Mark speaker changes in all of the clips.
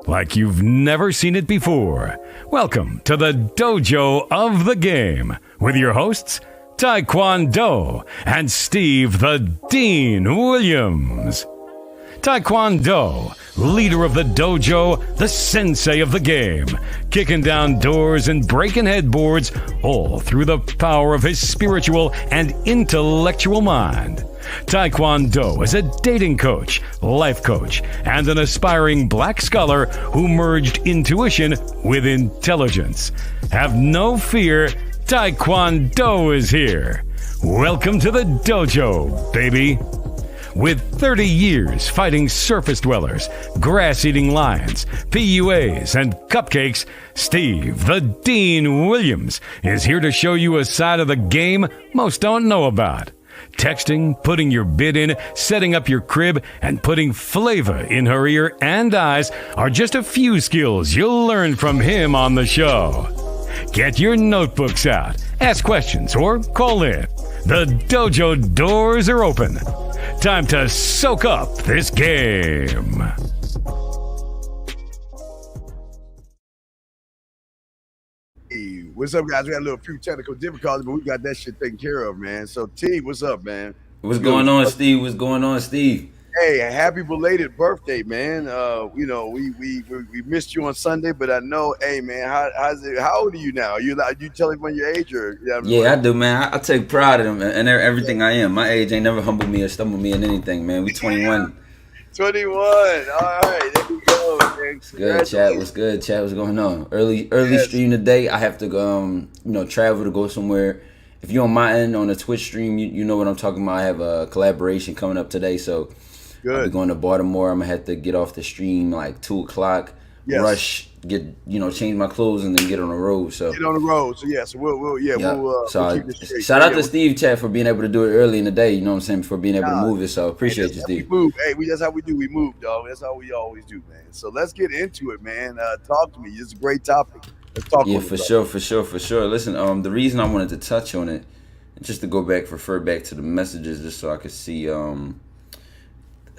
Speaker 1: like you've never seen it before. Welcome to the Dojo of the Game with your hosts, Taekwondo and Steve the Dean Williams. Taekwondo, leader of the dojo, the sensei of the game, kicking down doors and breaking headboards, all through the power of his spiritual and intellectual mind. Taekwondo is a dating coach, life coach, and an aspiring black scholar who merged intuition with intelligence. Have no fear, Taekwondo is here. Welcome to the dojo, baby. With 30 years fighting surface dwellers, grass-eating lions, PUAs, and cupcakes, Steve the Dean Williams is here to show you a side of the game most don't know about. Texting, putting your bid in, setting up your crib, and putting flavor in her ear and eyes are just a few skills you'll learn from him on the show. Get your notebooks out, ask questions, or call in. The dojo doors are open. Time to soak up this game.
Speaker 2: Hey, what's up, guys? We had a few technical difficulties, but we got that shit taken care of, man. So, T, what's up, man?
Speaker 3: What's going on, Steve? What's going on, Steve?
Speaker 2: Hey, happy belated birthday, man. We missed you on Sunday, but I know, hey, man, how old are you now? You tell everyone your age, or
Speaker 3: I do, man. I take pride in them and everything I am. My age ain't never humbled me or stumbled me in anything, man. We 21.
Speaker 2: 21. All right, there we go, man.
Speaker 3: What's good, chat? What's good, chat? What's going on? Early stream today. I have to go, travel to go somewhere. If you're on my end on the Twitch stream, you know what I'm talking about. I have a collaboration coming up today, so
Speaker 2: good.
Speaker 3: I'll be going to Baltimore. I'm gonna have to get off the stream like 2:00.
Speaker 2: Yes.
Speaker 3: Rush, change my clothes and then get on the road. So
Speaker 2: get on the road. So yeah, so we'll keep this straight.
Speaker 3: Shout out to Steve, chat, for being able to do it early in the day. You know what I'm saying? For being able to move it. So appreciate you, Steve.
Speaker 2: That's how we do. We move, dog. That's how we always do, man. So let's get into it, man. Talk to me. It's a great topic. Let's talk.
Speaker 3: Yeah, for sure. Listen, the reason I wanted to touch on it, just to refer back to the messages, just so I could see. I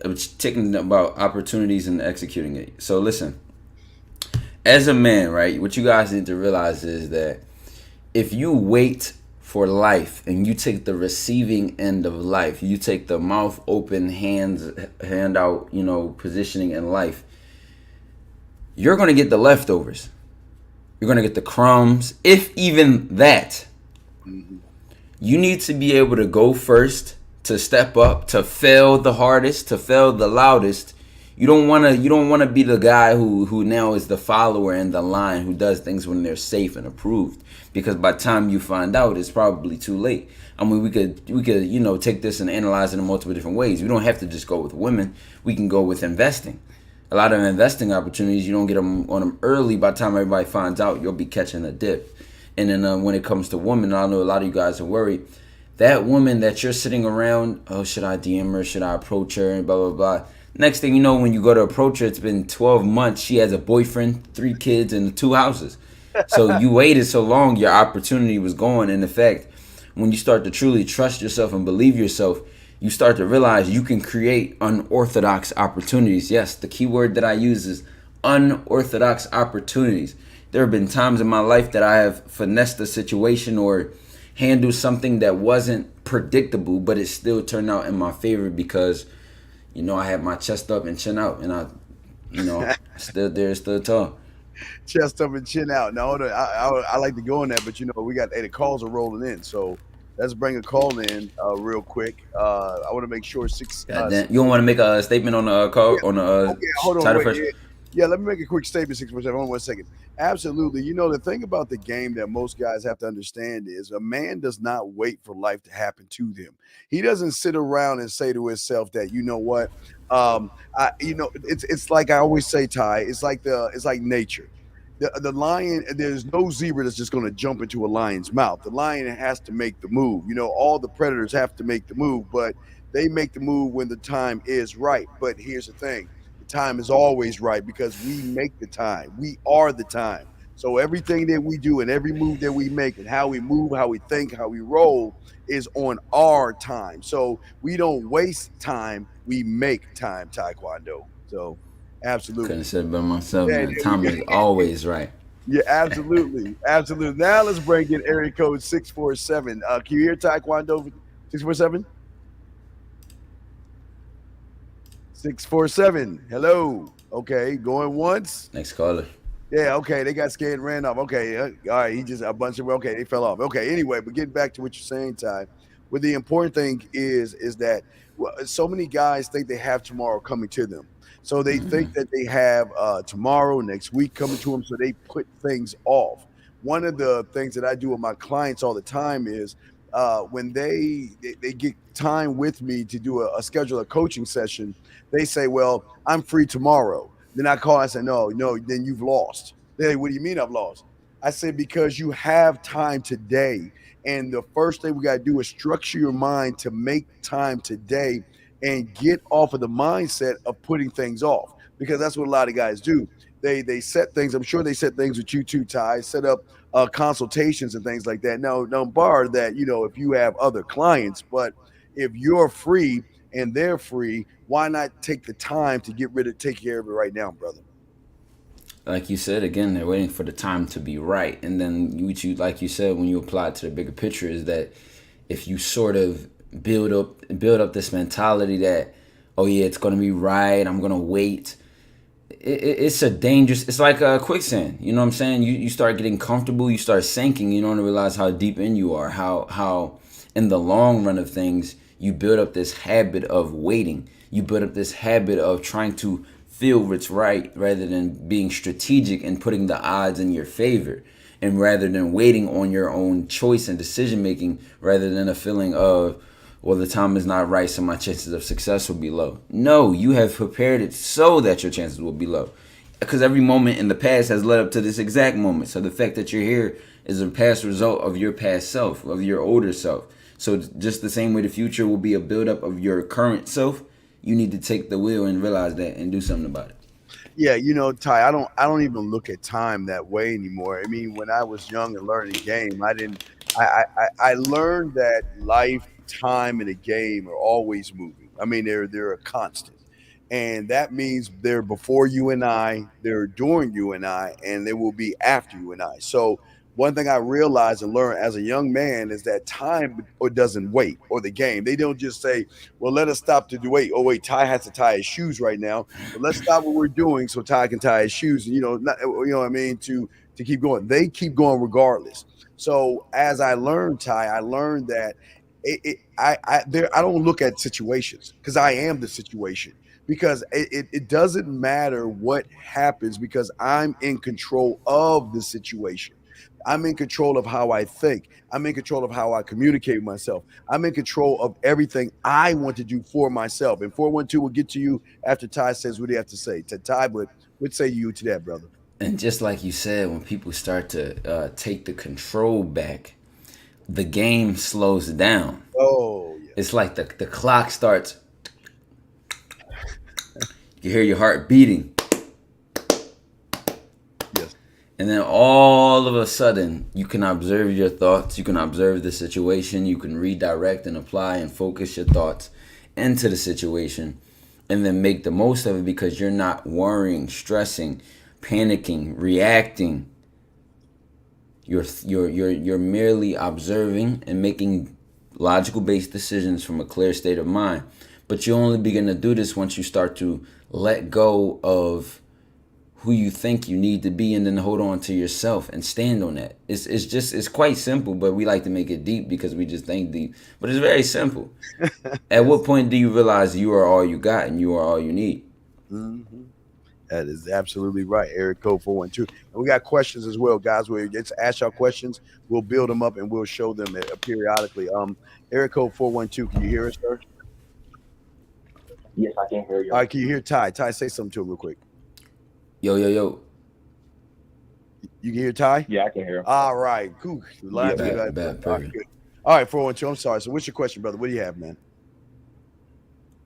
Speaker 3: was talking about opportunities and executing it. So listen. As a man, right, what you guys need to realize is that if you wait for life and you take the receiving end of life, you take the mouth open, hand out, positioning in life, you're going to get the leftovers. You're going to get the crumbs, if even that.
Speaker 2: Mm-hmm.
Speaker 3: You need to be able to go first, to step up, to fail the hardest, to fail the loudest. You don't want to be the guy who now is the follower in the line who does things when they're safe and approved, because by the time you find out, it's probably too late. I mean, we could take this and analyze it in multiple different ways. We don't have to just go with women. We can go with investing. A lot of investing opportunities, you don't get them on them early. By the time everybody finds out, you'll be catching a dip. And then when it comes to women, I know a lot of you guys are worried. That woman that you're sitting around, oh, should I DM her? Should I approach her? And blah, blah, blah. Next thing you know, when you go to approach her, it's been 12 months. She has a boyfriend, 3 kids, and 2 houses. So you waited so long, your opportunity was gone. And in fact, when you start to truly trust yourself and believe yourself, you start to realize you can create unorthodox opportunities. Yes, the key word that I use is unorthodox opportunities. There have been times in my life that I have finessed a situation or handled something that wasn't predictable, but it still turned out in my favor because I had my chest up and chin out, and I still tall.
Speaker 2: Chest up and chin out. Now, I like to go on that, but we got the calls are rolling in, so let's bring a call in real quick. I want to make sure
Speaker 3: you don't want to make a statement on the call on the
Speaker 2: hold on,
Speaker 3: title first?
Speaker 2: Yeah, let me make a quick statement. 647. Hold on 1 second. Absolutely. The thing about the game that most guys have to understand is a man does not wait for life to happen to them. He doesn't sit around and say to himself that, what, it's like I always say, Ty. It's like nature. The lion, there's no zebra that's just going to jump into a lion's mouth. The lion has to make the move. All the predators have to make the move, but they make the move when the time is right. But here's the thing. Time is always right because we make the time. We are the time. So everything that we do and every move that we make and how we move, how we think, how we roll is on our time. So we don't waste time. We make time, Taekwondo. So Absolutely.
Speaker 3: Couldn't have said it by myself,
Speaker 2: Yeah,
Speaker 3: man. Tom is always right.
Speaker 2: yeah, absolutely. Absolutely. Now let's bring in area code 647. Can you hear Taekwondo 647? 647. Hello. Okay, going once.
Speaker 3: Next caller.
Speaker 2: Yeah, okay. They got scared and ran off. Okay. All right. He just a bunch of okay, they fell off. Okay. Anyway, but getting back to what you're saying, Ty. What the important thing is that so many guys think they have tomorrow coming to them. So they think that they have tomorrow, next week coming to them. So they put things off. One of the things that I do with my clients all the time is when they get time with me to do a schedule a coaching session, they say, "Well, I'm free tomorrow." Then I call and say, no, then you've lost. They say, what do you mean I've lost? I say, because you have time today. And the first thing we got to do is structure your mind to make time today and get off of the mindset of putting things off. Because that's what a lot of guys do. They set things, I'm sure they set things with you too, Ty, set up consultations and things like that. Now, bar that, if you have other clients, but if you're free and they're free, why not take the time to take care of it right now, brother?
Speaker 3: Like you said, again, they're waiting for the time to be right. And then like you said, when you apply it to the bigger picture, is that if you sort of build up this mentality that, oh yeah, it's gonna be right, I'm gonna wait. It's like a quicksand. You know what I'm saying? You start getting comfortable, you start sinking, you don't realize how deep in you are, how in the long run of things, you build up this habit of waiting. You build up this habit of trying to feel what's right rather than being strategic and putting the odds in your favor. And rather than waiting on your own choice and decision making, rather than a feeling of, well, the time is not right, so my chances of success will be low. No, you have prepared it so that your chances will be low. Because every moment in the past has led up to this exact moment. So the fact that you're here is a past result of your past self, of your older self. So just the same way the future will be a buildup of your current self, you need to take the wheel and realize that and do something about it.
Speaker 2: Yeah, Ty, I don't even look at time that way anymore. I mean, when I was young and learning the game, I learned that life, time, and the game are always moving. I mean, they're a constant. And that means they're before you and I, they're during you and I, and they will be after you and I. So one thing I realized and learned as a young man is that time doesn't wait, or the game. They don't just say, well, let us stop to wait. Oh, wait, Ty has to tie his shoes right now. But let's stop what we're doing so Ty can tie his shoes. And, what I mean, to keep going. They keep going regardless. So as I learned, Ty, I learned that I don't look at situations because I am the situation. Because it doesn't matter what happens because I'm in control of the situation. I'm in control of how I think. I'm in control of how I communicate with myself. I'm in control of everything I want to do for myself. And 412 will get to you after Ty says what he has to say. To Ty, but what say you to that, brother?
Speaker 3: And just like you said, when people start to take the control back, the game slows down.
Speaker 2: Oh, yeah.
Speaker 3: It's like the clock starts. You hear your heart beating.
Speaker 2: Yes.
Speaker 3: And then all of a sudden, you can observe your thoughts. You can observe the situation. You can redirect and apply and focus your thoughts into the situation. And then make the most of it because you're not worrying, stressing, panicking, reacting. You're merely observing and making logical based decisions from a clear state of mind. But you only begin to do this once you start to let go of who you think you need to be and then hold on to yourself and stand on that. It's quite simple, but we like to make it deep because we just think deep. But it's very simple. At what point do you realize you are all you got and you are all you need?
Speaker 2: Mm-hmm. That is absolutely right. Eric Code 412. And we got questions as well, guys. Where just ask y'all questions. We'll build them up and we'll show them periodically. Eric Code 412, can you hear us, sir?
Speaker 4: Yes, I can hear you.
Speaker 2: All right, can you hear Ty? Ty, say something to him real quick.
Speaker 3: Yo.
Speaker 2: You can hear Ty?
Speaker 4: Yeah, I can hear him.
Speaker 2: All right, cool.
Speaker 3: Bad,
Speaker 2: all right, good. All right, 412. I'm sorry. So what's your question, brother? What do you have, man?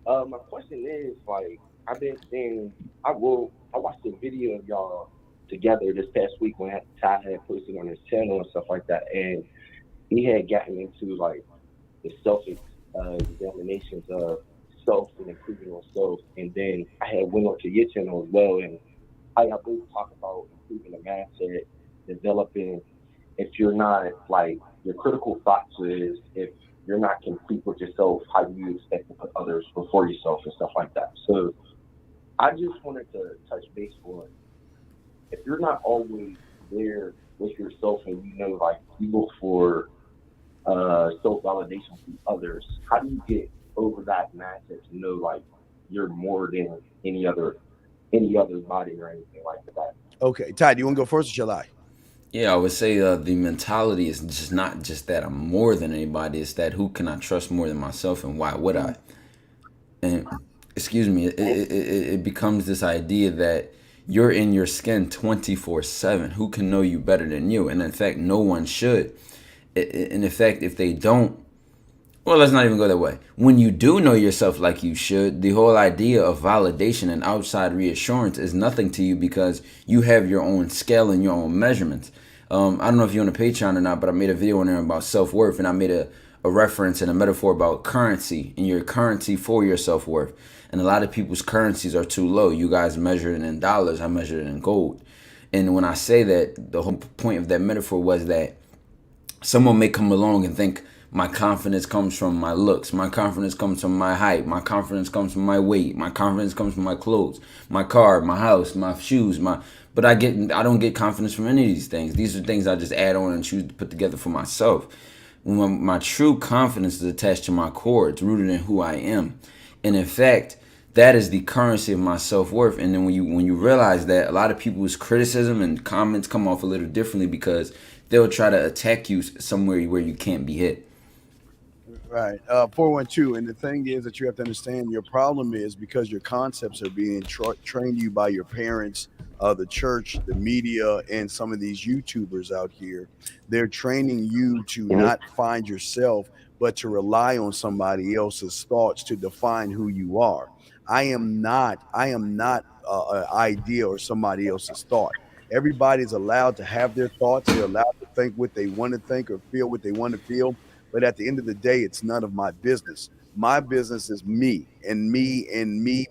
Speaker 4: My question is, like, I've been seeing, I watched a video of y'all together this past week when Ty had posted on his channel and stuff like that, and he had gotten into like the self examinations of self and improving on self. And then I had went on to your channel as well, and how y'all both talk about improving the mindset, developing. If you're not like your critical thoughts is if you're not complete with yourself, how do you expect to put others before yourself and stuff like that? So I just wanted to touch base on if you're not always there with yourself and you know like you look for self validation from others, how do you get over that mindset to know like you're more than any other body or anything like that?
Speaker 2: Okay, Ty, do you want to go first or shall I?
Speaker 3: Yeah, I would say the mentality is just not just that I'm more than anybody. It's that who can I trust more than myself, and why would I? And excuse me, it becomes this idea that you're in your skin 24/7. Who can know you better than you? And in fact, no one should. In effect, if they don't, well, let's not even go that way. When you do know yourself like you should, the whole idea of validation and outside reassurance is nothing to you because you have your own scale and your own measurements. I don't know if you're on a Patreon or not, but I made a video on there about self-worth, and I made a reference and a metaphor about currency and your currency for your self-worth. And a lot of people's currencies are too low. You guys measure it in dollars. I measure it in gold. And when I say that, the whole point of that metaphor was that someone may come along and think, my confidence comes from my looks. My confidence comes from my height. My confidence comes from my weight. My confidence comes from my clothes, my car, my house, my shoes, but I don't get confidence from any of these things. These are things I just add on and choose to put together for myself. When my true confidence is attached to my core, it's rooted in who I am. And in fact, that is the currency of my self-worth. And then when you realize that, a lot of people's criticism and comments come off a little differently because they'll try to attack you somewhere where you can't be hit.
Speaker 2: Right. 412. And the thing is that you have to understand your problem is because your concepts are being trained you by your parents, the church, the media, and some of these YouTubers out here. They're training you to not find yourself, but to rely on somebody else's thoughts to define who you are. I am not an idea or somebody else's thought. Everybody's allowed to have their thoughts. They're allowed to think what they want to think or feel what they want to feel. But at the end of the day, it's none of my business. My business is me and me and me,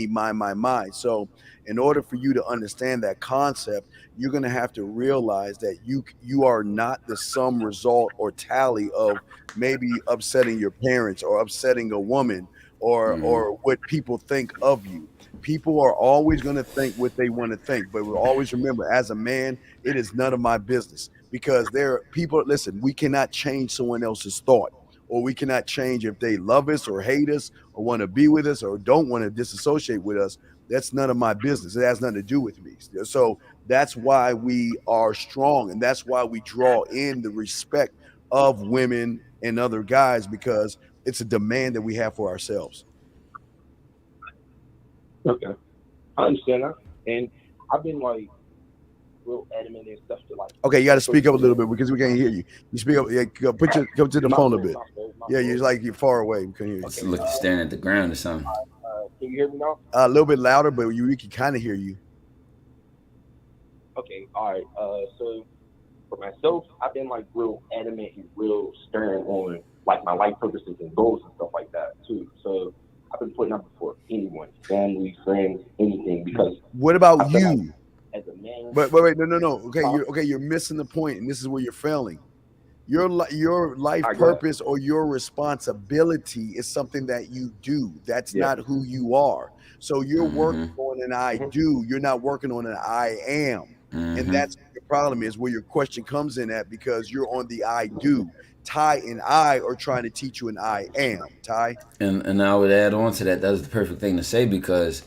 Speaker 2: my. So in order for you to understand that concept, you're going to have to realize that you are not the sum result or tally of maybe upsetting your parents or upsetting a woman or what people think of you. People are always going to think what they want to think, but we'll always remember, as a man, it is none of my business, because there are people, listen, we cannot change someone else's thought, or we cannot change if they love us or hate us or want to be with us or don't want to disassociate with us. That's none of my business. It has nothing to do with me. So that's why we are strong, and that's why we draw in the respect of women and other guys, because it's a demand that we have for ourselves.
Speaker 4: Okay, I understand that, and I've been like real adamant and stuff to like.
Speaker 2: Okay, you got to speak up a little bit because we can't hear you. You speak up. Yeah, come to the phone a bit. Yeah, you're far away. We can't hear you.
Speaker 3: Okay. Look, you're staring at the ground or something.
Speaker 4: Can you hear me now?
Speaker 2: A little bit louder, but we can kind of hear you.
Speaker 4: Okay, all right. So for myself, I've been like real adamant and real stern on like my life purposes and goals and stuff like that too. So I've been putting up before anyone, family, friends, anything. Because
Speaker 2: what about you?
Speaker 4: As a man,
Speaker 2: but wait, no. Okay, you're missing the point, and this is where you're failing. Your life purpose or your responsibility is something that you do. That's not who you are. So you're working on an I do. You're not working on an I am. And that's what your problem is, where your question comes in at, because you're on the I do. Ty and I are trying to teach you an I am, Ty.
Speaker 3: And I would add on to that. That's the perfect thing to say, because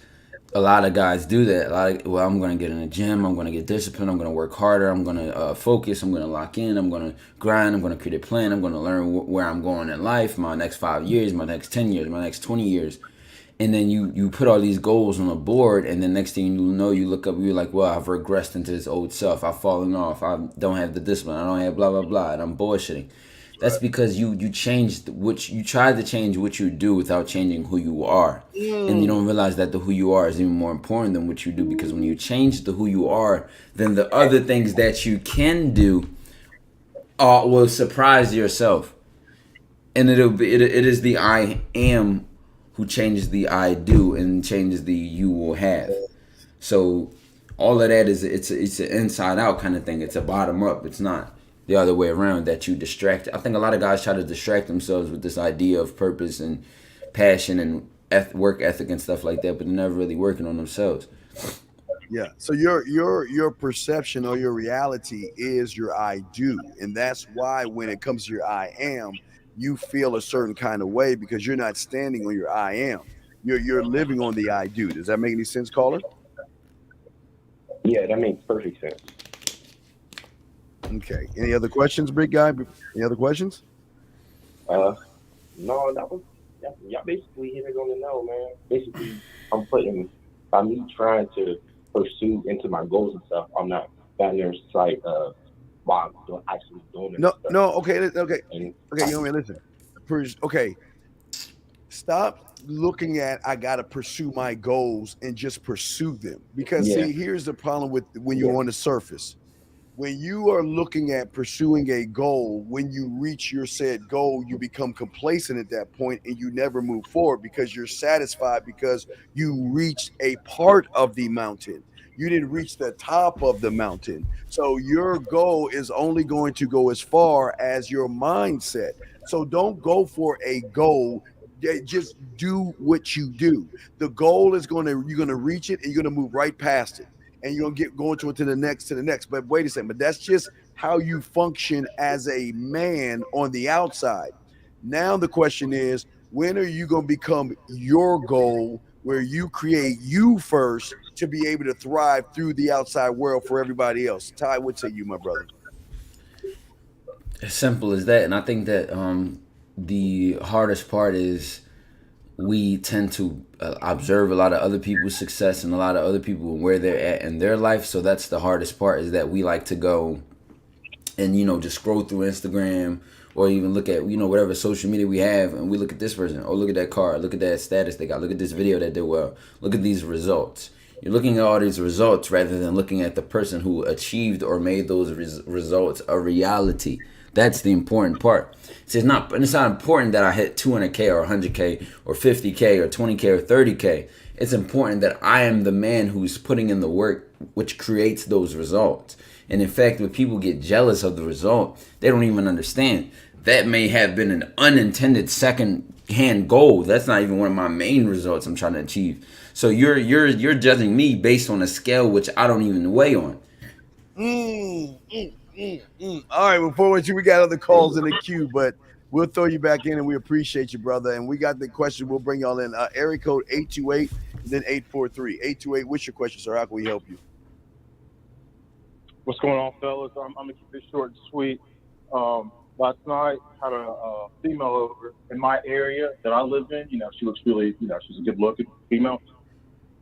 Speaker 3: a lot of guys do that. I'm going to get in the gym. I'm going to get disciplined. I'm going to work harder. I'm going to focus. I'm going to lock in. I'm going to grind. I'm going to create a plan. I'm going to learn where I'm going in life, my next 5 years, my next 10 years, my next 20 years. And then you put all these goals on a board, and then next thing you know, you look up, you're like, well, I've regressed into this old self. I've fallen off. I don't have the discipline. I don't have blah, blah, blah. And I'm bullshitting. That's because you changed you tried to change what you do without changing who you are. And you don't realize that the who you are is even more important than what you do, because when you change the who you are, then the other things that you can do will surprise yourself. And it is the I am who changes the I do and changes the you will have. So all of that is it's an inside out kind of thing. It's a bottom up. It's not the other way around that you distract. I think a lot of guys try to distract themselves with this idea of purpose and passion and work ethic and stuff like that, but they're never really working on themselves.
Speaker 2: Yeah. So your perception or your reality is your I do, and that's why when it comes to your I am, you feel a certain kind of way because you're not standing on your I am. You're living on the I do. Does that make any sense, caller?
Speaker 4: Yeah, that makes perfect sense.
Speaker 2: Okay. Any other questions, big guy? Any other questions?
Speaker 4: No, that was y'all basically hit it on the nail, man. Basically, I'm putting by me trying to pursue into my goals and stuff. I'm not down there like while I'm actually doing it.
Speaker 2: No. Okay. And, you know what I mean? Listen. Okay. Stop looking at I gotta pursue my goals and just pursue them. Because see, here's the problem with when you're on the surface. When you are looking at pursuing a goal, when you reach your said goal, you become complacent at that point and you never move forward because you're satisfied because you reached a part of the mountain. You didn't reach the top of the mountain. So your goal is only going to go as far as your mindset. So don't go for a goal. Just do what you do. The goal is you're going to reach it and you're going to move right past it. And you're gonna going to the next. But wait a second, but that's just how you function as a man on the outside. Now the question is, when are you gonna become your goal where you create you first to be able to thrive through the outside world for everybody else? Ty, what say you, my brother?
Speaker 3: As simple as that. And I think that the hardest part is we tend to observe a lot of other people's success and a lot of other people and where they're at in their life. So that's the hardest part, is that we like to go and, just scroll through Instagram or even look at, whatever social media we have, and we look at this person. Oh, look at that car. Look at that status they got. Look at this video that did well. Look at these results. You're looking at all these results rather than looking at the person who achieved or made those results a reality. That's the important part. It's not important that I hit 200K or 100K or 50K or 20K or 30K. It's important that I am the man who's putting in the work which creates those results. And in fact, when people get jealous of the result, they don't even understand. That may have been an unintended second-hand goal. That's not even one of my main results I'm trying to achieve. So you're judging me based on a scale which I don't even weigh on.
Speaker 2: All right, before we got other calls in the queue, but we'll throw you back in, and we appreciate you, brother. And we got the question. We'll bring y'all in. Area code 828, and then 843. 828, what's your question, sir? How can we help you?
Speaker 5: What's going on, fellas? I'm going to keep this short and sweet. Last night, had a female over in my area that I live in. She looks really, she's a good-looking female.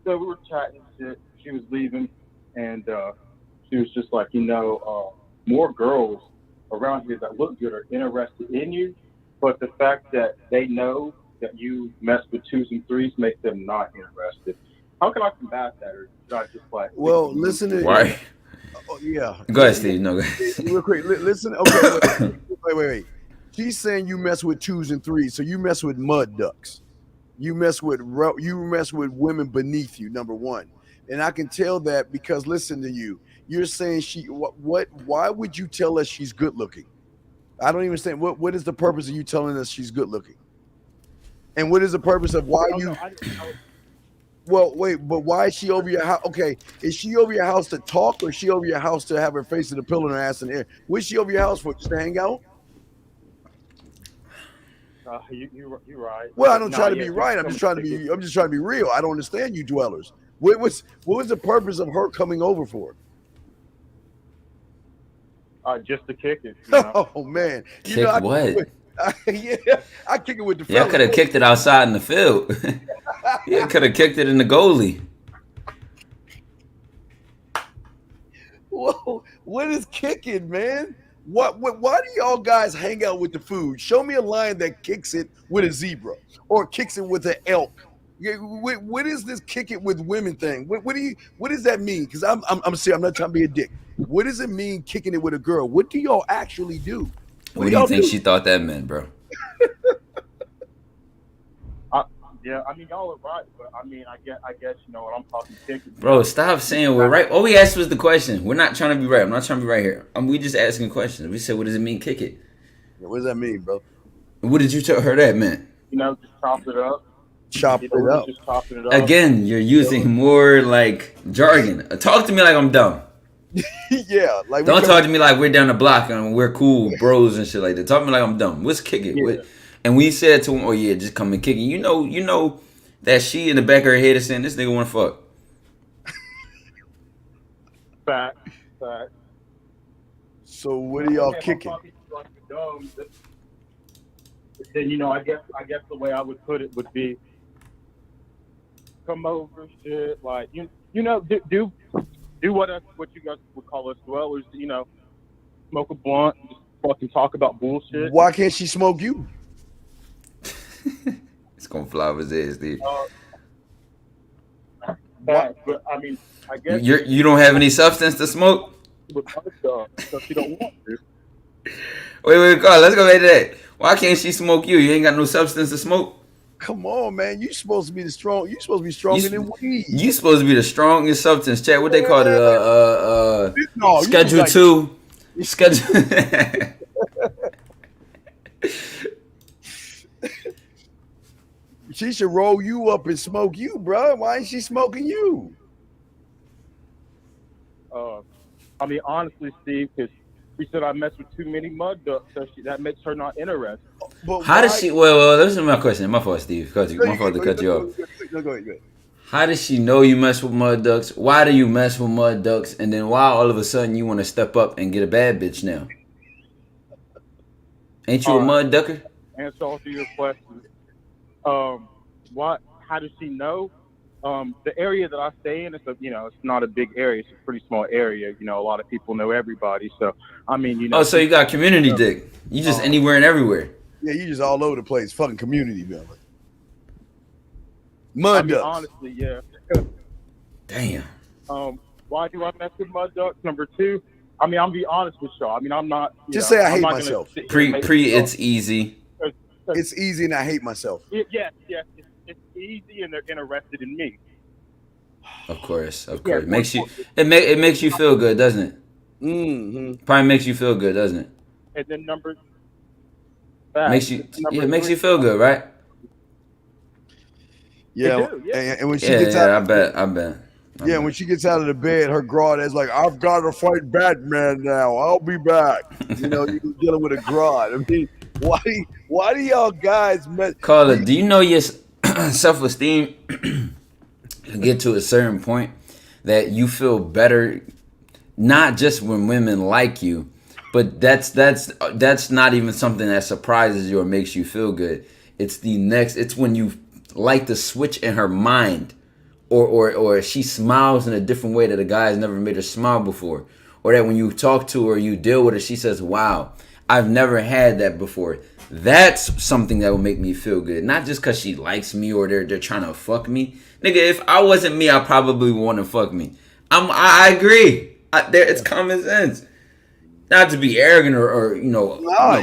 Speaker 5: So we were chatting. She was leaving, and she was just like, more girls around here that look good are interested in you, but the fact that they know that you mess with 2s and 3s makes them not interested. How can I combat that? Or should I just like?
Speaker 2: Well, listen to
Speaker 3: why.
Speaker 2: Yeah.
Speaker 3: Go ahead, Steve. No, go ahead.
Speaker 2: Real quick. Listen. Okay. Wait. She's saying you mess with 2s and 3s, so you mess with mud ducks. You mess with women beneath you. Number one, and I can tell that because listen to you. You're saying why would you tell us she's good looking? I don't even understand. What is the purpose of you telling us she's good looking? And what is the purpose of why you? Well, wait, but why is she over your house? Okay, is she over your house to talk, or is she over your house to have her face in the pillow and her ass in the air? What's she over your house for? Just to hang out?
Speaker 5: You're right.
Speaker 2: Well, I don't try to be right. I'm just trying to be real. I don't understand you dwellers. What was the purpose of her coming over for?
Speaker 5: Just to kick it.
Speaker 2: Oh man!
Speaker 3: Kick what?
Speaker 2: Yeah, I kick it with the.
Speaker 3: Yeah, I could have kicked it outside in the field. Yeah, could have kicked it in the goalie.
Speaker 2: Whoa! What is kicking, man? Why do y'all guys hang out with the food? Show me a lion that kicks it with a zebra or kicks it with an elk. What is this kick it with women thing? What does that mean? Because I'm serious. I'm not trying to be a dick. What does it mean kicking it with a girl? What do y'all actually do?
Speaker 3: What do you think she thought that meant, bro?
Speaker 5: Yeah, I mean, y'all are right, but I mean, I guess you know what I'm talking ticket.
Speaker 3: Bro, stop saying we're right. All we asked was the question. We're not trying to be right. I'm not trying to be right here. We just asking questions. We said, what does it mean, kick it?
Speaker 2: What does that mean, bro?
Speaker 3: What did you tell her that meant?
Speaker 5: You know, just chop it up.
Speaker 2: Chop
Speaker 5: You
Speaker 2: it
Speaker 5: know,
Speaker 2: up.
Speaker 5: just chopping it up.
Speaker 3: Again, you're using more like jargon. Talk to me like I'm dumb.
Speaker 2: Yeah, like
Speaker 3: Don't talk to me like we're down the block and we're cool bros and shit like that. Talk to me like I'm dumb. What's kick it?
Speaker 5: Yeah.
Speaker 3: And we said to him, oh yeah, just come and kick it. You know that she in the back of her head is saying, this nigga wanna fuck.
Speaker 5: Fact.
Speaker 2: So what are y'all
Speaker 5: If I'm
Speaker 2: kicking?
Speaker 5: talking to you like you're dumb, then you know, I guess the way I would put it would be, come over, shit, like you know, do what you guys would call us dwellers, you know, smoke a blunt, and just fucking talk about bullshit.
Speaker 2: Why can't she smoke you?
Speaker 3: It's gonna fly off his ass, dude.
Speaker 5: But I mean, I guess
Speaker 3: You don't have any substance to smoke?
Speaker 5: with other stuff, so she don't want to.
Speaker 3: Wait, Carl, let's go back to that. Why can't she smoke you? You ain't got no substance to smoke?
Speaker 2: Come on, man. You supposed to be stronger than weed.
Speaker 3: You supposed to be the strongest substance. Chat, what they call it?
Speaker 2: No,
Speaker 3: Schedule
Speaker 2: like,
Speaker 3: 2. Schedule.
Speaker 2: She should roll you up and smoke you, bro. Why ain't she smoking you?
Speaker 5: I mean, honestly, Steve, because she said I mess with too many mud ducks, so that makes her not interested.
Speaker 2: But
Speaker 3: How does she? Well, listen to my question. My fault, Steve. My fault to cut you off.
Speaker 2: Go ahead.
Speaker 3: How does she know you mess with mud ducks? Why do you mess with mud ducks? And then why all of a sudden you want to step up and get a bad bitch now? Ain't you a mud ducker?
Speaker 5: Answer all to your questions. How does she know? The area that I stay in, it's not a big area. It's a pretty small area. You know, a lot of people know everybody. So, I mean, you know.
Speaker 3: Oh, so you got community dick. You just anywhere and everywhere.
Speaker 2: Yeah, you just all over the place. Fucking community building. Mud ducks.
Speaker 5: Honestly, yeah.
Speaker 3: Damn.
Speaker 5: Why do I mess with mud ducks? Number 2, I mean, I'm be honest with y'all. I mean, I'm not.
Speaker 2: Just say I hate myself.
Speaker 3: It's easy.
Speaker 2: It's easy and I hate myself.
Speaker 5: Yes. It's easy and they're interested in me.
Speaker 3: Of course.
Speaker 5: Yeah,
Speaker 3: It makes you feel good, doesn't it?
Speaker 2: Mm-hmm.
Speaker 3: Probably makes you feel good, doesn't it?
Speaker 5: And then
Speaker 3: Makes you feel good, right?
Speaker 2: Yeah.
Speaker 5: do, yeah.
Speaker 2: And when she gets out,
Speaker 3: I bet.
Speaker 2: Yeah, when she gets out of the bed, her grown is like, I've got to fight Batman now. I'll be back. You know, you're dealing with a grown. I mean, why do y'all guys
Speaker 3: Carla, do you know your self-esteem get to a certain point that you feel better, not just when women like you, but that's not even something that surprises you or makes you feel good. It's when you like the switch in her mind, or she smiles in a different way that a guy has never made her smile before, or that when you talk to her, you deal with her, she says, wow, I've never had that before. That's something that will make me feel good. Not just because she likes me or they're trying to fuck me. Nigga, if I wasn't me, I probably would want to fuck me. I agree. It's common sense. Not to be arrogant or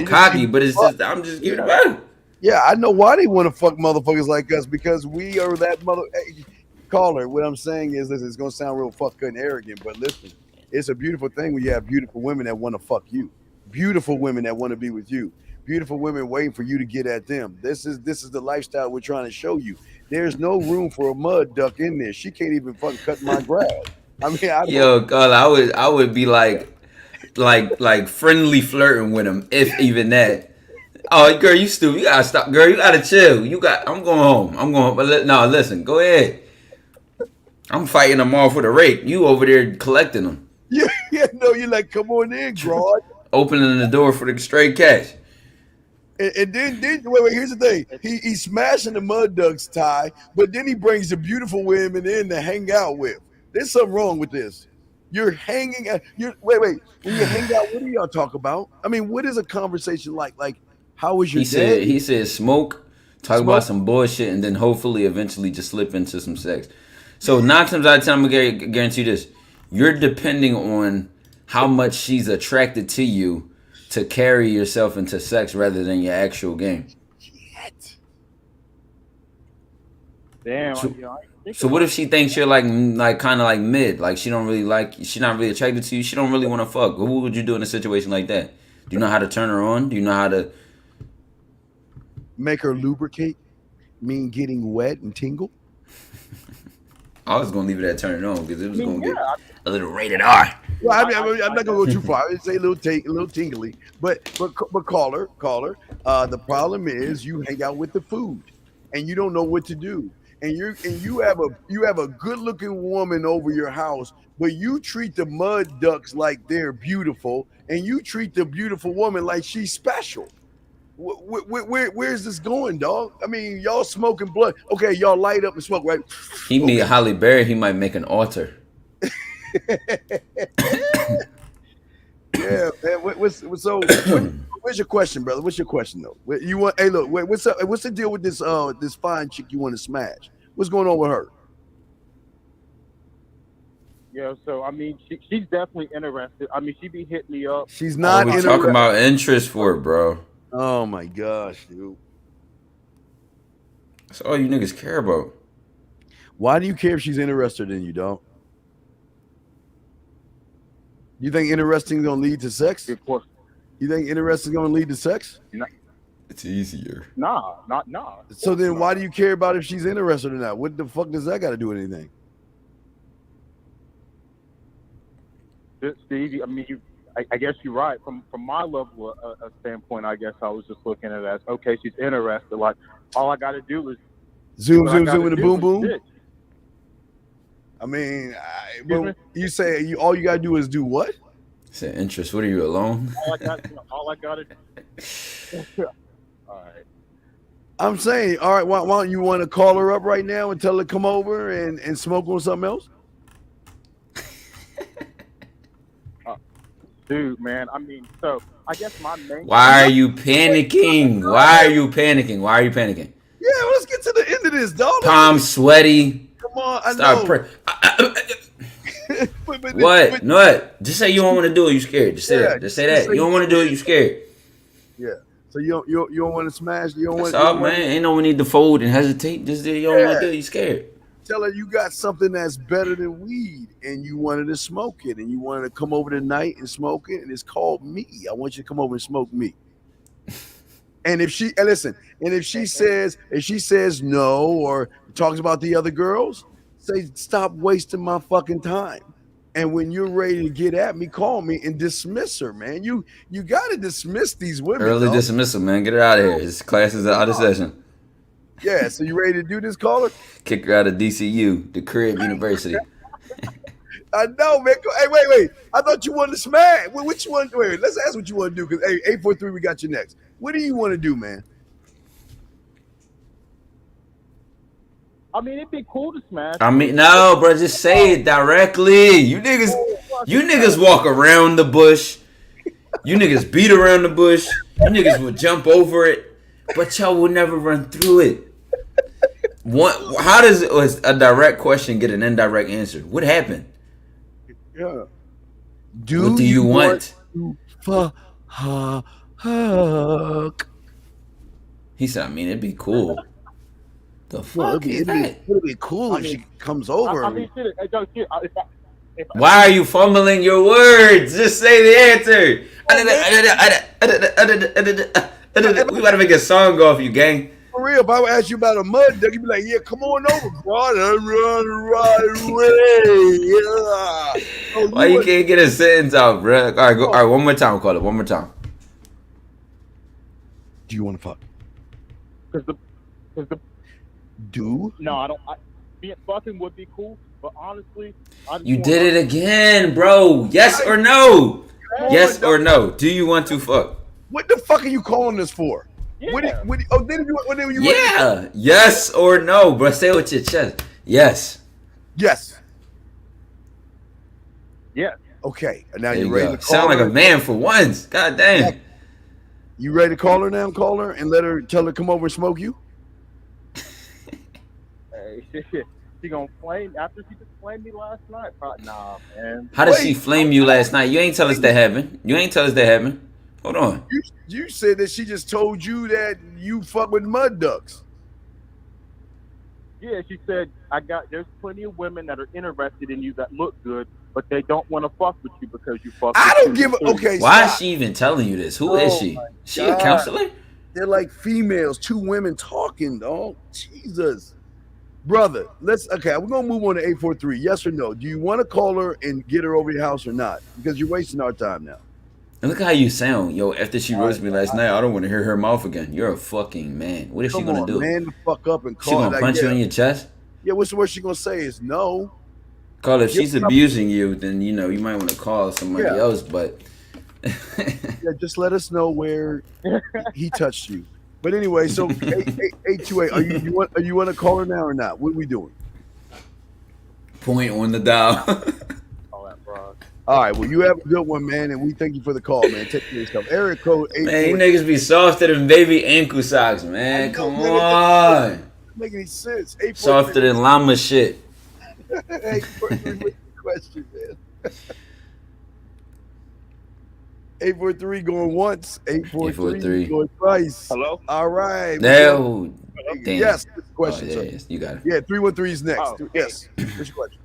Speaker 3: cocky, but it's just, I'm just giving it back.
Speaker 2: Yeah, I know why they want to fuck motherfuckers like us, because we are that mother. Hey, caller, what I'm saying is, listen, it's going to sound real fucking arrogant, but listen, it's a beautiful thing when you have beautiful women that want to fuck you. Beautiful women that want to be with you. Beautiful women waiting for you to get at them. This is the lifestyle we're trying to show you. There's no room for a mud duck in there. She can't even fucking cut my grass. I mean,
Speaker 3: I would be like friendly flirting with him, if even that. Oh, girl, you stupid. You gotta stop. Girl, you gotta chill. I'm going home. But no, listen, go ahead. I'm fighting them off with a rake. You over there collecting them.
Speaker 2: Yeah, no, you're like, come on in, Broad.
Speaker 3: Opening the door for the straight cash.
Speaker 2: And then wait, here's the thing. He's smashing the mud ducks, Ty, but then he brings the beautiful women in to hang out with. There's something wrong with this. You're hanging out. Wait. When you hang out, what do y'all talk about? I mean, what is a conversation like? Like, how was your day?
Speaker 3: He said smoke, talk about some bullshit, and then hopefully eventually just slip into some sex. So 9 times out of 10, I'm gonna guarantee you this: you're depending on how much she's attracted to you to carry yourself into sex rather than your actual game.
Speaker 5: Damn.
Speaker 3: So-
Speaker 5: You know, I didn't think
Speaker 3: So what
Speaker 5: about
Speaker 3: if she thinks you're like kind of like mid, like she don't really like, she not really attracted to you, she don't really want to fuck? What would you do in a situation like that? Do you know how to turn her on? Do you know how to?
Speaker 2: Make her lubricate, mean getting wet and tingle.
Speaker 3: I was gonna leave it at turn it on because it was
Speaker 5: I mean,
Speaker 3: gonna get
Speaker 5: yeah,
Speaker 3: a little rated R.
Speaker 2: Well, I'm not gonna go too far. I would say a little tingly, but call her. The problem is you hang out with the food, and you don't know what to do. And you have a good looking woman over your house, but you treat the mud ducks like they're beautiful, and you treat the beautiful woman like she's special. Where's this going, dog? I mean, y'all smoking blood. Okay, y'all light up and smoke, right?
Speaker 3: He meet Halle Berry, he might make an altar.
Speaker 2: Yeah, man. What's your question, brother? What's your question though? You want? Hey, look. What's up? What's the deal with this this fine chick you want to smash? What's going on with her?
Speaker 5: yeah. So I mean, she's definitely interested. I mean, she be hitting me up.
Speaker 2: She's
Speaker 3: Oh,
Speaker 2: not.
Speaker 3: we
Speaker 2: in
Speaker 3: talking about interest for it, bro.
Speaker 2: Oh my gosh, dude.
Speaker 3: That's all you niggas care about.
Speaker 2: Why do you care if she's interested in you, dog? You think interesting is gonna lead to sex?
Speaker 5: Of course,
Speaker 2: You think interesting is gonna lead to sex?
Speaker 3: It's easier.
Speaker 5: nah.
Speaker 2: So then, why do you care about if she's interested or not? What the fuck does that got to do with anything?
Speaker 5: Steve, I mean, I guess you're right. From my level of standpoint, I guess I was just looking at it as, okay, she's interested. Like, all I got to do is
Speaker 2: Zoom,
Speaker 5: what I
Speaker 2: zoom,
Speaker 5: gotta
Speaker 2: zoom, and a
Speaker 5: do
Speaker 2: boom,
Speaker 5: is
Speaker 2: boom.
Speaker 5: sit.
Speaker 2: I mean,
Speaker 5: Excuse me?
Speaker 2: you say all you gotta do is do what?
Speaker 3: Said interest. What are you alone?
Speaker 5: All I got to all right.
Speaker 2: I'm saying, all right, why don't you want to call her up right now and tell her to come over and smoke on something else?
Speaker 5: Dude, man, I mean, so I guess my main.
Speaker 3: Why are you panicking? Why are you panicking? Why are you panicking?
Speaker 2: Yeah, well, let's get to the end of this, dog.
Speaker 3: Palms sweaty.
Speaker 2: Come on, I
Speaker 3: Start
Speaker 2: know.
Speaker 3: What? No, what? Just say you don't want to do it. You scared. Just say
Speaker 2: Yeah,
Speaker 3: that. Just say
Speaker 2: just
Speaker 3: that.
Speaker 2: say
Speaker 3: You don't want to do it. You scared.
Speaker 2: Yeah. So you don't want to smash. You don't want.
Speaker 3: That's all, man. Ain't no need to fold and hesitate. Just you don't want to do it. You scared.
Speaker 2: Tell her you got something that's better than weed, and you wanted to smoke it, and you wanted to come over tonight and smoke it, and it's called me. I want you to come over and smoke me. And if she if she says no or talks about the other girls, say stop wasting my fucking time. And when you're ready to get at me, call me and dismiss her, man. You got to dismiss these women.
Speaker 3: Early
Speaker 2: dog.
Speaker 3: dismissal, man. Get her out of here. This class is out of session.
Speaker 2: Yeah, so you ready to do this, caller?
Speaker 3: Kick her out of DCU, the Crib University.
Speaker 2: I know, man. Hey, wait. I thought you wanted to smash. Which one? Wait, let's ask what you want to do. Because, hey, 843, we got you next. What do you want to do, man?
Speaker 5: I mean, it'd be cool to smash.
Speaker 3: I mean, no, bro. Just say it directly. You niggas walk around the bush. You niggas beat around the bush. You niggas will jump over it, but y'all will never run through it. How does a direct question get an indirect answer? What happened?
Speaker 2: Yeah.
Speaker 3: What do you want?
Speaker 2: To fuck?
Speaker 3: He said, I mean, it'd be cool. The
Speaker 2: Well,
Speaker 3: fuck is that?
Speaker 2: It'd be cool if she comes over.
Speaker 5: I mean, shit, if
Speaker 3: Why are you fumbling your words? Just say the answer. We about to make a song off you, gang.
Speaker 2: For real, if I would ask you about a mud duck, you'd be like, yeah, come on over, bro. I'm running right away. Yeah. Oh,
Speaker 3: Why you can't get a sentence out, bro? All right, go. All right, one more time, call it. One more time.
Speaker 2: Do you want to fuck?
Speaker 5: because the
Speaker 2: Do?
Speaker 5: no, I don't. Being fucking would be cool, but honestly, I just
Speaker 3: You
Speaker 5: want-
Speaker 3: did it again, bro. Yes or no? Yes or no? Do you want to fuck?
Speaker 2: What the fuck are you calling this for?
Speaker 5: Yeah.
Speaker 2: Then you
Speaker 3: Yeah. Yes or no, bro? Say it with your chest. Yes.
Speaker 2: Yes.
Speaker 5: Yeah.
Speaker 2: Okay. Now
Speaker 3: There
Speaker 2: you
Speaker 3: you
Speaker 2: ready
Speaker 3: go.
Speaker 2: to call
Speaker 3: Sound like
Speaker 2: her?
Speaker 3: a man for once. God damn.
Speaker 2: You ready to call her now? Call her and tell her to come over and smoke you?
Speaker 5: Hey, she gonna flame after she just flamed me last night? Nah, man.
Speaker 3: How did
Speaker 2: Wait.
Speaker 3: she flame you last night? You ain't tell us that happened. You ain't tell us that happened. Hold on.
Speaker 2: You said that she just told you that you fuck with mud ducks.
Speaker 5: Yeah, she said, there's plenty of women that are interested in you that look good, but they don't want to fuck with you because you fuck
Speaker 2: I
Speaker 5: with
Speaker 2: don't give a. Okay,
Speaker 3: Why is
Speaker 2: stop.
Speaker 3: she even telling you this? Who is
Speaker 2: Oh
Speaker 3: she?
Speaker 2: my
Speaker 3: She a
Speaker 2: God.
Speaker 3: counselor?
Speaker 2: They're like females, two women talking, dog. Jesus. Brother, we're gonna move on to 843. Yes or no? Do you want to call her and get her over your house or not? Because you're wasting our time now.
Speaker 3: And look how you sound, yo. After she roasted me last night, I don't want to hear her mouth again. You're a fucking man. What is she
Speaker 2: Come
Speaker 3: gonna
Speaker 2: on,
Speaker 3: do?
Speaker 2: man, the fuck up and
Speaker 3: She
Speaker 2: call.
Speaker 3: gonna punch you in your chest?
Speaker 2: Yeah, what's the worst she gonna say is no.
Speaker 3: Carl, if
Speaker 2: Give
Speaker 3: she's
Speaker 2: her a-
Speaker 3: abusing you, then you might want to call somebody
Speaker 2: Yeah.
Speaker 3: else. But
Speaker 2: Yeah, just let us know where he touched you. But anyway, so 828, are you want to call her now or not? What are we doing?
Speaker 3: point on the dial.
Speaker 5: all that, bro.
Speaker 2: All right, well, you have a good one, man, and we thank you for the call, man. Take care of yourself. Area code
Speaker 3: Man, you
Speaker 2: 843.
Speaker 3: niggas be softer than baby ankle socks, man. Come
Speaker 2: man,
Speaker 3: on.
Speaker 2: Doesn't make any sense. 843.
Speaker 3: Softer than llama shit.
Speaker 2: 843, what's the question, man? 843 going once. 843 going twice.
Speaker 5: Hello?
Speaker 2: All right.
Speaker 3: No. Damn.
Speaker 2: Yes,
Speaker 3: Oh,
Speaker 2: question,
Speaker 3: yeah,
Speaker 2: sir.
Speaker 3: yes, you got it.
Speaker 2: Yeah, 313 is next.
Speaker 6: Oh,
Speaker 2: Yes. What's your question?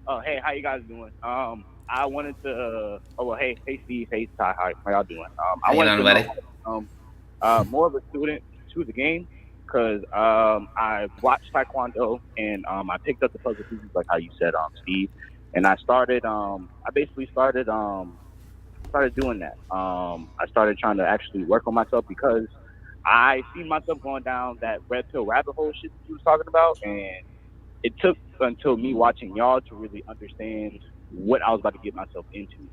Speaker 6: Oh, hey, how you guys doing? I wanted to. Hey, Steve, hey, Ty, how y'all doing? I
Speaker 3: Hey,
Speaker 6: wanted to
Speaker 3: buddy.
Speaker 6: know, more of a student to the game because I watched Taekwondo and I picked up the puzzle pieces like how you said, Steve, and I started. I basically started doing that. I started trying to actually work on myself because I see myself going down that red pill rabbit hole shit that you was talking about, and it took until me watching y'all to really understand what I was about to get myself into.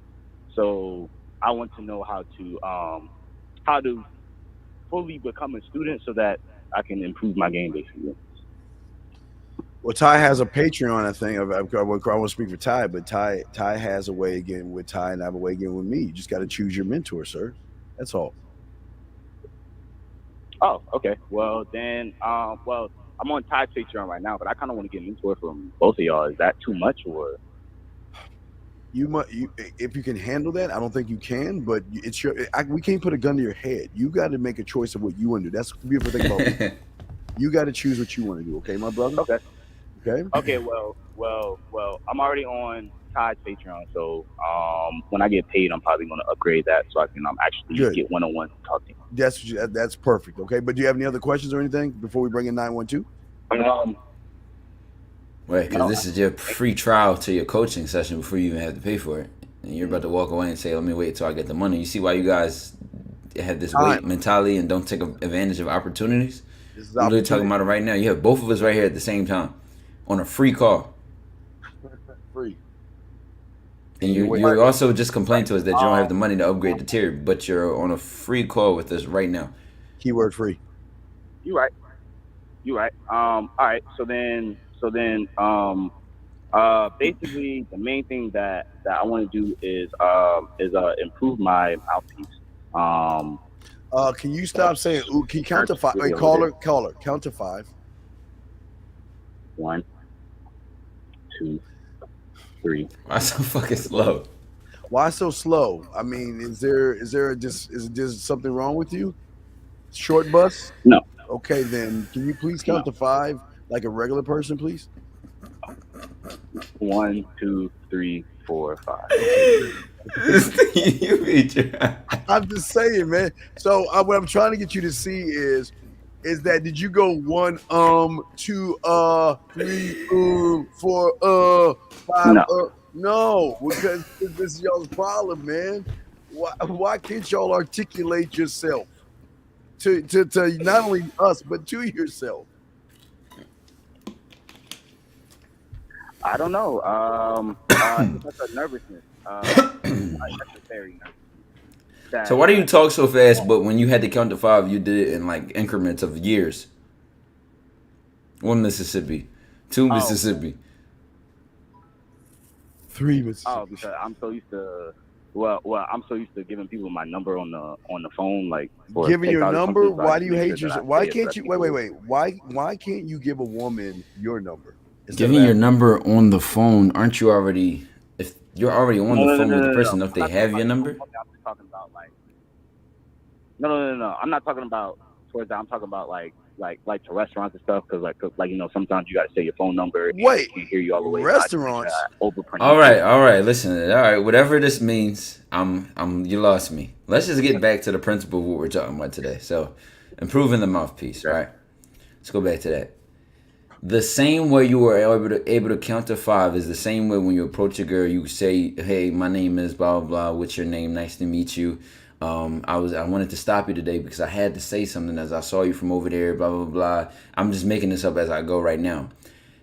Speaker 6: So I want to know how to fully become a student so that I can improve my game basically.
Speaker 2: Well, Ty has a Patreon, I think. I want to speak for Ty, but Ty has a way again with Ty, and I have a way again with me. You just got to choose your mentor, sir. That's all.
Speaker 6: Oh, okay. Well, then, I'm on Ty's Patreon right now, but I kind of want to get mentored from both of y'all. Is that too much, or?
Speaker 2: If you can handle that, I don't think you can, but it's we can't put a gun to your head. You got to make a choice of what you want to do. That's the beautiful thing about it. You got to choose what you want to do. Okay, my brother.
Speaker 6: Okay.
Speaker 2: Okay.
Speaker 6: Okay. Well. I'm already on Ty's Patreon, so when I get paid, I'm probably going to upgrade that so I can actually
Speaker 2: Good.
Speaker 6: get one-on-one talking.
Speaker 2: That's perfect. Okay, but do you have any other questions or anything before we bring in 912?
Speaker 3: Right, because this is your free trial to your coaching session before you even have to pay for it. And you're about to walk away and say, let me wait till I get the money. You see why you guys have this wait mentality and don't take advantage of opportunities?
Speaker 2: This is
Speaker 3: We're literally talking about it right now. You have both of us right here at the same time on a free call.
Speaker 2: free.
Speaker 3: And you also just complained to us that you don't have the money to upgrade the tier, but you're on a free call with us right now.
Speaker 2: Keyword free.
Speaker 6: You right. All right. So then, basically, the main thing that I want to do is improve my mouthpiece.
Speaker 2: Can you stop saying? Ooh, can you count to 5? Wait, caller, count to 5.
Speaker 6: 1, 2, 3.
Speaker 3: Why so fucking slow?
Speaker 2: Why so slow? I mean, is there something wrong with you? Short bus?
Speaker 6: No.
Speaker 2: Okay, then can you please count to 5 like a regular person, please?
Speaker 6: 1, 2, 3, 4, 5.
Speaker 3: You beat your
Speaker 2: I'm just saying, man. So what I'm trying to get you to see is that did you go 1 2 3 4 5
Speaker 6: No.
Speaker 2: No, because this is y'all's problem, man. Why can't y'all articulate yourself to not only us but to yourself?
Speaker 6: I don't know. It's a nervousness. Unnecessary nervousness.
Speaker 3: So why do you talk so fast, but when you had to count to 5, you did it in like increments of years? 1 Mississippi, 2 Mississippi.
Speaker 2: 3 Mississippi.
Speaker 6: Oh, because I'm so used to. Well, I'm so used to giving people my number on the phone, like
Speaker 2: Giving your
Speaker 6: PayPal or
Speaker 2: number.
Speaker 6: something, so I
Speaker 2: Why do you
Speaker 6: make
Speaker 2: hate
Speaker 6: sure that
Speaker 2: yourself?
Speaker 6: I
Speaker 2: Why
Speaker 6: say it
Speaker 2: can't
Speaker 6: so
Speaker 2: you?
Speaker 6: that
Speaker 2: Wait.
Speaker 6: people-
Speaker 2: Why can't you give a woman your number?
Speaker 3: Giving your number on the phone, aren't you already? If you're already on the phone with the person, don't they have your number?
Speaker 6: I'm just talking about like. No. I'm not talking about towards that. I'm talking about like to restaurants and stuff, because like sometimes you gotta say your phone number. And
Speaker 2: Wait,
Speaker 6: I can't hear you all the way.
Speaker 2: restaurants?
Speaker 3: All right. Listen, all right. Whatever this means, you lost me. Let's just get back to the principle of what we're talking about today. So, improving the mouthpiece, right? Let's go back to that. The same way you were able to count to 5 is the same way when you approach a girl. You say, "Hey, my name is blah blah blah. What's your name? Nice to meet you. I wanted to stop you today because I had to say something as I saw you from over there. Blah blah blah. I'm just making this up as I go right now."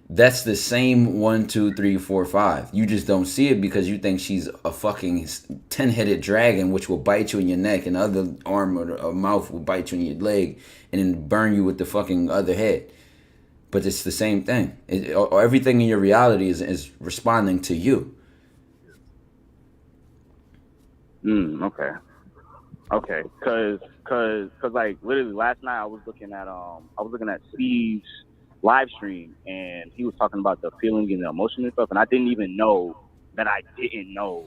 Speaker 3: That's the same 1, 2, 3, 4, 5. You just don't see it because you think she's a fucking 10-headed dragon, which will bite you in your neck, and the other arm or mouth will bite you in your leg, and then burn you with the fucking other head. But it's the same thing. Everything in your reality is responding to you.
Speaker 6: Okay. Cause like literally last night I was looking at Steve's live stream, and he was talking about the feeling and the emotion and stuff, and I didn't even know that I didn't know.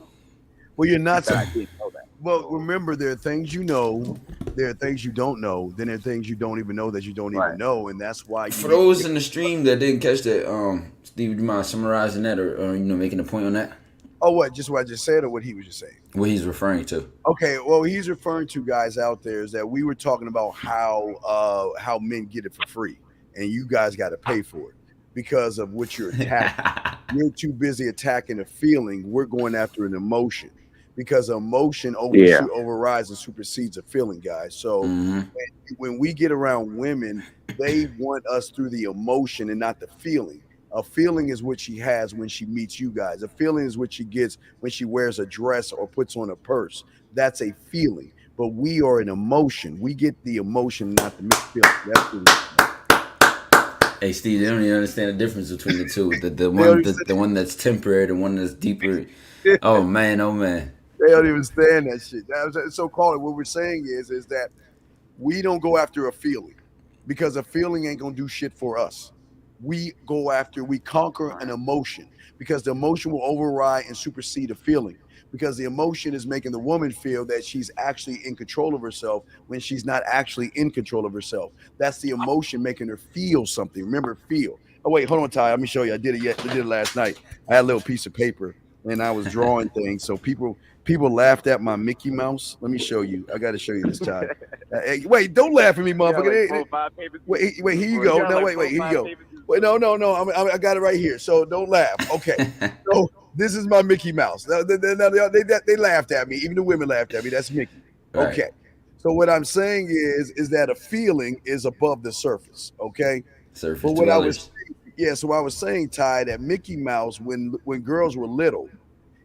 Speaker 2: Well, you're not.
Speaker 6: I didn't know that.
Speaker 2: Well, remember, there are things you know, there are things you don't know, then there are things you don't even know that you don't even know, and that's why.
Speaker 3: For those in the stream that didn't catch that, Steve, do you mind summarizing that, or making a point on that?
Speaker 2: Oh, what? Just what I just said, or what he was just saying?
Speaker 3: What he's referring to.
Speaker 2: Okay, well, he's referring to, guys out there, is that we were talking about how men get it for free, and you guys got to pay for it because of what you're attacking. You're too busy attacking a feeling. We're going after an emotion. Because emotion overrides and supersedes a feeling, guys. So when we get around women, they want us through the emotion and not the feeling. A feeling is what she has when she meets you guys. A feeling is what she gets when she wears a dress or puts on a purse. That's a feeling. But we are an emotion. We get the emotion, not the feeling. That's what
Speaker 3: Hey, Steve, they don't even understand the difference between the two. The one that's temporary, the one that's deeper. Oh man.
Speaker 2: They don't even stand that shit. So called. What we're saying is that we don't go after a feeling because a feeling ain't gonna do shit for us. We conquer an emotion because the emotion will override and supersede a feeling because the emotion is making the woman feel that she's actually in control of herself when she's not actually in control of herself. That's the emotion making her feel something. Remember, feel. Oh wait, hold on, Ty. Let me show you. I did it last night. I had a little piece of paper and I was drawing things. So people laughed at my Mickey Mouse. Let me show you. I got to show you this time. Hey, wait, don't laugh at me, motherfucker. Wait, here you go. No, wait, here you go. Wait, no. I got it right here. So don't laugh. Okay. So this is my Mickey Mouse. They laughed at me. Even the women laughed at me. That's Mickey.
Speaker 3: Right.
Speaker 2: Okay. So what I'm saying is that a feeling is above the surface. Okay.
Speaker 3: Surface.
Speaker 2: But what I was saying, Ty, that Mickey Mouse, when girls were little,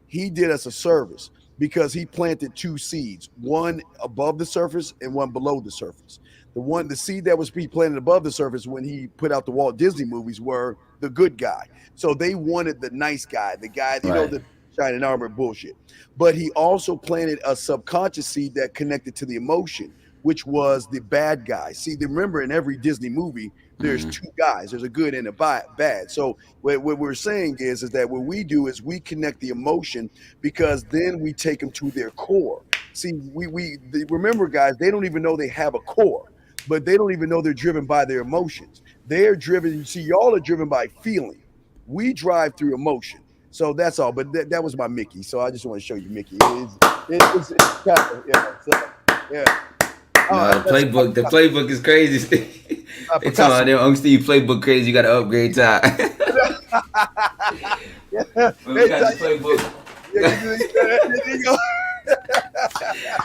Speaker 2: he did us a service because he planted 2 seeds, one above the surface and one below the surface. The seed that was planted above the surface when he put out the Walt Disney movies were the good guy. So they wanted the nice guy, the guy, the shining armor bullshit. But he also planted a subconscious seed that connected to the emotion, which was the bad guy. See, remember in every Disney movie, there's 2 guys. There's a good and a bad. So what we're saying is that what we do is we connect the emotion because then we take them to their core. See, remember, guys, they don't even know they have a core, but they don't even know they're driven by their emotions. They're driven. You see, y'all are driven by feeling. We drive through emotion. So that's all. But that was my Mickey. So I just want to show you Mickey. It's kind of, yeah.
Speaker 3: No, the playbook is crazy. They talking about them Uncle Steve playbook crazy. You got to upgrade time. We got the playbook.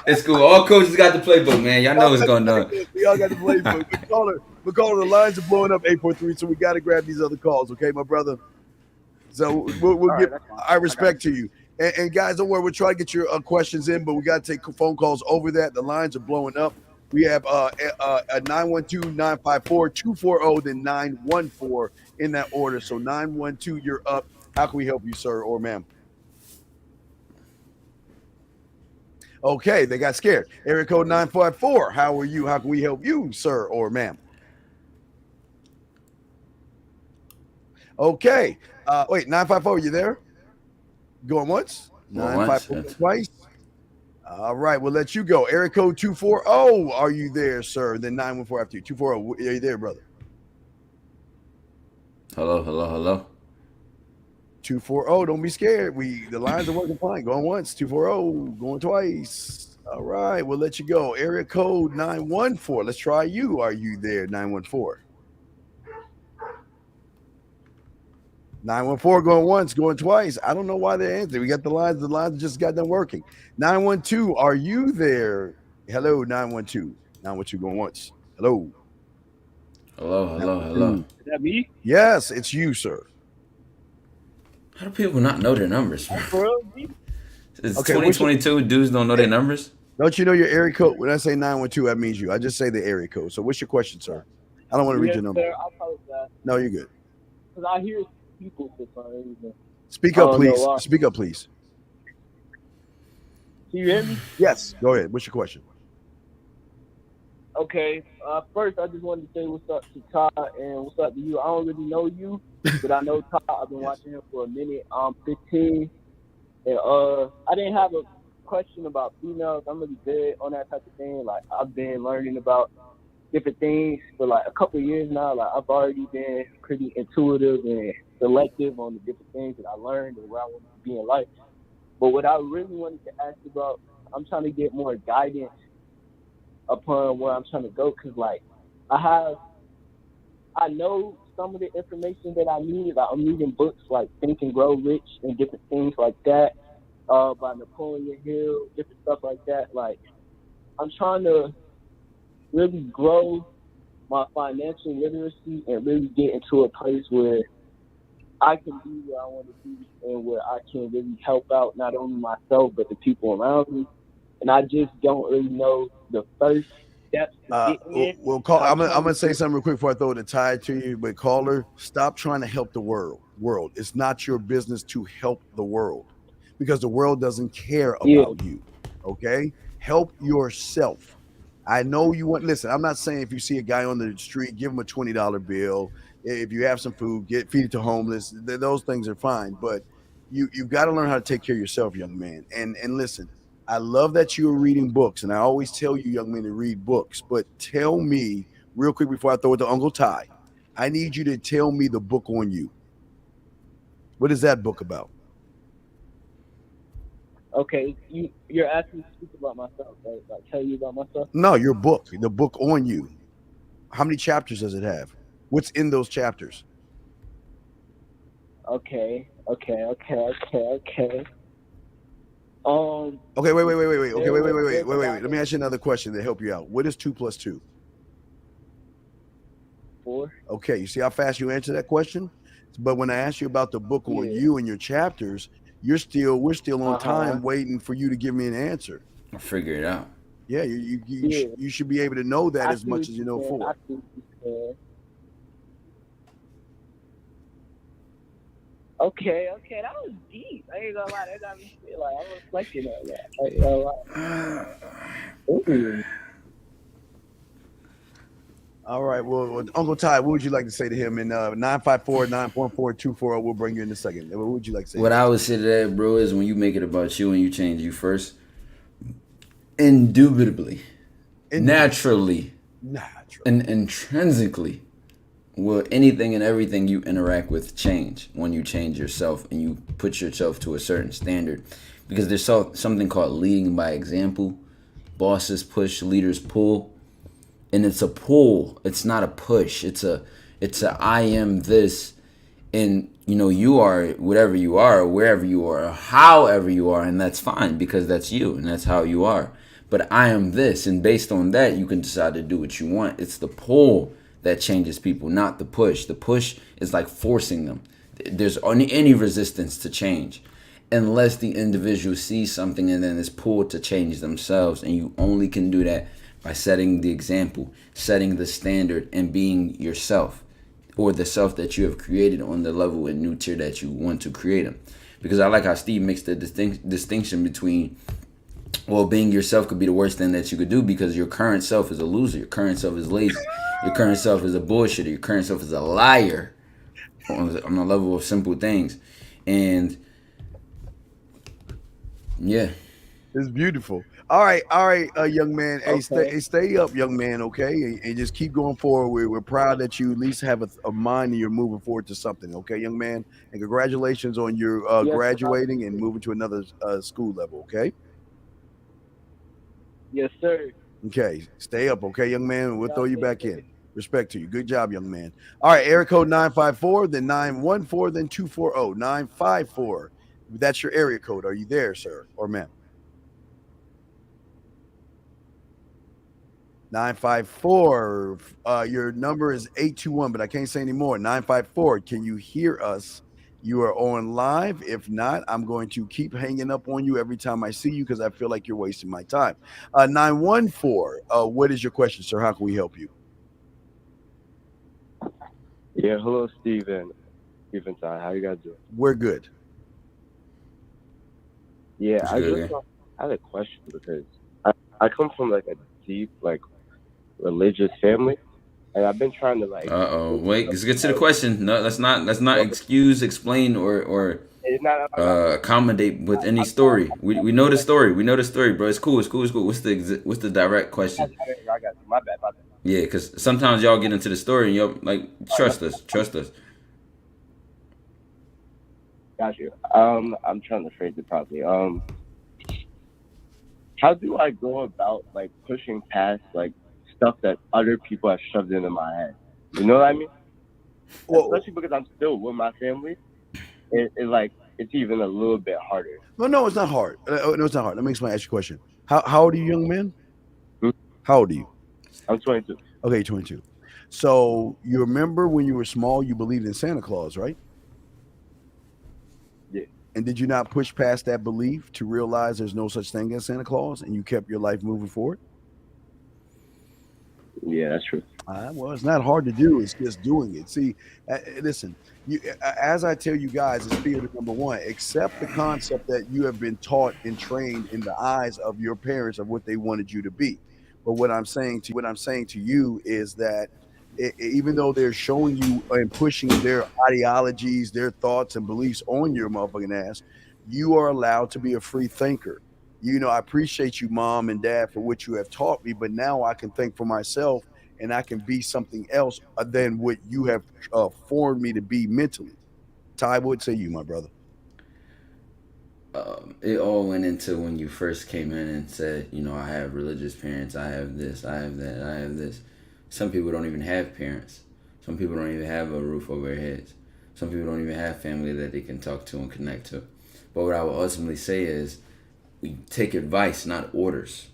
Speaker 3: It's cool. All coaches got the playbook, man. Y'all know what's going on.
Speaker 2: We all got the playbook. We're calling the lines are blowing up 843, so we got to grab these other calls, okay, my brother? So we'll give our respect to you. And guys, don't worry. We'll try to get your questions in, but we got to take phone calls over that. The lines are blowing up. We have a 912-954-240, then 914 in that order. So 912, you're up. How can we help you, sir or ma'am? Okay, they got scared. Area code 954. How are you? How can we help you, sir or ma'am? Okay. Wait, 954, you there? Going once? 954 twice. All right, we'll let you go. Area code 240. Are you there, sir? Then 914 after you. 240. Are you there, brother?
Speaker 3: Hello, hello, hello.
Speaker 2: 240. Don't be scared. The lines are working fine. Going once. 240. Going twice. All right, we'll let you go. Area code 914. Let's try you. Are you there? 914. 914 going once, going twice. I don't know why they're answering. We got the lines. The lines just got done working. 912. Are you there? Hello, 912. 912 going once. Hello.
Speaker 3: Hello, hello, hello.
Speaker 6: Is that me?
Speaker 2: Yes, it's you, sir.
Speaker 3: How do people not know their numbers?
Speaker 6: For real?
Speaker 3: It's
Speaker 2: Okay,
Speaker 3: 2022. Dudes don't know their numbers.
Speaker 2: Don't you know your area code? When I say 912, that means you. I just say the area code. So what's your question, sir? I don't want to read your number.
Speaker 6: Sir, I apologize.
Speaker 2: No, you're good.
Speaker 6: Because I hear people for some reason.
Speaker 2: Speak
Speaker 6: I
Speaker 2: up,
Speaker 6: don't know
Speaker 2: please.
Speaker 6: why.
Speaker 2: Speak up, please.
Speaker 6: Can you hear me?
Speaker 2: Yes, go ahead. What's your question?
Speaker 6: Okay. First, I just wanted to say what's up to Todd and what's up to you. I don't really know you, but I know Todd. I've been watching him for a minute. 15. And I didn't have a question about females. I'm really good on that type of thing. Like, I've been learning about different things for like a couple of years now. Like, I've already been pretty intuitive and selective on the different things that I learned and where I want to be in life. But what I really wanted to ask about, I'm trying to get more guidance upon where I'm trying to go, because like I know some of the information that I need. Like, I'm reading books like Think and Grow Rich and different things like that, by Napoleon Hill, different stuff like that. Like, I'm trying to really grow my financial literacy and really get into a place where I can be where I want to be and where I can really help out not only myself but the people around me. And I just don't really know the first steps to get in.
Speaker 2: Well, call. I'm gonna say something real quick before I throw the tie to you. But caller, stop trying to help the world. It's not your business to help the world, because the world doesn't care about you. Okay, help yourself. I know you want. Listen, I'm not saying if you see a guy on the street, give him a $20 bill. If you have some food, feed it to homeless. Those things are fine. But you've got to learn how to take care of yourself, young man. And listen. I love that you're reading books, and I always tell you young men to read books, but tell me real quick before I throw it to Uncle Ty, I need you to tell me the book on you. What is that book about?
Speaker 6: Okay, you're asking me to speak about myself, right? Like, tell you about myself?
Speaker 2: No, your book, the book on you. How many chapters does it have? What's in those chapters?
Speaker 6: Okay.
Speaker 2: Okay, wait. Let me ask you another question to help you out. What is 2 + 2?
Speaker 6: 4.
Speaker 2: Okay, you see how fast you answer that question? But when I ask you about the book on you and your chapters, we're still on time waiting for you to give me an answer.
Speaker 3: I'll figure it out.
Speaker 2: Yeah, you should be able to know that as much as you know 4.
Speaker 6: Okay, that was deep. I ain't gonna lie, that got me feel like I was reflecting on that. I ain't gonna lie.
Speaker 2: All right, well, Uncle Ty, what would you like to say to him? In 954-944-240, we'll bring you in a second. What would you like to say?
Speaker 3: What I would say to that, bro, is when you make it about you and you change you first, indubitably, naturally, and intrinsically, will anything and everything you interact with change when you change yourself and you put yourself to a certain standard. Because there's something called leading by example. Bosses push, leaders pull. And it's a pull. It's not a push. It's a I am this. And, you are whatever you are, wherever you are, however you are. And that's fine, because that's you and that's how you are. But I am this. And based on that, you can decide to do what you want. It's the pull that changes people, not the push. The push is like forcing them. There's any resistance to change unless the individual sees something and then is pulled to change themselves. And you only can do that by setting the example, setting the standard, and being yourself, or the self that you have created on the level and new tier that you want to create them. Because I like how Steve makes the distinction between, well, being yourself could be the worst thing that you could do, because your current self is a loser. Your current self is lazy. Your current self is a bullshitter. Your current self is a liar on the level of simple things. And yeah,
Speaker 2: It's beautiful. All right, young man. Hey,
Speaker 4: Okay.
Speaker 2: stay up, young man. Okay, and just keep going forward. We're proud that you at least have a mind and you're moving forward to something. Okay, young man, and congratulations on your
Speaker 4: Yes, sir. I
Speaker 2: graduating and
Speaker 4: appreciate it.
Speaker 2: moving to another school level. Okay,
Speaker 4: Yes, sir.
Speaker 2: okay, stay up. Okay, young man. We'll throw
Speaker 4: Y'all
Speaker 2: you
Speaker 4: take
Speaker 2: back
Speaker 4: care.
Speaker 2: in. Respect to you. Good job, young man. All right, area code 954, then 914, then 240. 954. That's your area code. Are you there, sir or ma'am? 954. Your number is 821, but I can't say anymore. 954. Can you hear us? You are on live. If not, I'm going to keep hanging up on you every time I see you because I feel like you're wasting my time. 914. What is your question, sir? How can we help you?
Speaker 7: Yeah, hello, Steven. Steven Ty, how you guys doing?
Speaker 2: We're good.
Speaker 7: Yeah,
Speaker 3: It's
Speaker 7: I
Speaker 3: good,
Speaker 7: just
Speaker 3: okay?
Speaker 7: had a question because I come from like a deep religious family, and I've been trying to
Speaker 3: Wait, let's get to the question. No, let's not excuse, explain, or
Speaker 7: It's not. I'm not.
Speaker 3: accommodate with any
Speaker 7: I'm not.
Speaker 3: story. We know the story. We know the story, bro. It's cool. It's cool. It's cool. What's the direct question?
Speaker 7: I got you. My bad. My bad.
Speaker 3: Yeah, because sometimes y'all get into the story and y'all like trust us. Trust us.
Speaker 7: Got you. I'm trying to phrase it properly. How do I go about pushing past stuff that other people have shoved into my head? You know what I mean?
Speaker 2: Well,
Speaker 7: Especially because I'm still with my family. It's even a little bit harder.
Speaker 2: no, it's not hard. No, it's not hard. Let me explain. Ask you a question. How old are you, young man?
Speaker 7: Hmm?
Speaker 2: How old are you?
Speaker 7: I'm 22.
Speaker 2: Okay, 22. So you remember when you were small, you believed in Santa Claus, right?
Speaker 7: Yeah.
Speaker 2: And did you not push past that belief to realize there's no such thing as Santa Claus and you kept your life moving forward?
Speaker 7: Yeah, that's true.
Speaker 2: Well, it's not hard to do. It's just doing it. See, listen, as I tell you guys, it's fear to number one. Accept the concept that you have been taught and trained in the eyes of your parents of what they wanted you to be. But what I'm saying to you is that even though they're showing you and pushing their ideologies, their thoughts and beliefs on your motherfucking ass, you are allowed to be a free thinker. I appreciate you, mom and dad, for what you have taught me, but now I can think for myself and I can be something else than what you have formed me to be mentally. Ty, what say you, my brother?
Speaker 3: It all went into when you first came in and said, I have religious parents, I have this, I have that, I have this. Some people don't even have parents. Some people don't even have a roof over their heads. Some people don't even have family that they can talk to and connect to. But what I will ultimately say is, we take advice, not orders.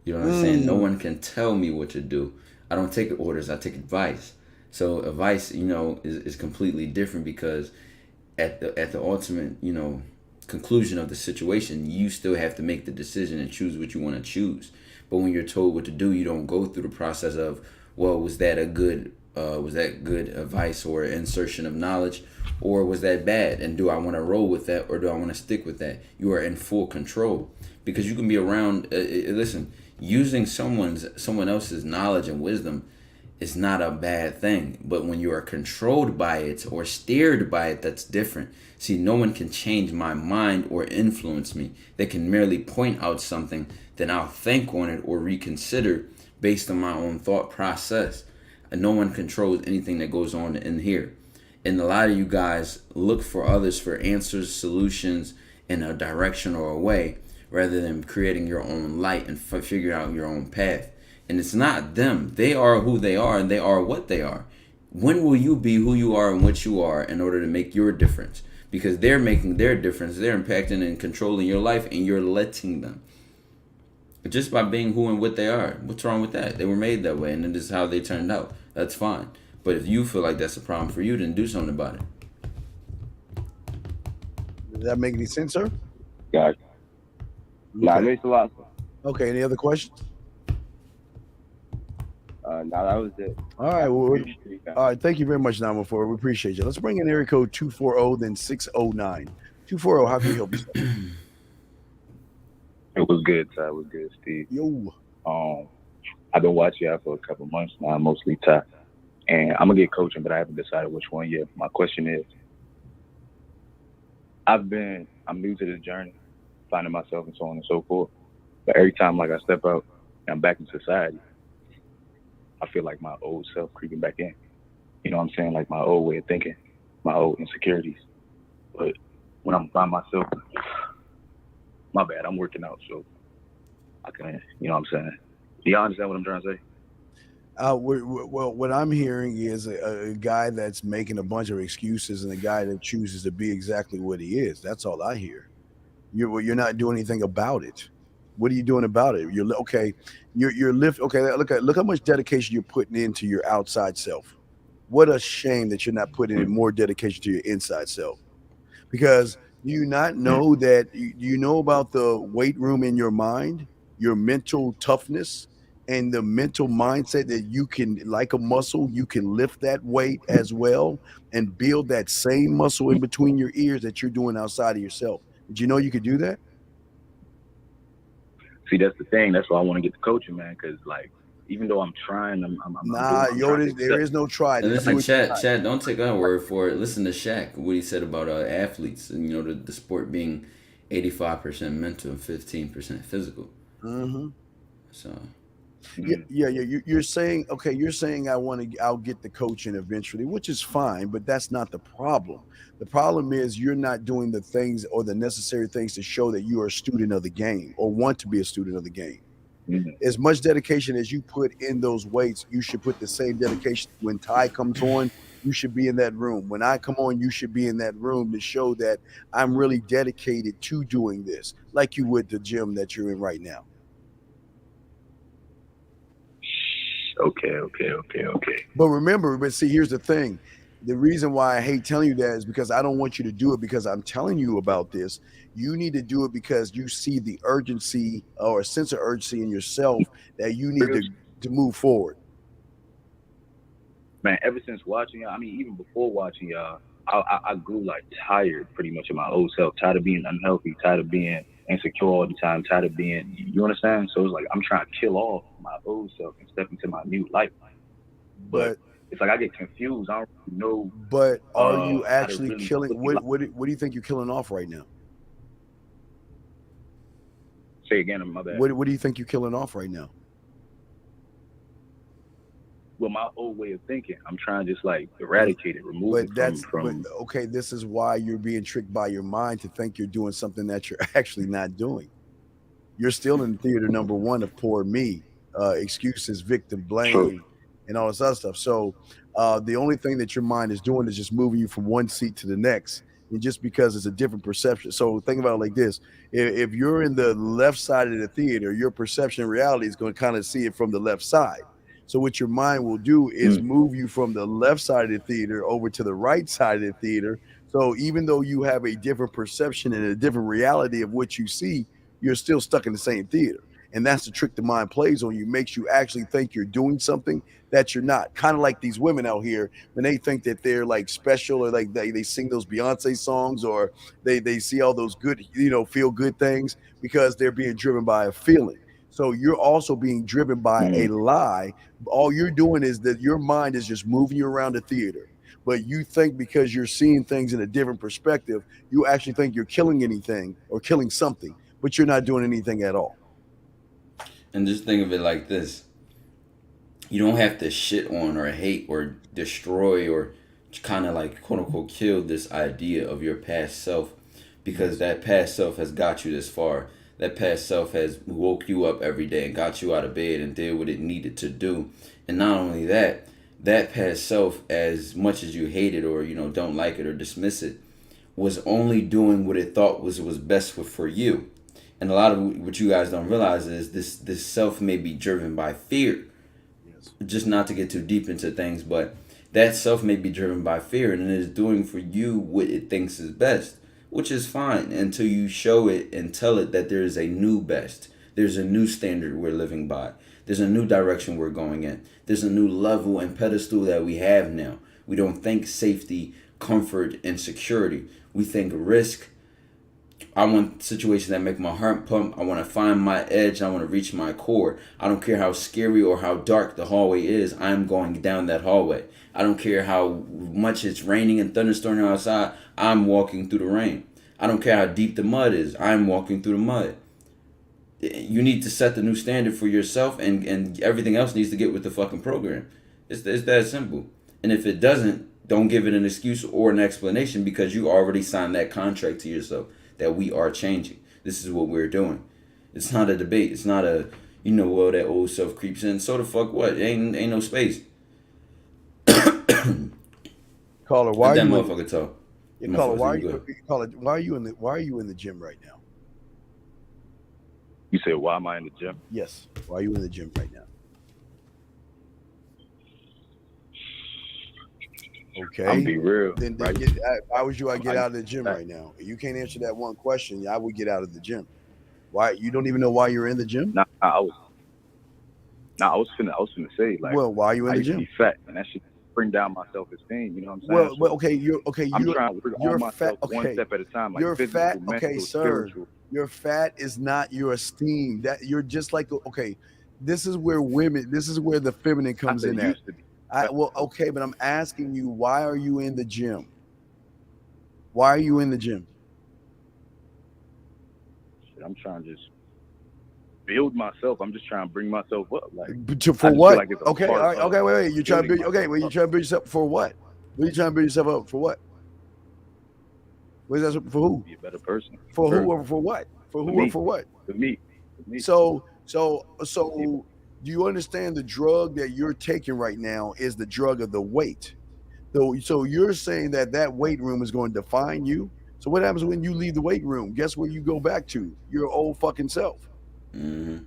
Speaker 3: You know what I'm saying? No one can tell me what to do. I don't take orders, I take advice. So advice, is completely different because at the ultimate, conclusion of the situation, you still have to make the decision and choose what you want to choose. But when you're told what to do, you don't go through the process of, well, was that good advice or insertion of knowledge, or was that bad? And do I want to roll with that, or do I want to stick with that? You are in full control because you can be around. Listen, using someone else's knowledge and wisdom is not a bad thing, but when you are controlled by it or steered by it, that's different. See, no one can change my mind or influence me. They can merely point out something, then I'll think on it or reconsider based on my own thought process. And no one controls anything that goes on in here. And a lot of you guys look for others for answers, solutions in a direction or a way, rather than creating your own light and figuring out your own path. And it's not them. They are who they are and they are what they are. When will you be who you are and what you are in order to make your difference? Because they're making their difference. They're impacting and controlling your life and you're letting them. Just by being who and what they are. What's wrong with that? They were made that way and it is how they turned out. That's fine. But if you feel like that's a problem for you, then do something about it.
Speaker 2: Does that make any sense, sir?
Speaker 7: Got it. Nah, it
Speaker 2: Okay.
Speaker 7: makes a lot of sense.
Speaker 2: Okay. Any other questions?
Speaker 7: Nah, that was it.
Speaker 2: All right. Well,
Speaker 7: Appreciate you guys.
Speaker 2: all right. Thank you very much, 914. We appreciate you. Let's bring in area code 240, then 609. 240, how can we help you, sir?
Speaker 8: It was good, Ty. It was good, Steve.
Speaker 2: Yo.
Speaker 8: I've been watching y'all for a couple months now, mostly Ty. And I'm gonna get coaching, but I haven't decided which one yet. My question is, I'm new to this journey, finding myself and so on and so forth. But every time like I step out and I'm back in society, I feel like my old self creeping back in. You know what I'm saying? Like my old way of thinking, my old insecurities. But when I'm by myself, my bad, I'm working out, so I can, you know what I'm saying? Do you understand what I'm trying to say?
Speaker 2: Well, what I'm hearing is a guy that's making a bunch of excuses and a guy that chooses to be exactly what he is. That's all I hear. You're not doing anything about it. What are you doing about it? Okay. You're Okay. Look how much dedication you're putting into your outside self. What a shame that you're not putting in more dedication to your inside self. Because you not know that you know about the weight room in your mind, your mental toughness, and the mental mindset that you can, like a muscle, you can lift that weight as well and build that same muscle in between your ears that you're doing outside of yourself. Did you know you could do that?
Speaker 8: See, that's the thing. That's why I want to get to coaching, man. Because like, even though I'm trying, I'm
Speaker 2: There is no try.
Speaker 3: And
Speaker 2: Just
Speaker 3: listen,
Speaker 2: do it.
Speaker 3: Chad, don't take our word for it. Listen to Shaq, what he said about athletes, and the sport being 85% mental and 15% physical.
Speaker 2: Mm-hmm.
Speaker 3: So.
Speaker 2: Yeah. You're saying, okay, I'll get the coaching eventually, which is fine, but that's not the problem. The problem is you're not doing the things or the necessary things to show that you are a student of the game or want to be a student of the game.
Speaker 8: Mm-hmm.
Speaker 2: As much dedication as you put in those weights, you should put the same dedication when Ty comes on. You should be in that room. When I come on, you should be in that room to show that I'm really dedicated to doing this, like you would the gym that you're in right now.
Speaker 8: Okay.
Speaker 2: But see, here's the thing. The reason why I hate telling you that is because I don't want you to do it because I'm telling you about this. You need to do it because you see the urgency or a sense of urgency in yourself that you need to move forward.
Speaker 8: Man, ever since watching y'all, I mean, even before watching y'all, I grew like tired pretty much of my old self, tired of being unhealthy, tired of being insecure all the time, tired of being, you understand? So it's like I'm trying to kill off my old self and step into my new life. But it's like I get confused. I don't really know.
Speaker 2: But are you actually
Speaker 8: really
Speaker 2: killing? What do you think you're killing off right now?
Speaker 8: Say again, my bad.
Speaker 2: What do you think you're killing off right now?
Speaker 8: Well, my old way of thinking, I'm trying to just like eradicate it, remove it from.
Speaker 2: Okay, this is why you're being tricked by your mind to think you're doing something that you're actually not doing. You're still in theater number one of poor me, excuses, victim blame, and all this other stuff. So the only thing that your mind is doing is just moving you from one seat to the next. And just because it's a different perception. So think about it like this. If you're in the left side of the theater, your perception of reality is going to kind of see it from the left side. So what your mind will do is move you from the left side of the theater over to the right side of the theater. So even though you have a different perception and a different reality of what you see, you're still stuck in the same theater. And that's the trick the mind plays on you, makes you actually think you're doing something that you're not. Kind of like these women out here, when they think that they're like special, or like they sing those Beyonce songs, or they see all those good, feel good things because they're being driven by a feeling. So you're also being driven by a lie. All you're doing is that your mind is just moving you around the theater. But you think because you're seeing things in a different perspective, you actually think you're killing anything or killing something, but you're not doing anything at all.
Speaker 3: And just think of it like this. You don't have to shit on or hate or destroy or kind of like quote unquote kill this idea of your past self, because that past self has got you this far. That past self has woke you up every day and got you out of bed and did what it needed to do. And not only that, that past self, as much as you hate it or don't like it or dismiss it, was only doing what it thought was best for you. And a lot of what you guys don't realize is this self may be driven by fear. Yes. Just not to get too deep into things, but that self may be driven by fear, and it is doing for you what it thinks is best, which is fine until you show it and tell it that there is a new best. There's a new standard we're living by. There's a new direction we're going in. There's a new level and pedestal that we have now. We don't think safety, comfort, and security. We think risk. I want situations that make my heart pump. I want to find my edge. I want to reach my core. I don't care how scary or how dark the hallway is. I'm going down that hallway. I don't care how much it's raining and thunderstorming outside. I'm walking through the rain. I don't care how deep the mud is. I'm walking through the mud. You need to set the new standard for yourself, and everything else needs to get with the fucking program. It's that simple. And if it doesn't, don't give it an excuse or an explanation, because you already signed that contract to yourself that we are changing. This is what we're doing. It's not a debate. It's not a, well, that old self creeps in. So the fuck what? Ain't no space.
Speaker 2: Caller, why
Speaker 3: Let
Speaker 2: are
Speaker 3: that
Speaker 2: you?
Speaker 3: motherfucker talk.
Speaker 2: Caller, why are
Speaker 3: Motherfucker,
Speaker 2: you? Caller, why are you in the gym right now?
Speaker 8: You said, why am I in the gym?
Speaker 2: Yes. Why are you in the gym right now? Okay.
Speaker 8: I'm be real.
Speaker 2: Then
Speaker 8: right?
Speaker 2: why would I get out of the gym
Speaker 8: Right.
Speaker 2: right now? You can't answer that one question. I would get out of the gym. Why? You don't even know why you're in the gym?
Speaker 8: I was finna say, like,
Speaker 2: Well, why are you in
Speaker 8: I
Speaker 2: the
Speaker 8: used to
Speaker 2: gym?
Speaker 8: be fat, and that should bring down my self-esteem. You know what I'm saying?
Speaker 2: Well, okay.
Speaker 8: I'm trying to work
Speaker 2: you're
Speaker 8: on myself
Speaker 2: fat.
Speaker 8: one
Speaker 2: Okay.
Speaker 8: step at a time. Like
Speaker 2: You're
Speaker 8: physical,
Speaker 2: fat.
Speaker 8: mental,
Speaker 2: Okay, sir.
Speaker 8: spiritual.
Speaker 2: Your fat is not your esteem. That you're just like okay. This is where the feminine comes
Speaker 8: I said
Speaker 2: in
Speaker 8: it
Speaker 2: at.
Speaker 8: used to be.
Speaker 2: Okay, but I'm asking you, why are you in the gym? Why are you in the gym?
Speaker 8: Shit, I'm trying to just build myself. I'm just trying to bring myself up. Like,
Speaker 2: For
Speaker 8: I just
Speaker 2: what?
Speaker 8: feel like it's a
Speaker 2: Okay,
Speaker 8: part
Speaker 2: all right,
Speaker 8: of
Speaker 2: okay, wait. You're trying to build.
Speaker 8: building
Speaker 2: Okay, wait. You're
Speaker 8: myself
Speaker 2: trying to build yourself for what? What are you trying to build yourself up for? What? What is that for? Who?
Speaker 8: be a better person.
Speaker 2: For
Speaker 8: Sure.
Speaker 2: who? Or for what? For who?
Speaker 8: me.
Speaker 2: Or for what?
Speaker 8: For me.
Speaker 2: So, do you understand the drug that you're taking right now is the drug of the weight? So you're saying that weight room is going to define you. So what happens when you leave the weight room? Guess where you go back to? Your old fucking self.
Speaker 3: Mm-hmm.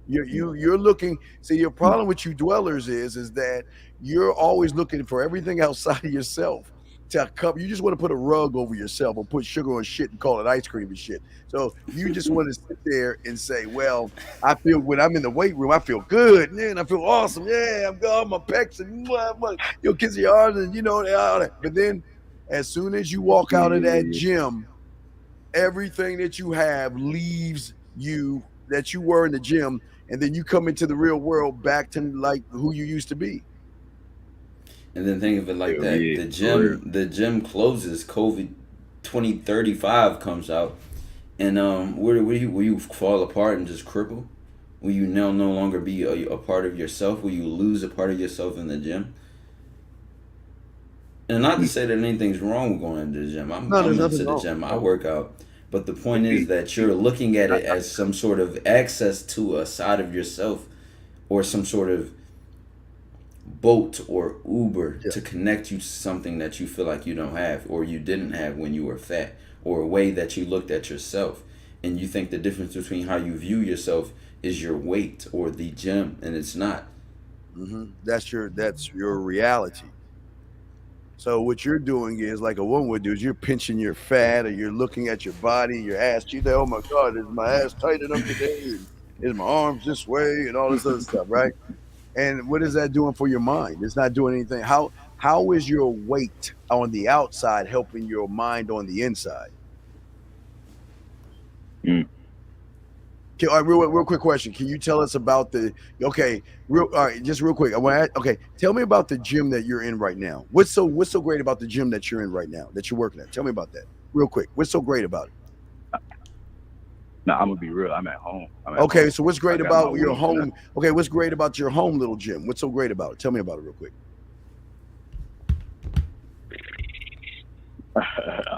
Speaker 2: You're looking. See, your problem with you dwellers is that you're always looking for everything outside of yourself to cover. You just want to put a rug over yourself or put sugar on shit and call it ice cream and shit. So you just want to sit there and say, well, I feel when I'm in the weight room, I feel good, man. I feel awesome. Yeah, I'm got my pecs and kiss your arms and all that. But then, as soon as you walk out of that gym, everything that you have leaves you that you were in the gym, and then you come into the real world back to like who you used to be.
Speaker 3: And then think of it like
Speaker 8: Yeah,
Speaker 3: that.
Speaker 8: yeah,
Speaker 3: The gym closes, COVID 2035 comes out, and will you fall apart and just cripple? Will you now no longer be a part of yourself? Will you lose a part of yourself in the gym? And not to say that anything's wrong with going into the gym. I'm
Speaker 2: there's
Speaker 3: into
Speaker 2: nothing
Speaker 3: the
Speaker 2: wrong.
Speaker 3: gym. I work out. But the point is that you're looking at it as some sort of access to a side of yourself, or some sort of Bolt or Uber to connect you to something that you feel like you don't have or you didn't have when you were fat, or a way that you looked at yourself. And you think the difference between how you view yourself is your weight or the gym, and it's not.
Speaker 2: Mm-hmm. That's your reality. So what you're doing is like a woman would do is you're pinching your fat, or you're looking at your body, your ass. You say, "Oh my God, is my ass tight enough today? And is my arms this way?" And all this other stuff, right? And what is that doing for your mind? It's not doing anything. How is your weight on the outside helping your mind on the inside? Okay, all right, real quick question. Can you tell us about just real quick. Tell me about the gym that you're in right now. What's so great about the gym that you're in right now, that you're working at? Tell me about that real quick. What's so great about it?
Speaker 8: No, I'm gonna be real. I'm at home.
Speaker 2: Okay, so what's great
Speaker 8: I got
Speaker 2: about
Speaker 8: my
Speaker 2: your
Speaker 8: weights,
Speaker 2: home? Okay, what's great about your home little gym? What's so great about it? Tell me about it real quick.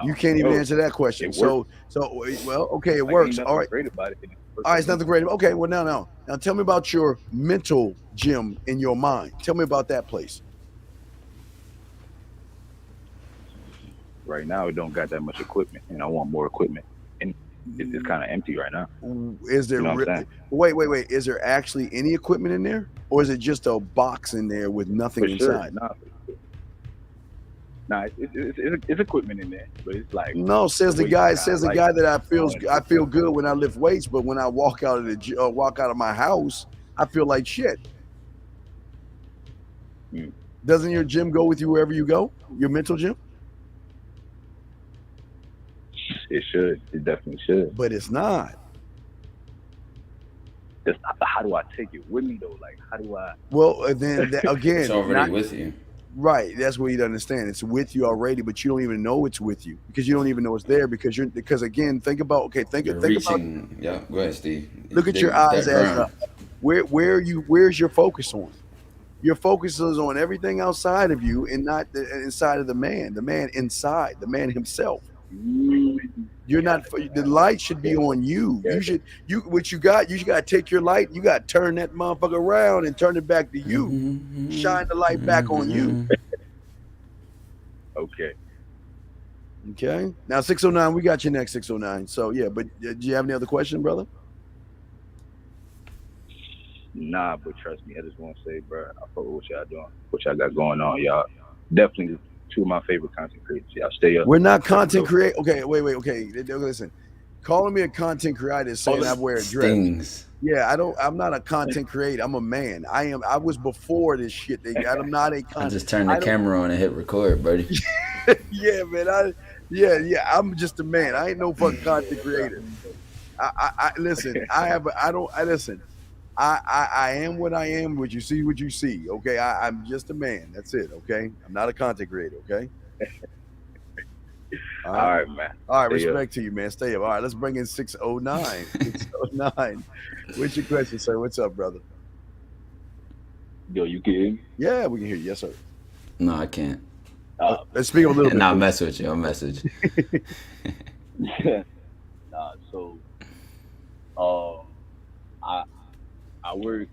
Speaker 2: You can't even answer that question. It works. All right.
Speaker 8: Great about it.
Speaker 2: All right, it's nothing great. Okay, well now tell me about your mental gym in your mind. Tell me about that place.
Speaker 8: Right now, it don't got that much equipment, and I want more equipment, and it's kind of empty right now.
Speaker 2: Is there
Speaker 8: You know what I'm saying?
Speaker 2: wait? Is there actually any equipment in there, or is it just a box in there with nothing
Speaker 8: For sure.
Speaker 2: inside?
Speaker 8: Nah, it's equipment in there, but it's like
Speaker 2: No, says the guy that I feel
Speaker 8: like
Speaker 2: good when I lift weights, but when I walk out of my house, I feel like shit. Doesn't your gym go with you wherever you go? Your mental gym?
Speaker 8: it should. It definitely should.
Speaker 2: But it's not.
Speaker 8: How do I take it with me though? Like, how do I?
Speaker 2: Well, then again,
Speaker 3: It's already with you.
Speaker 2: Right. That's what you understand. It's with you already, but you don't even know it's with you because you don't even know it's there because again, think about think
Speaker 3: You're
Speaker 2: about
Speaker 3: reaching. Yeah, go ahead, Steve.
Speaker 2: look at
Speaker 3: Dig
Speaker 2: your eyes
Speaker 3: that
Speaker 2: as
Speaker 3: ground.
Speaker 2: where's your focus on? Your focus is on everything outside of you and not inside of the man inside, the man himself. You're not. The light should be on you. You should. What you got? You got to take your light. You got to turn that motherfucker around and turn it back to you. Shine the light back on you.
Speaker 8: Okay.
Speaker 2: Okay. Now 609. We got you next 609. So yeah, but do you have any other question, brother?
Speaker 8: Nah, but trust me, I just want to say, bro, I fuck with what y'all doing, what y'all got going on, y'all. Definitely two of my favorite content creators. Y'all stay up.
Speaker 2: We're not content create. Okay, wait. Okay, listen. Calling me a content creator is saying I wear a dress.
Speaker 3: Stings.
Speaker 2: Yeah, I'm not a content creator. I'm a man. I was before this shit. I'm not a content.
Speaker 3: I just turned the camera on and hit record, buddy.
Speaker 2: Yeah, man. I'm just a man. I ain't no fucking content creator. I listen. I am what I am. What you see. Okay, I'm just a man. That's it. Okay, I'm not a content creator. Okay.
Speaker 8: All right, man.
Speaker 2: All right,
Speaker 8: Stay
Speaker 2: respect to you, man. Stay up. All right, let's bring in 609. 609. What's your question, sir? What's up, brother?
Speaker 8: Yo, you can hear me?
Speaker 2: Yeah, we can hear you. Yes, sir.
Speaker 3: No, I can't.
Speaker 2: Let's speak a little bit.
Speaker 3: Nah, I'll mess with you. I'll message.
Speaker 9: Nah, so I work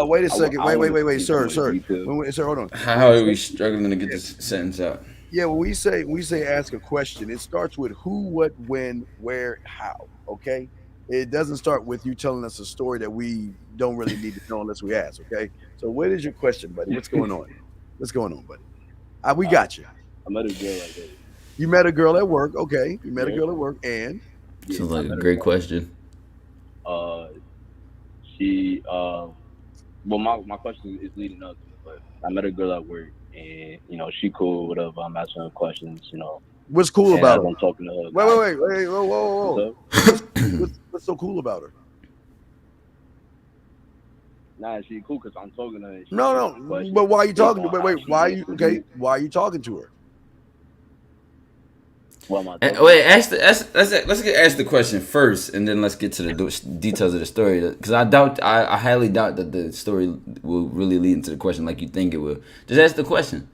Speaker 2: wait a second. Wait, sir. Wait, sir, hold on.
Speaker 3: How are we struggling to get this sentence out?
Speaker 2: Yeah, when we say ask a question, it starts with who, what, when, where, how. Okay, it doesn't start with you telling us a story that we don't really need to know unless we ask. Okay, so what is your question, buddy? What's going on? What's going on, buddy? We got you.
Speaker 9: I met a girl at work.
Speaker 2: You met a girl at work. Okay, you met a girl at work, and
Speaker 3: Sounds like a great question.
Speaker 9: She well, my question is leading up to it, but I met a girl at work, and she cool, whatever. I'm asking her questions,
Speaker 2: What's cool about her?
Speaker 9: I'm talking to her.
Speaker 2: Wait, whoa. What's so cool about her?
Speaker 9: Nah, she cool because I'm talking to her.
Speaker 2: No, but why are you talking to her? Wait, why are you Why are you talking to her?
Speaker 9: What am I talking
Speaker 3: Wait, let's ask the question first, and then let's get to the details of the story. Because I highly doubt that the story will really lead into the question like you think it will. Just ask the question.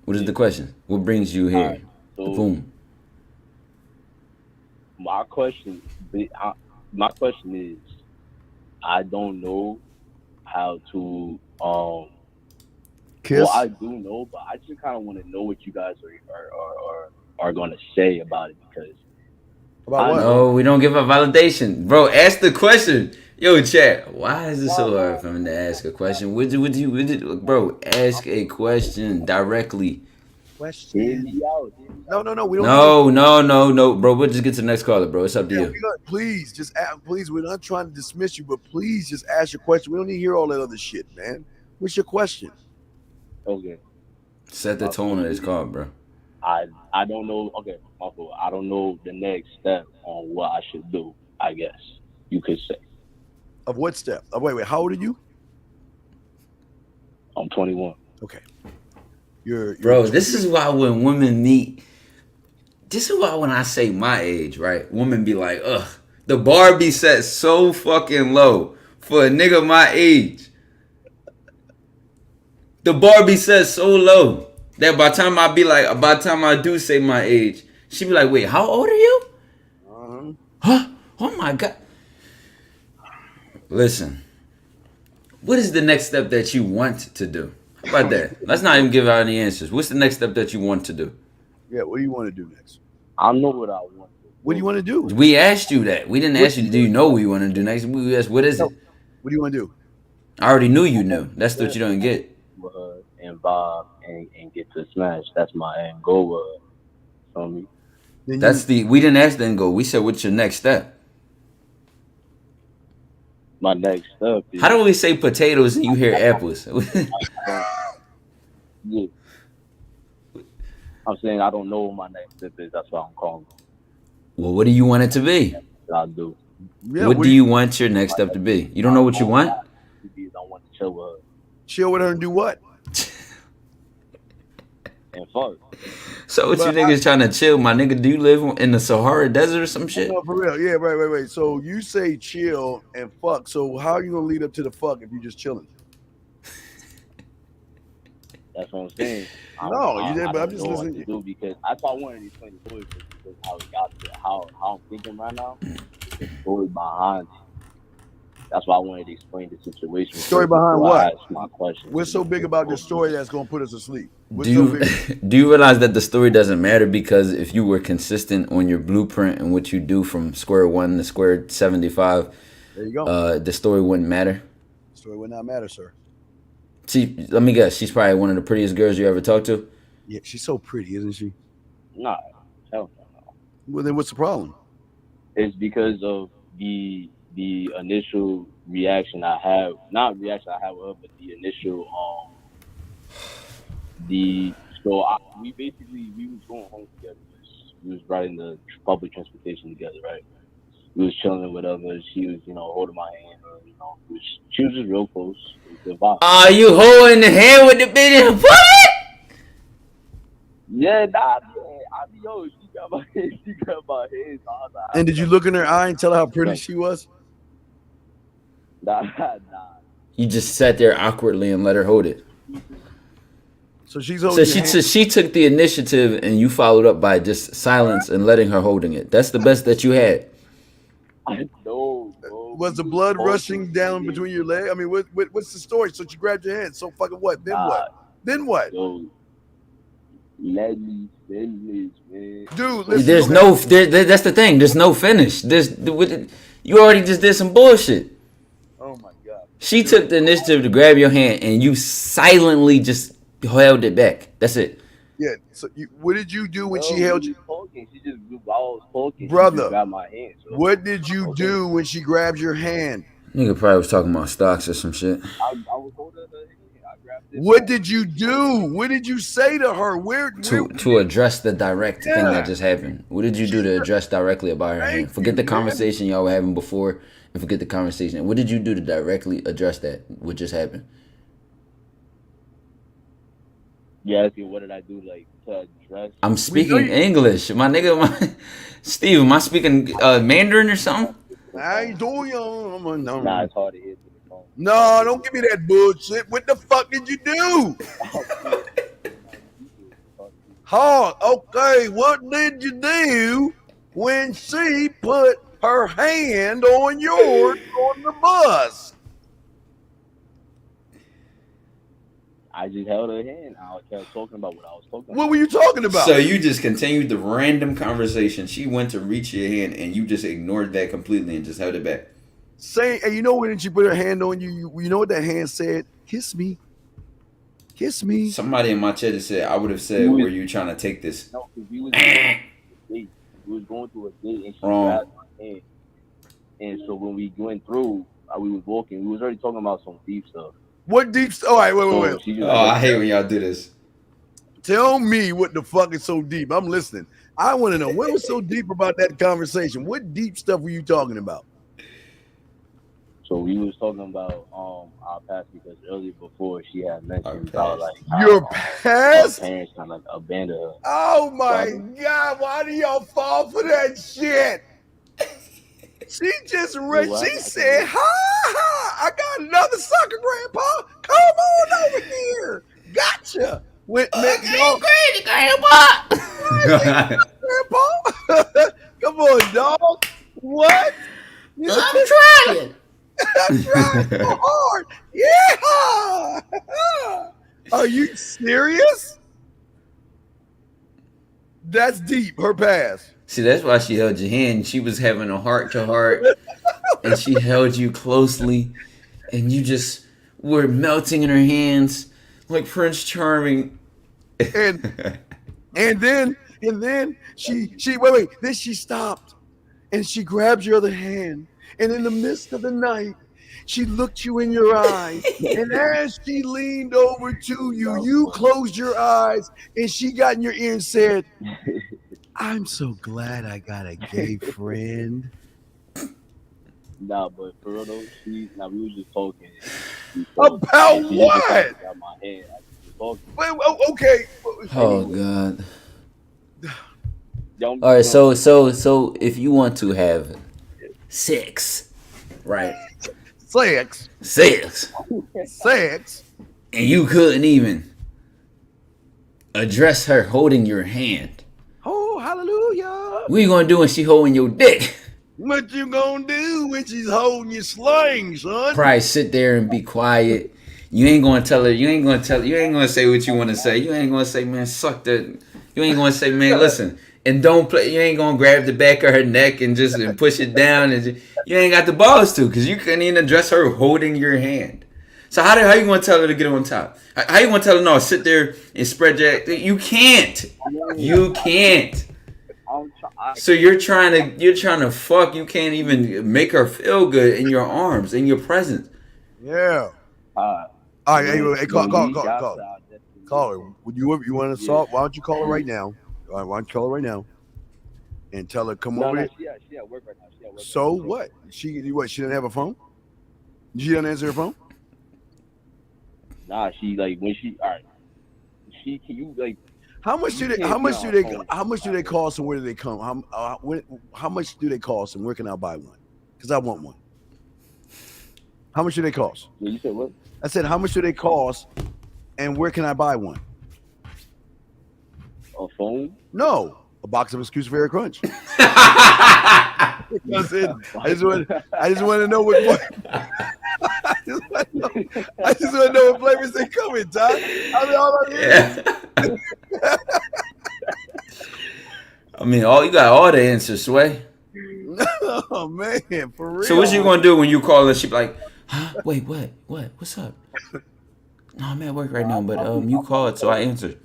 Speaker 3: What is the question? What brings you here?
Speaker 9: Right, so
Speaker 3: Boom.
Speaker 9: My question is, I don't know how to
Speaker 2: Kiss.
Speaker 9: Well, I do know, but I just kind of want to know what you guys are going to say about it because.
Speaker 2: About what?
Speaker 3: No, we don't give a validation, bro. Ask the question. Yo, chat. Why is it so hard for him to ask a question? Would you, bro? Ask a question directly.
Speaker 2: Question. No. We don't.
Speaker 3: No, bro. We'll just get to the next caller, bro. It's up to you.
Speaker 2: Please, please. We're not trying to dismiss you, but please just ask your question. We don't need to hear all that other shit, man. What's your question?
Speaker 9: Okay.
Speaker 3: Set the tone of this call, bro.
Speaker 9: I don't know. Okay, my fault. I don't know the next step on what I should do. I guess you could say.
Speaker 2: Of what step? Wait. How old are you?
Speaker 9: I'm 21.
Speaker 2: Okay. You're
Speaker 3: bro. This is why when women meet, this is why when I say my age, right? Women be like, ugh, the bar be set so fucking low for a nigga my age. The bar be set so low that by the time I do say my age, she be like, wait, how old are you? Huh? Oh my God. Listen, what is the next step that you want to do? How about that? Let's not even give out any answers. What's the next step that you want to do?
Speaker 2: Yeah, what do you want to do next?
Speaker 9: I know what I want to do.
Speaker 2: What do you want to do?
Speaker 3: We asked you that. We didn't ask you, do you know what you want to do next? We asked, what is it?
Speaker 2: What do you want to do?
Speaker 3: I already knew you knew. That's what you don't get.
Speaker 9: And vibe and get to smash. That's my end goal. Me.
Speaker 3: We didn't ask the end goal. We said, what's your next step?
Speaker 9: My next step is,
Speaker 3: how do we say potatoes and you hear apples?
Speaker 9: Yeah. I'm saying I don't know what my next step is. That's why I'm calling.
Speaker 3: Well, what do you want it to be?
Speaker 9: I do.
Speaker 2: Yeah,
Speaker 3: what do you want your next step to be? You don't know what you want?
Speaker 9: I want to chill with her.
Speaker 2: Chill with her and do what?
Speaker 9: and fuck.
Speaker 3: So what you
Speaker 2: But
Speaker 3: niggas trying to chill, my nigga? Do you live in the Sahara Desert or some shit?
Speaker 2: No, for real. Yeah, right. So you say chill and fuck. So how are you gonna lead up to the fuck if you just chilling?
Speaker 9: That's what I'm saying.
Speaker 2: No, you did,
Speaker 9: I
Speaker 2: but I'm
Speaker 9: don't
Speaker 2: just
Speaker 9: know what
Speaker 2: listening.
Speaker 9: to do because I thought I wanted to explain the story because how it got to how I'm thinking right now. The story behind it. That's why I wanted to explain the situation.
Speaker 2: Story behind
Speaker 9: before I
Speaker 2: what?
Speaker 9: ask my question.
Speaker 2: What's so big about this story that's gonna put us to sleep? What's
Speaker 3: Do
Speaker 2: so
Speaker 3: you
Speaker 2: big?
Speaker 3: do you realize that the story doesn't matter because if you were consistent on your blueprint and what you do from square one to square 75,
Speaker 2: There you go.
Speaker 3: the story wouldn't matter.
Speaker 2: Story would not matter, sir.
Speaker 3: Let me guess. She's probably one of the prettiest girls you ever talked to.
Speaker 2: Yeah, she's so pretty, isn't she?
Speaker 9: Nah, hell no.
Speaker 2: Well, then what's the problem?
Speaker 9: It's because of the initial reaction I have, not reaction I have with her, but the initial we was going home together. We was riding the public transportation together, right? We was chilling with others. She was, holding my hand, she was just real close. It was a good vibe.
Speaker 3: Are you holding the hand with the bitch in the butt?
Speaker 9: Yeah, nah, yo, she got my hand. She got my hand.
Speaker 2: And did you look in her eye and tell her how pretty she was?
Speaker 9: Nah.
Speaker 3: You just sat there awkwardly and let her hold it.
Speaker 2: So she's holding.
Speaker 3: So she took the initiative and you followed up by just silence and letting her holding it. That's the best that you had.
Speaker 9: I know, bro.
Speaker 2: Was the blood rushing down between your legs? I mean, what's the story? So she grabbed your hand. So fucking what? Then what? Then what?
Speaker 9: Yo, let me finish, man.
Speaker 2: Dude, listen.
Speaker 3: There's no. That's the thing. There's no finish. You already just did some bullshit.
Speaker 2: Oh my god.
Speaker 3: She took the initiative to grab your hand and you silently just held it back. That's it.
Speaker 2: Yeah. So what did you do when she held you?
Speaker 9: She just, while I was talking,
Speaker 2: Brother,
Speaker 9: she just grabbed my hand. So.
Speaker 2: What did you do when she grabbed your hand?
Speaker 3: Nigga probably was talking about stocks or some shit.
Speaker 9: I was holding her hand. I grabbed it.
Speaker 2: What did you do? What did you say to her?
Speaker 3: To address the direct thing that just happened. What did you do to address directly about her hand? Forget the conversation y'all were having before and forget the conversation. What did you do to directly address that? What just happened?
Speaker 9: Yeah, asking what did I do to address?
Speaker 3: I'm speaking English. My nigga, Steve, am I speaking Mandarin or something?
Speaker 2: I do you.
Speaker 9: Nah, it's hard to hear through the phone.
Speaker 2: No, don't give me that bullshit. What the fuck did you do? Okay, what did you do when she put her hand on yours on the bus?
Speaker 9: I just held her hand. I kept talking about what I was talking about.
Speaker 2: What were you talking about?
Speaker 3: So you just continued the random conversation. She went to reach your hand and you just ignored that completely and just held it back.
Speaker 2: And you know when she put her hand on you, you know what that hand said? Kiss me. Kiss me.
Speaker 3: Somebody in my chat said, I would have said, were you trying to take this?
Speaker 9: No, because we was going through a date and she
Speaker 3: Wrong.
Speaker 9: grabbed my hand. And so when we went through, we was walking. We was already talking about some deep stuff.
Speaker 2: What deep stuff? All right, wait.
Speaker 3: I hate when y'all do this.
Speaker 2: Tell me what the fuck is so deep. I'm listening. I want to know what was so deep about that conversation. What deep stuff were you talking about?
Speaker 9: So we was talking about our past because earlier before she had mentioned about
Speaker 2: your past.
Speaker 9: Her parents kind of abandoned her.
Speaker 2: Oh my god! Why do y'all fall for that shit? She just she said, "Ha! I got another sucker, Grandpa. Come on over here. Gotcha."
Speaker 3: Crazy, Grandpa.
Speaker 2: Grandpa. Come on, dog. What?
Speaker 3: I'm trying.
Speaker 2: I'm trying so hard. Yeah. Are you serious? That's deep. Her past.
Speaker 3: See, that's why she held your hand. She was having a heart to heart, and she held you closely, and you just were melting in her hands like Prince Charming.
Speaker 2: And then she wait. Then she stopped, and she grabbed your other hand, and in the midst of the night, she looked you in your eyes, and as she leaned over to you, you closed your eyes, and she got in your ear and said, "I'm so glad I got a gay friend."
Speaker 9: Nah, but for real though, we was just talking.
Speaker 2: About what?
Speaker 9: Got my hand. I was talking.
Speaker 2: Wait, okay.
Speaker 3: Oh God.
Speaker 9: Y'all-
Speaker 3: All right, so if you want to have sex, right?
Speaker 2: Sex,
Speaker 3: And you couldn't even address her holding your hand.
Speaker 2: oh hallelujah.
Speaker 3: What you gonna do when she holding your dick?
Speaker 2: What you gonna do when she's holding your sling, son?
Speaker 3: Probably sit there and be quiet. You ain't gonna tell her. You ain't gonna say what you want to say. You ain't gonna say, man, suck that. You ain't gonna say, man, listen, and don't play. You ain't gonna grab the back of her neck and just and push it down. And you ain't got the balls to, because you couldn't even address her holding your hand. So how you gonna tell her to get on top? How you gonna tell her no? Sit there and spread your. You can't. You can't. So you're trying to fuck. You can't even make her feel good in your arms, in your presence.
Speaker 2: Yeah. All right, hey, call her. Would you want to assault? Why don't you call her right now? All right, why don't you call her right now and tell her come over here?
Speaker 9: She at work right now.
Speaker 2: So what? She didn't have a phone? She didn't answer her phone?
Speaker 9: Nah, she like when she all right. She can you like
Speaker 2: How much do they cost and where do they come? How much do they cost and where can I buy one? Because I want one. How much do they cost?
Speaker 9: you said what?
Speaker 2: I said, how much do they cost and where can I buy one?
Speaker 9: A phone?
Speaker 2: No, a box of Excuse Fairy Crunch. I just want to know what. I just want to know what flavors they come in, Ty. I mean, all I need.
Speaker 3: I mean, you got all the answers, Sway.
Speaker 2: Oh man, for real.
Speaker 3: So what you gonna do when you call her? She be like, huh? Wait, what? What's up? No, I'm at work right now, but you called, so I answered.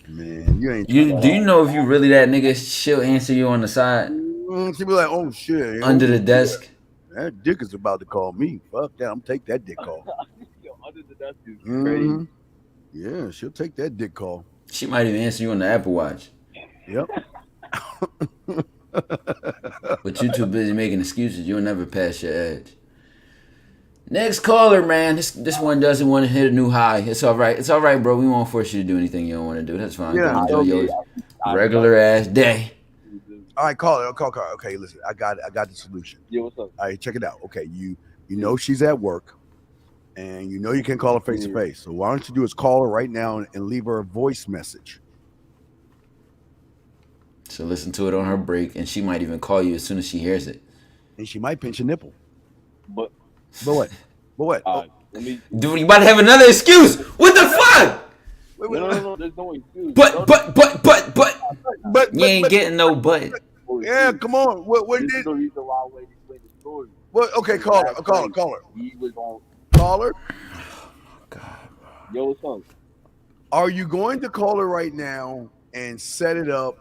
Speaker 2: Man, you ain't.
Speaker 3: Do you know if you really that nigga, she'll answer you on the side,
Speaker 2: She'll be like, oh shit,
Speaker 3: under the desk.
Speaker 2: That dick is about to call me. Fuck that, I'm take that dick call.
Speaker 9: Under the desk is crazy.
Speaker 2: Yeah, she'll take that dick call.
Speaker 3: She might even answer you on the Apple Watch.
Speaker 2: Yep.
Speaker 3: But you too busy making excuses. You'll never pass your edge. Next caller, man. This one doesn't want to hit a new high. It's all right. It's all right, bro. We won't force you to do anything you don't want to do. That's fine.
Speaker 2: Yeah,
Speaker 3: enjoy your regular ass day.
Speaker 2: All right, call her. Call her. Okay, listen. I got the solution.
Speaker 9: Yeah, what's up?
Speaker 2: All right, check it out. Okay, you know she's at work, and you know you can't call her face to face. So why don't you do is call her right now and leave her a voice message.
Speaker 3: So listen to it on her break, and she might even call you as soon as she hears it.
Speaker 2: And she might pinch a nipple.
Speaker 9: But
Speaker 2: what?
Speaker 3: Dude, you about to have another excuse. What the fuck?
Speaker 9: No, there's no excuse.
Speaker 3: But you ain't getting no but.
Speaker 2: Yeah, come on. What
Speaker 9: this
Speaker 2: did?
Speaker 9: is the reason why I waited to explain the story.
Speaker 2: What? Okay, call her. Call her.
Speaker 9: He was on.
Speaker 2: Call her.
Speaker 9: Yo, what's up?
Speaker 2: Are you going to call her right now and set it up?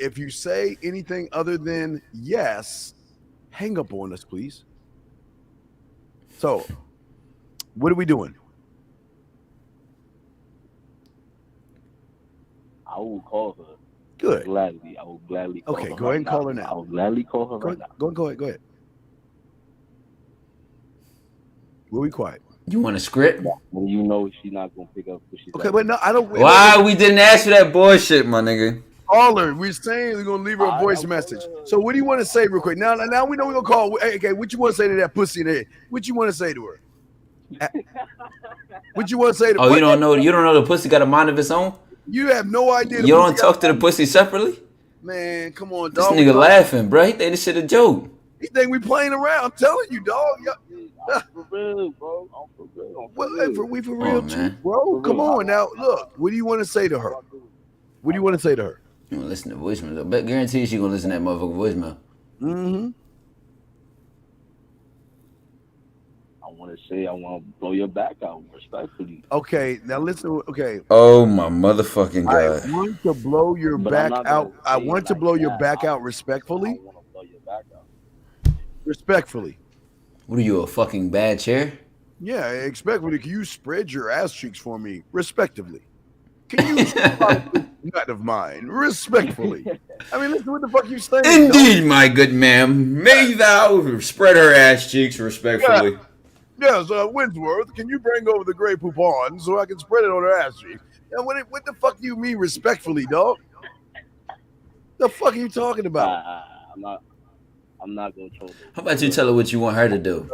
Speaker 2: If you say anything other than yes, hang up on us, please. So, what are we doing?
Speaker 9: I will call her.
Speaker 2: Good.
Speaker 9: Gladly. I will gladly call her.
Speaker 2: Okay, go ahead and call her now.
Speaker 9: I will gladly call her right now.
Speaker 2: Go ahead. We'll be quiet.
Speaker 3: You want a script?
Speaker 9: When you know she's not gonna pick up what she's
Speaker 2: Okay, but no, I don't.
Speaker 3: Why we didn't ask for that bullshit, my nigga?
Speaker 2: Call her. We're saying we're gonna leave her a voice message. So what do you want to say real quick? Now we know we're gonna call. Hey, okay, what you want to say to that pussy in the head? What you want to say to her? What you want to say to her?
Speaker 3: Oh, you don't know the pussy got a mind of its own?
Speaker 2: You have no idea.
Speaker 3: You don't talk to the pussy separately?
Speaker 2: Man, come on,
Speaker 3: This
Speaker 2: dog.
Speaker 3: nigga laughing, bro. He think this shit a joke.
Speaker 2: He think we playing around. I'm telling you, dog.
Speaker 9: I'm for real, bro. I'm for real.
Speaker 2: We for real too,
Speaker 3: man.
Speaker 2: bro. Come on now. Look, what do you want to say to her? What do you want to say to her?
Speaker 3: You want to listen to voicemail? I bet guarantee she gonna listen to that motherfucker voicemail.
Speaker 2: Mm-hmm.
Speaker 9: I want to blow your back out respectfully.
Speaker 2: Okay, now listen. Okay.
Speaker 3: Oh my motherfucking god!
Speaker 2: I want to blow your back out. I want to blow your back out respectfully.
Speaker 9: I want to blow your back out.
Speaker 2: Respectfully.
Speaker 3: What are you, a fucking bad chair?
Speaker 2: Yeah, respectfully. Can you spread your ass cheeks for me, respectively? Can you nut of mine, respectfully? I mean, listen, what the fuck you saying?
Speaker 3: Indeed, my good ma'am. May thou spread her ass cheeks respectfully.
Speaker 2: Yes, Winsworth, can you bring over the Grey Poupon so I can spread it on her ass cheek? Now, what the fuck do you mean respectfully, dog? The fuck are you talking about?
Speaker 9: I'm not gonna troll.
Speaker 3: How about you tell her what you want her to do?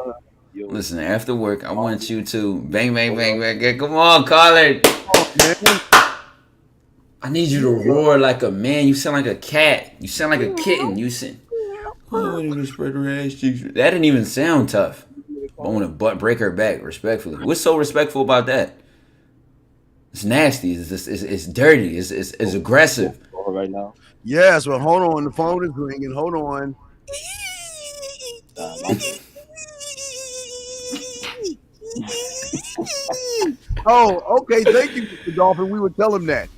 Speaker 3: Listen, after work, I want you to bang, bang, bang, bang. Come on, call her. I need you to roar like a man. You sound like a cat. You sound like a kitten. You sound. Oh, I need to spread her ass cheeks. That didn't even sound tough. I want to break her back respectfully. What's so respectful about that? It's nasty. It's dirty. It's aggressive.
Speaker 9: Right now.
Speaker 2: Yes, well, hold on. The phone is ringing. Hold on. Oh, okay. Thank you, Mr. Dolphin. We would tell him that.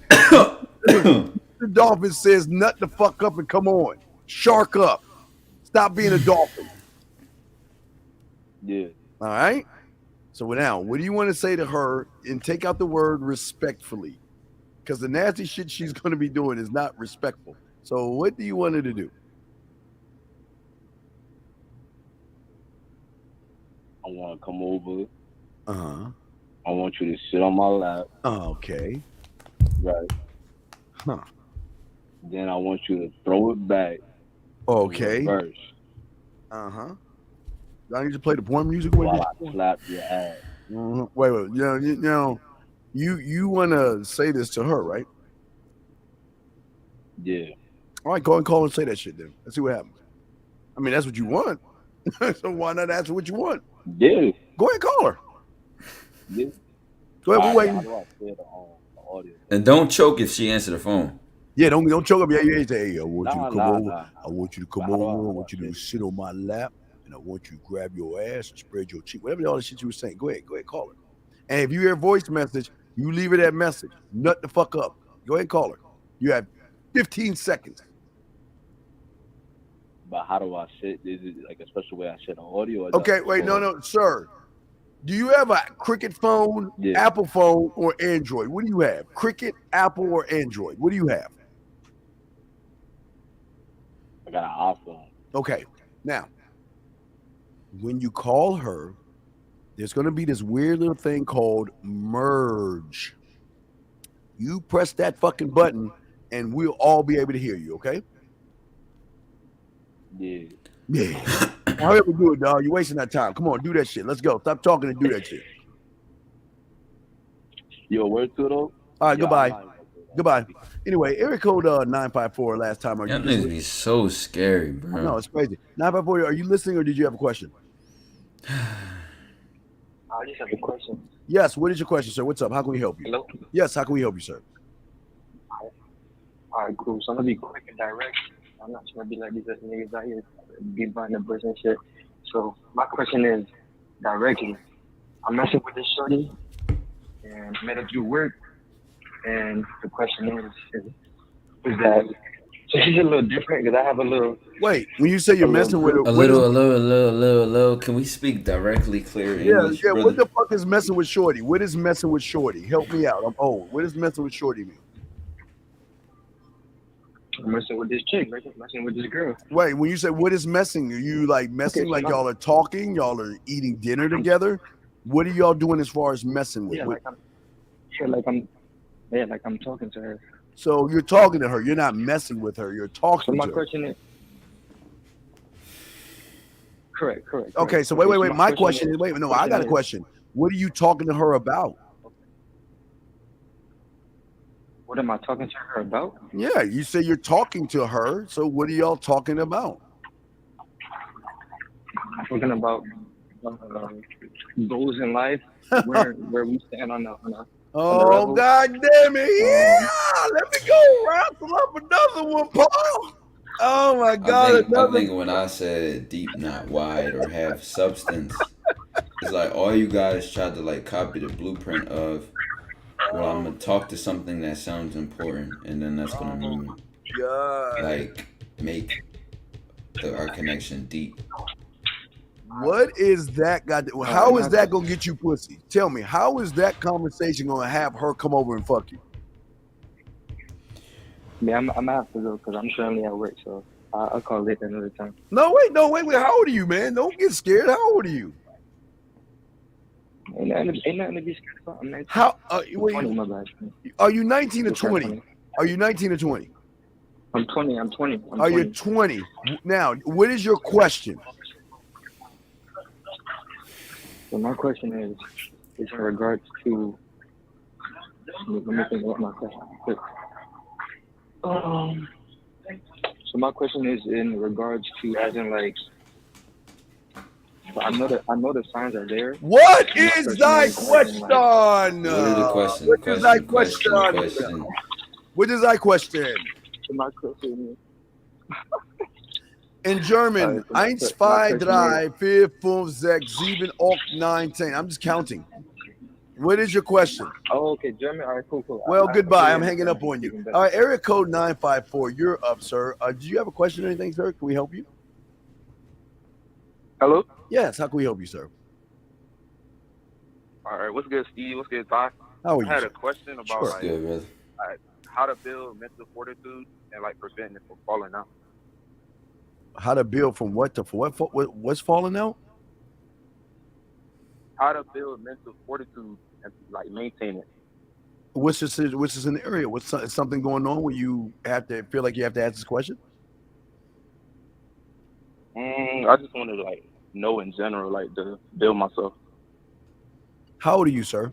Speaker 2: The Dolphin says, "Nut the fuck up and come on, shark up. Stop being a dolphin."
Speaker 9: Yeah.
Speaker 2: All right. So now, what do you want to say to her? And take out the word respectfully, because the nasty shit she's going to be doing is not respectful. So, what do you want her to do?
Speaker 9: I want to come over.
Speaker 2: Uh-huh.
Speaker 9: I want you to sit on my lap.
Speaker 2: Okay.
Speaker 9: Right.
Speaker 2: Huh.
Speaker 9: Then I want you to throw it back.
Speaker 2: Okay.
Speaker 9: First.
Speaker 2: Uh-huh. I need to play the porn music with
Speaker 9: while
Speaker 2: you.
Speaker 9: I slap your ass.
Speaker 2: Mm-hmm. Wait. You want to say this to her, right?
Speaker 9: Yeah.
Speaker 2: All right, go ahead and call and say that shit then. Let's see what happens. I mean, that's what you want. So why not ask her what you want?
Speaker 9: Yeah.
Speaker 2: Go ahead and call her.
Speaker 9: Yeah.
Speaker 2: Go ahead, we're waiting.
Speaker 9: How do I say it on the audio?
Speaker 3: And don't choke if she answers the phone.
Speaker 2: Yeah, don't choke up. Yeah, say, hey, I want you to come over.
Speaker 9: Nah.
Speaker 2: I want you to come over. I want you to sit on my lap, and I want you to grab your ass and spread your cheek. Whatever all the shit you were saying. Go ahead, call her. And if you hear a voice message, you leave her that message. Nut the fuck up. Go ahead and call her. You have 15 seconds.
Speaker 9: But how do I sit? Is it like a special way I sit on audio?
Speaker 2: Okay, wait, no, sir. Do you have a Cricket phone, Apple phone, or Android? What do you have? Cricket, Apple, or Android? What do you have?
Speaker 9: I got an iPhone.
Speaker 2: Okay. Now, when you call her, there's going to be this weird little thing called merge. You press that fucking button, and we'll all be able to hear you, okay?
Speaker 9: Yeah.
Speaker 2: Hurry up and do it, dog. You're wasting that time. Come on, do that shit. Let's go. Stop talking and do that shit.
Speaker 9: Yo, where to though?
Speaker 2: All right, goodbye. Anyway, area code 954 last time.
Speaker 3: That nigga be so scary, bro.
Speaker 2: No, it's crazy. 954, are you listening or did you have a question?
Speaker 10: I just have a question.
Speaker 2: Yes, what is your question, sir? What's up? How can we help you?
Speaker 10: Hello?
Speaker 2: Yes, how can we help you, sir?
Speaker 10: All right, cool. So I'm going to be quick and direct. I'm not trying to be like these other niggas out here be buying the bush and shit. So my question is directly. I'm messing with this shorty and met up through work. And the question is that so she's a little different because I have a little.
Speaker 2: Wait, when you say you're messing with
Speaker 3: a little, can we speak directly, clear English?
Speaker 2: Yeah.
Speaker 3: Brother?
Speaker 2: What the fuck is messing with shorty? What is messing with shorty? Help me out. I'm old. What does messing with shorty mean?
Speaker 10: I'm messing with this chick, messing with this girl.
Speaker 2: Wait, when you say what is messing, are you like messing
Speaker 10: Okay, so
Speaker 2: like y'all are talking, y'all are eating dinner together? What are y'all doing as far as messing with?
Speaker 10: Yeah, like I'm talking to her.
Speaker 2: So you're talking to her. You're not messing with her. You're talking
Speaker 10: So my
Speaker 2: to her.
Speaker 10: question is correct.
Speaker 2: Okay, so wait. My question is, I got a question. What are you talking to her about?
Speaker 10: What am I talking to her about?
Speaker 2: Yeah, you say you're talking to her. So what are y'all talking about?
Speaker 10: I'm talking about goals in life, where we stand on the
Speaker 2: Oh, God damn it. Yeah, let me go wrestle up another one, Paul. Oh, my God.
Speaker 3: I think when I said deep, not wide, or have substance, it's like all you guys tried to like copy the blueprint of, well, I'm going to talk to something that sounds important, and then that's going to like make our connection deep.
Speaker 2: What is that how is that gonna get you pussy? Tell me, how is that conversation gonna have her come over and fuck you?
Speaker 10: Yeah, I'm gonna have to go because I'm currently at work, so I'll call it another time.
Speaker 2: No, wait. How old are you, man? Don't get scared. How old are you?
Speaker 10: Ain't nothing to be scared about. I'm 19.
Speaker 2: How?
Speaker 10: I'm
Speaker 2: Wait,
Speaker 10: 20, my bad.
Speaker 2: are you 19 or
Speaker 10: Just turned
Speaker 2: 20? Are you 19 or 20?
Speaker 10: I'm 20. I'm 20. I'm
Speaker 2: Are
Speaker 10: 20.
Speaker 2: you 20? Now, what is your question?
Speaker 10: So my question is in regards to. Let me think about my question. Quick. So my question is in regards to, as in like, I know the signs are there.
Speaker 2: What
Speaker 10: My
Speaker 2: is thy question?
Speaker 3: What are the question?
Speaker 2: What is thy
Speaker 3: Question.
Speaker 2: What is thy question?
Speaker 10: So my question is.
Speaker 2: In German,
Speaker 10: so my
Speaker 2: 1, 2,
Speaker 10: question
Speaker 2: 3, 4, 5, 6, 7, 8, 9, 10. I'm just counting. What is your question?
Speaker 10: Oh, okay, German. All right, cool.
Speaker 2: Well,
Speaker 10: I
Speaker 2: goodbye. I'm
Speaker 10: completely
Speaker 2: hanging up on you. All right, area code 954. You're up, sir. Do you have a question or anything, sir? Can we help you?
Speaker 11: Hello?
Speaker 2: Yes. How can we help you, sir?
Speaker 11: All right, what's good, Steve? What's good, Ty?
Speaker 2: How are you,
Speaker 11: I had
Speaker 2: sir?
Speaker 11: a question about
Speaker 2: Sure.
Speaker 3: What's good, brother?
Speaker 11: like how to build mental fortitude and like preventing it from falling out.
Speaker 2: How to build from what to for what? What's falling out?
Speaker 11: How to build mental fortitude and like maintain it.
Speaker 2: What's the scenario? What's something going on where you have to feel like you have to ask this question?
Speaker 11: I just wanted to like know in general, like to build myself.
Speaker 2: How old are you, sir?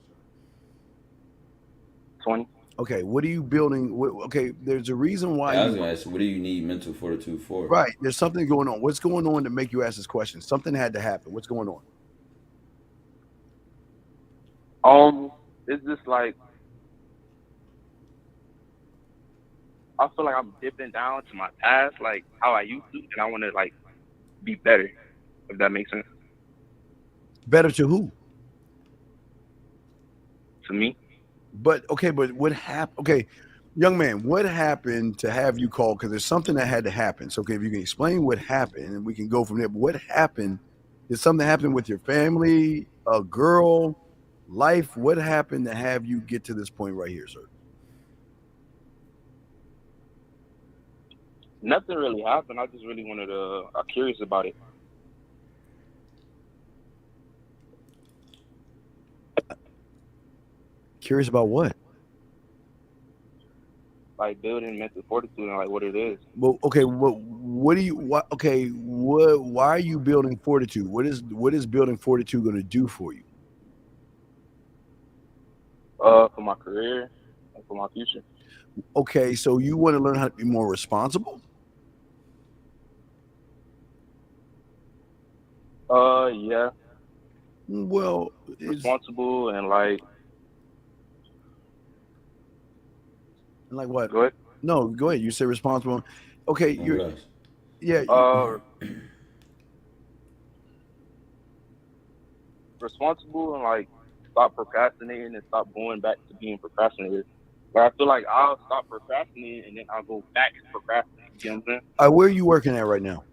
Speaker 11: 20.
Speaker 2: Okay, what are you building? Okay, there's a reason why
Speaker 3: I was gonna ask, what do you need mental fortitude for?
Speaker 2: Right, there's something going on. What's going on to make you ask this question? Something had to happen. What's going on?
Speaker 11: It's just like I feel like I'm dipping down to my past, like how I used to, and I want to like be better, if that makes sense.
Speaker 2: Better to who?
Speaker 11: To me.
Speaker 2: But what happened? Okay, young man, what happened to have you call? Because there's something that had to happen. So, okay, if you can explain what happened, and we can go from there. But what happened? Did something happen with your family, a girl, life? What happened to have you get to this point right here, sir?
Speaker 11: Nothing really happened. I just really wanted to. I'm curious about it.
Speaker 2: Curious about what?
Speaker 11: Like building mental fortitude and like what it is.
Speaker 2: Well, okay, what do you? What? Okay, what? Why are you building fortitude? What is building fortitude going to do for you?
Speaker 11: For my career and for my future.
Speaker 2: Okay, so you want to learn how to be more responsible?
Speaker 11: Yeah.
Speaker 2: Well,
Speaker 11: responsible and like
Speaker 2: what?
Speaker 11: Go ahead.
Speaker 2: No, go ahead. You say responsible. Okay, you're. Yeah.
Speaker 11: Responsible and like stop procrastinating and stop going back to being procrastinator. But I feel like I'll stop procrastinating and then I'll go back to procrastinating. You know what I'm saying?
Speaker 2: Where are you working at right now?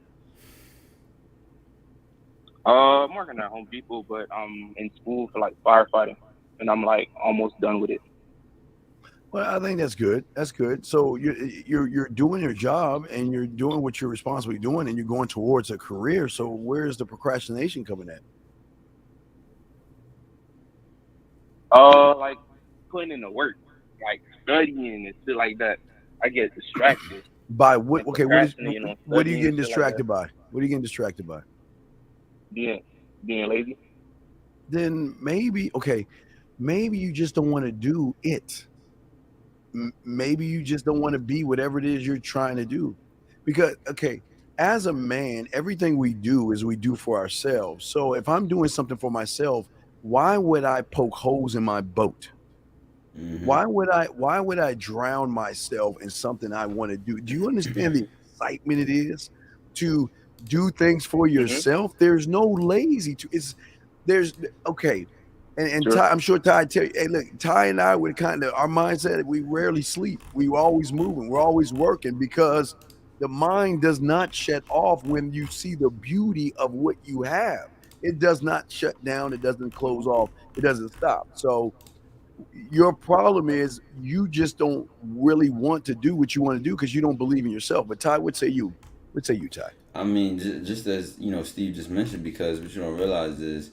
Speaker 11: I'm working at Home Depot, but I'm in school for like firefighting, and I'm like almost done with it.
Speaker 2: Well, I think that's good. That's good. So you're doing your job and you're doing what you're responsibly doing, and you're going towards a career. So where's the procrastination coming at?
Speaker 11: Like putting in the work, like studying and shit like that. I get distracted.
Speaker 2: By what? Okay, what are you getting distracted by? What are you getting distracted by?
Speaker 11: Being lazy.
Speaker 2: Then maybe you just don't want to do it. Maybe you just don't want to be whatever it is you're trying to do. Because as a man, everything we do is we do for ourselves. So if I'm doing something for myself, why would I poke holes in my boat? Mm-hmm. Why would I drown myself in something I want to do? Do you understand the excitement it is to do things for yourself? There's no lazy and
Speaker 11: Sure.
Speaker 2: Ty, I'm sure Ty tell you, hey, look, Ty and I would kind of, our mindset, we rarely sleep. We always moving. We're always working because the mind does not shut off when you see the beauty of what you have. It does not shut down. It doesn't close off. It doesn't stop. So your problem is you just don't really want to do what you want to do because you don't believe in yourself. But Ty, what say you, Ty?
Speaker 3: I mean, just as Steve just mentioned, because what you don't realize is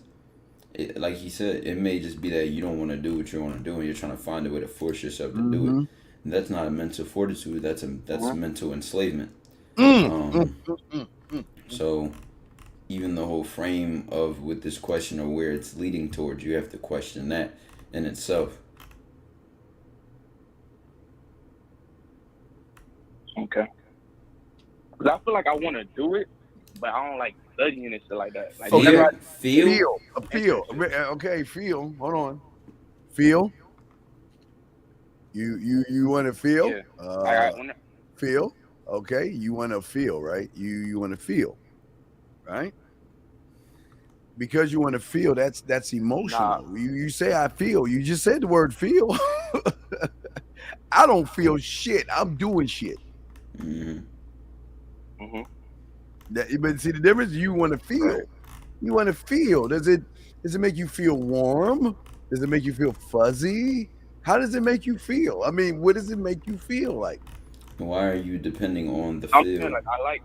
Speaker 3: like he said, it may just be that you don't want to do what you want to do, and you're trying to find a way to force yourself to do
Speaker 2: Mm-hmm.
Speaker 3: it. And that's not a mental fortitude. That's mental enslavement.
Speaker 2: Mm.
Speaker 3: So even the whole frame of with this question of where it's leading towards, you have to question that in itself.
Speaker 6: Okay. Because I feel like I want to do it, but I don't like studying and shit like that. Like,
Speaker 2: Okay.
Speaker 6: whenever I
Speaker 3: Feel.
Speaker 2: Feel. Okay, feel. Hold on. Feel. You want to feel?
Speaker 6: Yeah.
Speaker 2: Feel. Okay. You want to feel, right? You want to feel, right? Because you want to feel. That's emotional.
Speaker 6: Nah.
Speaker 2: You say I feel. You just said the word feel. I don't feel shit. I'm doing shit.
Speaker 3: Mm-hmm.
Speaker 2: But see the difference. You want to feel. You want to feel. Does it make you feel warm? Does it make you feel fuzzy? How does it make you feel? I mean, what does it make you feel like?
Speaker 3: Why are you depending on the
Speaker 6: I'm
Speaker 3: feel?
Speaker 6: saying, like,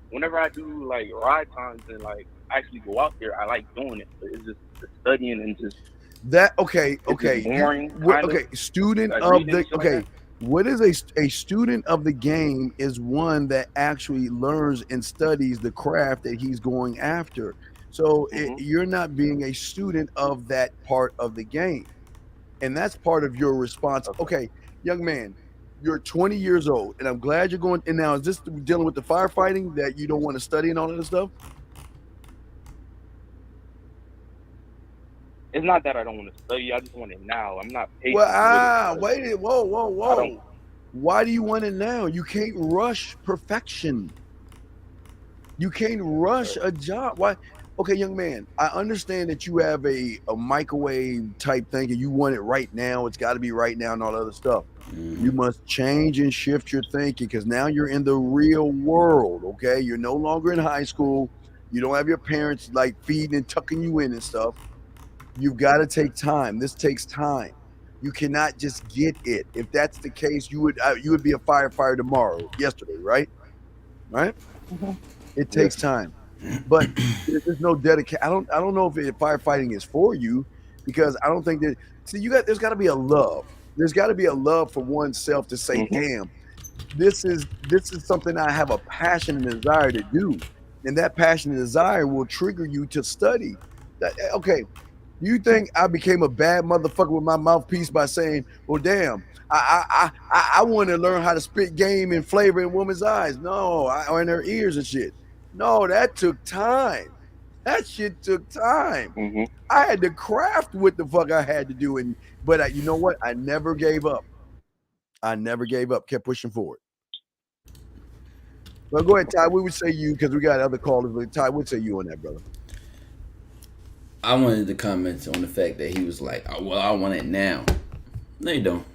Speaker 6: whenever I do like ride times and like actually go out there, I like doing it. But it's just the studying and just
Speaker 2: that. Okay.
Speaker 6: boring.
Speaker 2: Student
Speaker 6: like
Speaker 2: of the.
Speaker 6: like
Speaker 2: Okay. What is a student of the game is one that actually learns and studies the craft that he's going after. So you're not being a student of that part of the game. And that's part of your response. Okay, young man, you're 20 years old, and I'm glad you're going. And now, is this dealing with the firefighting that you don't want to study and all of this stuff?
Speaker 6: It's not that I don't want to study. I just want it now. I'm not patient.
Speaker 2: Well, wait. Whoa. Why do you want it now? You can't rush perfection. You can't rush a job. Why? Okay, young man, I understand that you have a microwave type thing and you want it right now. It's got to be right now and all that other stuff. You must change and shift your thinking because now you're in the real world, okay? You're no longer in high school. You don't have your parents like feeding and tucking you in and stuff. You've got to take time. This takes time. You cannot just get it. If that's the case, you would be a firefighter tomorrow, yesterday, right? Right? It takes time. But there's no dedication. I don't know if firefighting is for you because I don't think that. See, there's got to be a love. There's got to be a love for oneself to say, "Damn, this is something I have a passion and desire to do," and that passion and desire will trigger you to study. Okay, you think I became a bad motherfucker with my mouthpiece by saying, "Well, damn, I want to learn how to spit game and flavor in women's eyes"? No, or in her ears and shit. No, that took time. That shit took time. I had to craft what the fuck I had to do, but you know what? I never gave up. Kept pushing forward. Well, go ahead, Ty. We would say you because we got other callers. But Ty, we'd say you on that, brother.
Speaker 3: I wanted to comment on the fact that he was like, "Oh, well, I want it now." No, you don't.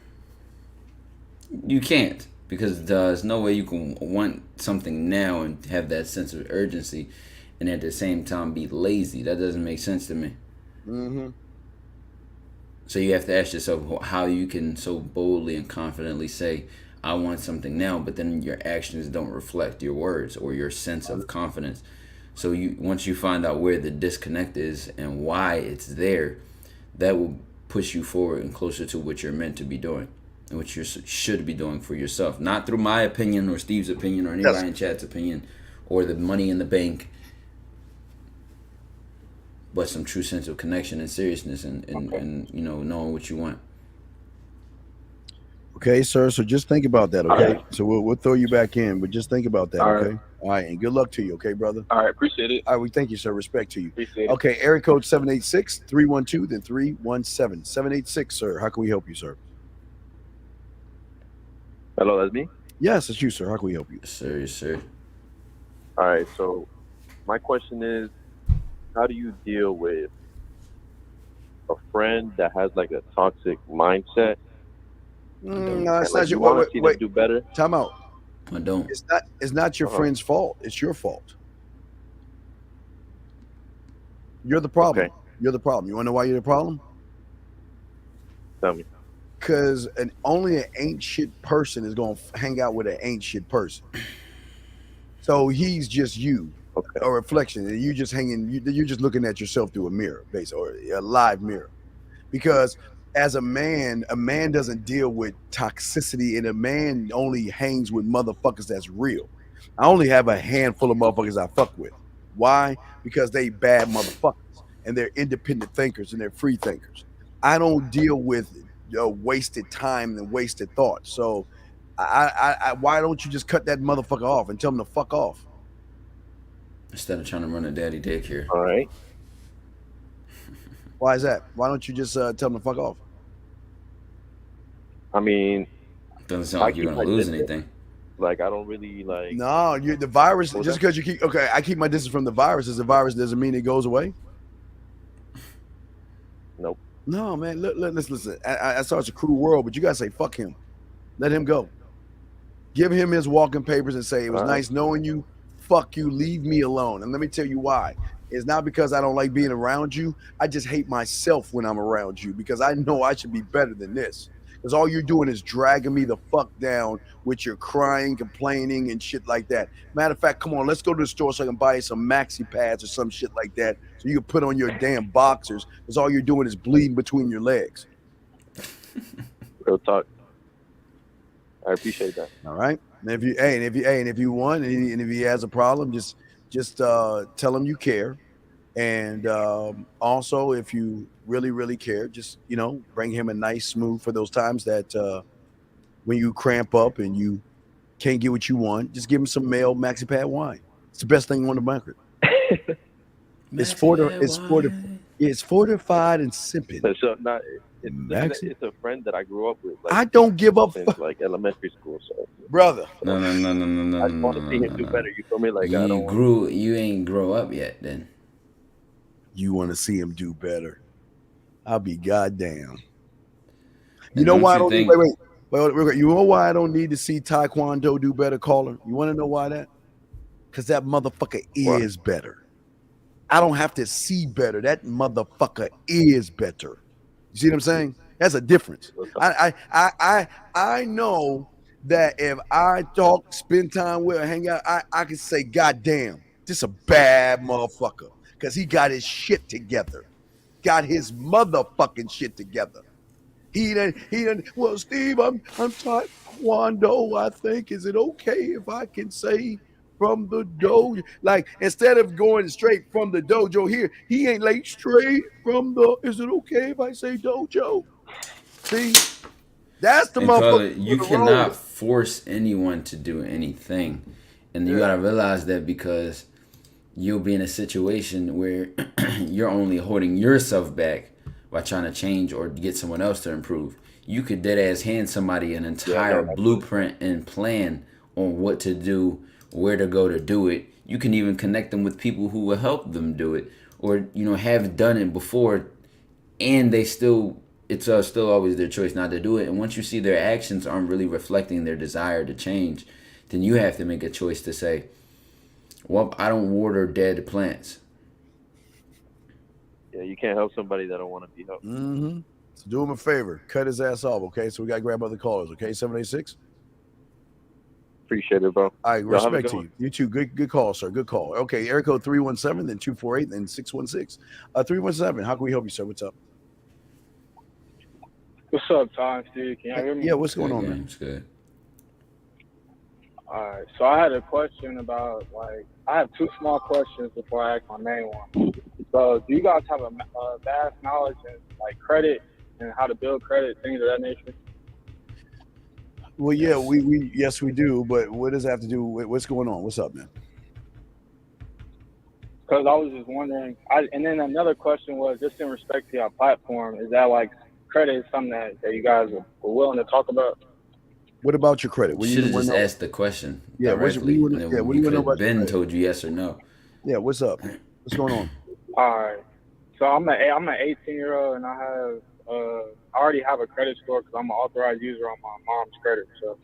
Speaker 3: You can't. Because there's no way you can want something now and have that sense of urgency and at the same time be lazy. That doesn't make sense to me. So you have to ask yourself how you can so boldly and confidently say, I want something now, but then your actions don't reflect your words or your sense of confidence. So once you find out where the disconnect is and why it's there, that will push you forward and closer to what you're meant to be doing. What you should be doing for yourself, not through my opinion or Steve's opinion or anybody in chat's opinion or the money in the bank, but some true sense of connection and seriousness and knowing what you want.
Speaker 2: Okay, sir. So just think about that. Okay. Right. So we'll throw you back in, but just think about that. Okay. All right. And good luck to you. Okay, brother.
Speaker 6: All right. Appreciate it.
Speaker 2: All right. We thank you, sir. Respect to you.
Speaker 6: Appreciate it.
Speaker 2: Okay. Area code 786-312, then 317. 786, sir. How can we help you, sir?
Speaker 7: Hello, that's me?
Speaker 2: Yes, it's you, sir. How can we help you?
Speaker 3: Yes, sir.
Speaker 7: All right, so my question is, how do you deal with a friend that has like a toxic mindset?
Speaker 2: No, it's not
Speaker 7: you
Speaker 2: your
Speaker 7: want to see them do better.
Speaker 2: Time out.
Speaker 3: I don't.
Speaker 2: It's not your friend's fault. It's your fault. You're the problem.
Speaker 7: Okay.
Speaker 2: You're the problem. You want to know why you're the problem?
Speaker 7: Tell me.
Speaker 2: Because only an ain't shit person is going to hang out with an ain't shit person. So he's just you. a reflection, and you just hanging. You're just looking at yourself through a mirror, basically, or a live mirror. Because as a man doesn't deal with toxicity, and a man only hangs with motherfuckers that's real. I only have a handful of motherfuckers I fuck with. Why? Because they bad motherfuckers, and they're independent thinkers, and they're free thinkers. I don't deal with wasted time and wasted thought. So, why don't you just cut that motherfucker off and tell him to fuck off?
Speaker 3: Instead of trying to run a daddy daycare.
Speaker 7: All right.
Speaker 2: Why is that? Why don't you just tell him to fuck off?
Speaker 7: I mean,
Speaker 3: doesn't sound like you're gonna lose anything.
Speaker 7: Like, I don't really like.
Speaker 2: No, the virus. Just because you keep I keep my distance from the virus. Is the virus doesn't mean it goes away?
Speaker 7: Nope.
Speaker 2: No, man. Listen. I saw it's a cruel world, but you gotta say fuck him. Let him go. Give him his walking papers and say it was nice knowing you. Fuck you. Leave me alone. And let me tell you why. It's not because I don't like being around you. I just hate myself when I'm around you because I know I should be better than this. Because all you're doing is dragging me the fuck down with your crying, complaining, and shit like that. Matter of fact, come on, let's go to the store so I can buy you some maxi pads or some shit like that so you can put on your damn boxers because all you're doing is bleeding between your legs.
Speaker 7: Real talk. I appreciate that.
Speaker 2: All right. And if you want, and if he has a problem, just tell him you care. And also, if you really care, just bring him a nice smooth for those times that when you cramp up and you can't get what you want, just give him some male maxi pad wine. It's the best thing on the market. It's fortified and insipid.
Speaker 7: So it's a friend that I grew up with. Like,
Speaker 2: I don't give up
Speaker 7: since like elementary school. So
Speaker 2: brother,
Speaker 3: no.
Speaker 7: I just want to see him do better. You feel me? Like
Speaker 3: you ain't grow up yet. Then
Speaker 2: you want to see him do better. I'll be goddamn. You know why I don't wait. You know why I don't need to see Taekwondo do better, caller? You want to know why that? Because that motherfucker is better. I don't have to see better. That motherfucker is better. You see what I'm saying? That's a difference. I know that if I talk, spend time with, hang out, I can say, God damn, this a bad motherfucker. Because he got his shit together. Got his motherfucking shit together. He done. Well, Steve, I'm Taekwondo, I think. Is it okay if I can say from the dojo? Like, instead of going straight from the dojo here, he ain't like straight from the, is it okay if I say dojo? See? That's the motherfucker.
Speaker 3: You cannot force anyone to do anything. And you gotta realize that because you'll be in a situation where you're only holding yourself back by trying to change or get someone else to improve. You could dead ass hand somebody an entire blueprint and plan on what to do, where to go to do it. You can even connect them with people who will help them do it, or have done it before, and they still, it's still always their choice not to do it. And once you see their actions aren't really reflecting their desire to change, then you have to make a choice to say, well, I don't water dead plants.
Speaker 7: Yeah, you can't help somebody that don't want to be helped.
Speaker 2: Mm-hmm. So do him a favor. Cut his ass off, okay? So we got to grab other callers, okay? 786?
Speaker 7: Appreciate it, bro.
Speaker 2: All right, respect to you. You too. Good call, sir. Good call. Okay, area code 317, then 248, then 616. 317, how can we help you, sir? What's up?
Speaker 5: What's up, Ty, Steve? Can you hear me?
Speaker 2: Yeah, what's going on, man?
Speaker 3: It's good.
Speaker 5: All right, so I had a question about, I have two small questions before I ask my main one. So, do you guys have a vast knowledge in, credit and how to build credit, things of that nature?
Speaker 2: Well, yeah, yes, we do, but what does that have to do with what's going on? What's up, man?
Speaker 5: Because I was just wondering, and then another question was, just in respect to your platform, is that, credit is something that you guys are willing to talk about?
Speaker 2: What about your credit?
Speaker 3: You should have just asked the question directly.
Speaker 2: What do you know about
Speaker 3: Ben told you yes or no.
Speaker 2: Yeah, what's up? What's going on?
Speaker 5: All right. So I'm an 18-year-old, and I already have a credit score because I'm an authorized user on my mom's credit. So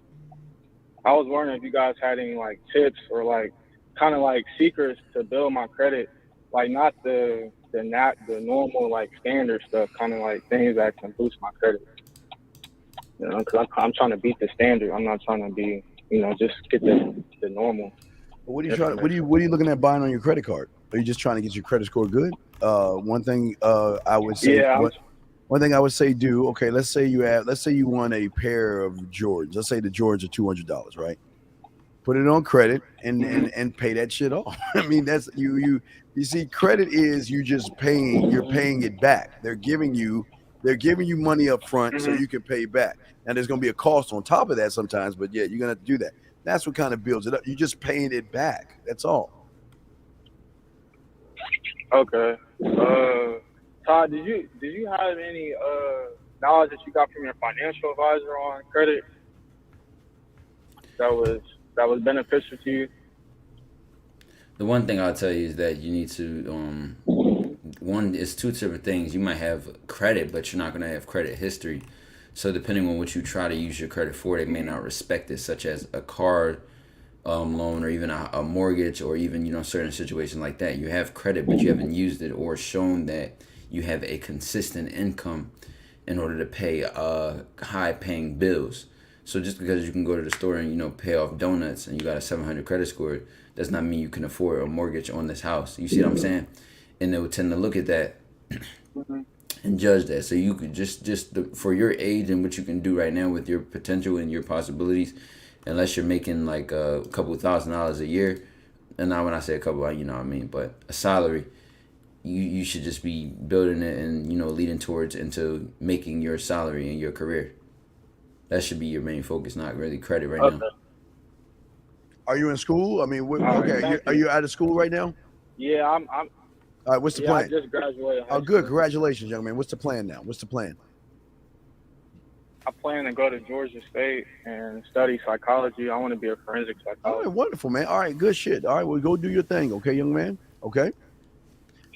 Speaker 5: I was wondering if you guys had any tips or kind of secrets to build my credit, not the normal standard stuff, kind of things that can boost my credit. Because I'm trying to beat the standard. I'm not trying to be, just get the normal
Speaker 2: What are you trying? What are you looking at buying on your credit card? Are you just trying to get your credit score good? One thing I would say.
Speaker 5: Yeah.
Speaker 2: One thing I would say, do okay. Let's say you want a pair of Jordans. Let's say the Jordans are $200, right? Put it on credit and pay that shit off. I mean, that's you see, credit is you just paying. You're paying it back. They're giving you money up front so you can pay back. Now there's going to be a cost on top of that sometimes, but yeah, you're going to have to do that. That's what kind of builds it up. You're just paying it back. That's all.
Speaker 5: Okay. Todd, did you have any knowledge that you got from your financial advisor on credit that was beneficial to you?
Speaker 3: The one thing I'll tell you is that you need to one is two different things. You might have credit, but you're not going to have credit history. So depending on what you try to use your credit for, they may not respect it, such as a card loan or even a mortgage, or even certain situations like that. You have credit, but you haven't used it or shown that you have a consistent income in order to pay high-paying bills. So just because you can go to the store and pay off donuts and you got a 700 credit score, does not mean you can afford a mortgage on this house. You see what I'm saying? And they would tend to look at that and judge that. So you could for your age and what you can do right now with your potential and your possibilities, unless you're making like a couple $1,000s a year, and now when I say a couple, you know what I mean, but a salary, you should just be building it and leading towards into making your salary and your career. That should be your main focus, not really credit right now.
Speaker 2: Are you in school? I mean, are you out of school right now?
Speaker 5: Yeah, I'm.
Speaker 2: All right, what's the plan?
Speaker 5: I just graduated.
Speaker 2: Oh, good. Congratulations, young man. What's the plan now? What's the plan?
Speaker 5: I plan to go to Georgia State and study psychology. I want to be a forensic psychologist.
Speaker 2: All right, wonderful, man. All right, good shit. All right, well, go do your thing, okay, young man? Okay?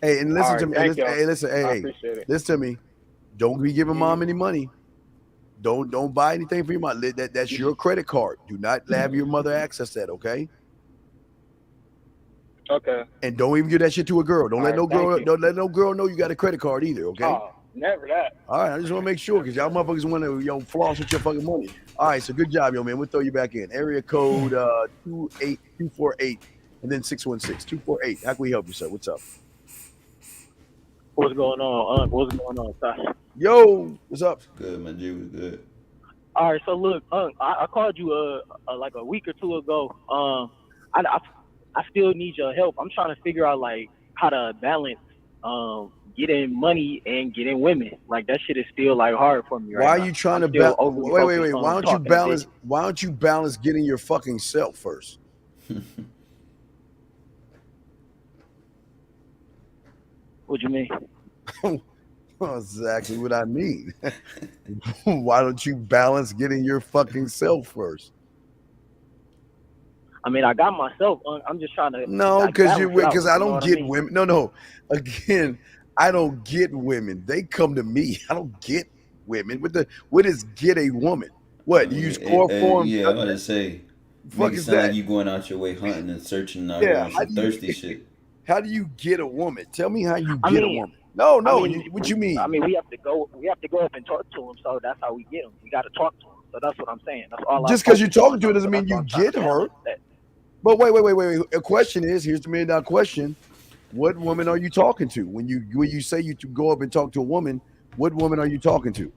Speaker 2: Hey, and listen to me. Hey, listen to me. Don't be giving mom any money. Don't buy anything for your mom. That's your credit card. Do not have your mother access that, okay?
Speaker 5: Okay.
Speaker 2: And don't even give that shit to a girl. Don't let no girl know you got a credit card either, okay?
Speaker 5: Oh, never that.
Speaker 2: All right, I just want to make sure because y'all motherfuckers want to floss with your fucking money. All right, so good job, yo man. We'll throw you back in. Area code 28248 and then 616 248. How can we help you, sir? What's up?
Speaker 12: What's going on, What's going on, Ty?
Speaker 2: Yo, what's up?
Speaker 3: Good, my G was good.
Speaker 12: All right, so look, I called you like a week or two ago. I still need your help. I'm trying to figure out like how to balance getting money and getting women. Like that shit is still like hard for me right now.
Speaker 2: Why are you trying to balance? Wait. Why don't you balance getting your fucking self first?
Speaker 12: What you mean?
Speaker 2: Well, exactly what I mean. Why don't you balance getting your fucking self first?
Speaker 12: I mean, I got myself. I'm just trying to.
Speaker 2: No, because I don't get women. No. Again, I don't get women. They come to me. I don't get women. What is get a woman? What you use core form?
Speaker 3: Yeah, I'm gonna say.
Speaker 2: Fuck is
Speaker 3: sound
Speaker 2: that?
Speaker 3: like you going out your way hunting and searching out some thirsty shit.
Speaker 2: How do you get a woman? Tell me how you get a woman. No. What you mean?
Speaker 12: I mean, we have to go up and talk to them. So that's how we get them. We got to talk to them. So that's what I'm saying. That's all.
Speaker 2: Just because you're talking to her doesn't mean you get her. But wait. A question is, here's the $1 million question. What woman are you talking to? When you say you to go up and talk to a woman, what woman are you talking to?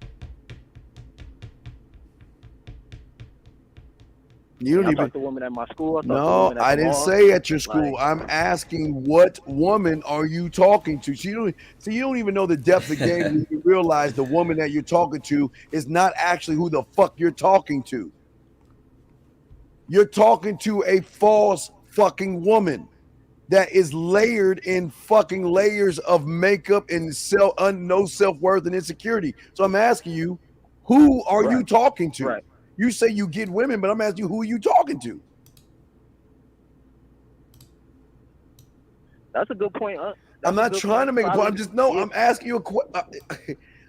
Speaker 2: You don't even
Speaker 12: talk to women at my school.
Speaker 2: No, I didn't say at your school. Like, I'm asking what woman are you talking to? So you don't even know the depth of the game when you realize the woman that you're talking to is not actually who the fuck you're talking to. You're talking to a false fucking woman that is layered in fucking layers of makeup and no self-worth and insecurity. So I'm asking you, who are you talking to?
Speaker 12: Right.
Speaker 2: You say you get women, but I'm asking you, who are you talking to?
Speaker 12: That's a good point.
Speaker 2: I'm not trying to make a point. I'm asking you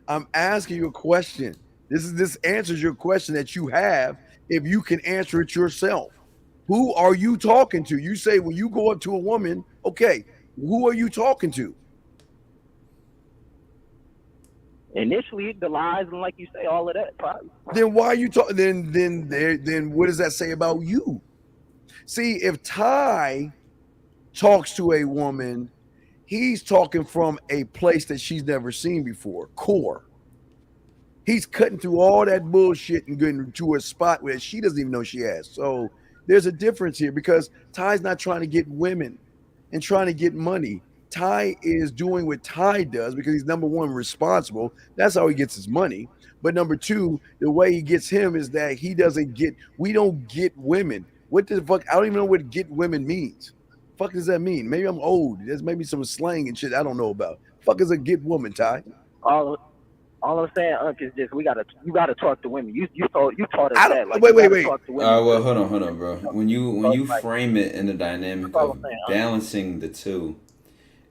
Speaker 2: I'm asking you a question. This answers your question that you have if you can answer it yourself. Who are you talking to? You say when you go up to a woman, okay, who are you talking to?
Speaker 12: Initially, the lies and like you say, all of that. Probably.
Speaker 2: Then why are you talking? Then what does that say about you? See, if Ty talks to a woman, he's talking from a place that she's never seen before, core. He's cutting through all that bullshit and getting to a spot where she doesn't even know she has. So there's a difference here because Ty's not trying to get women and trying to get money. Ty is doing what Ty does because he's number one responsible. That's how he gets his money. But number two, the way he gets him is that we don't get women. What the fuck? I don't even know what get women means. Fuck does that mean? Maybe I'm old. There's maybe some slang and shit I don't know about. Fuck is a get woman, Ty?
Speaker 12: All I'm saying, Unc, is just you gotta talk to women. You taught us that. Like,
Speaker 2: wait.
Speaker 3: Well, hold on, bro. When you frame it in the dynamic of balancing the two,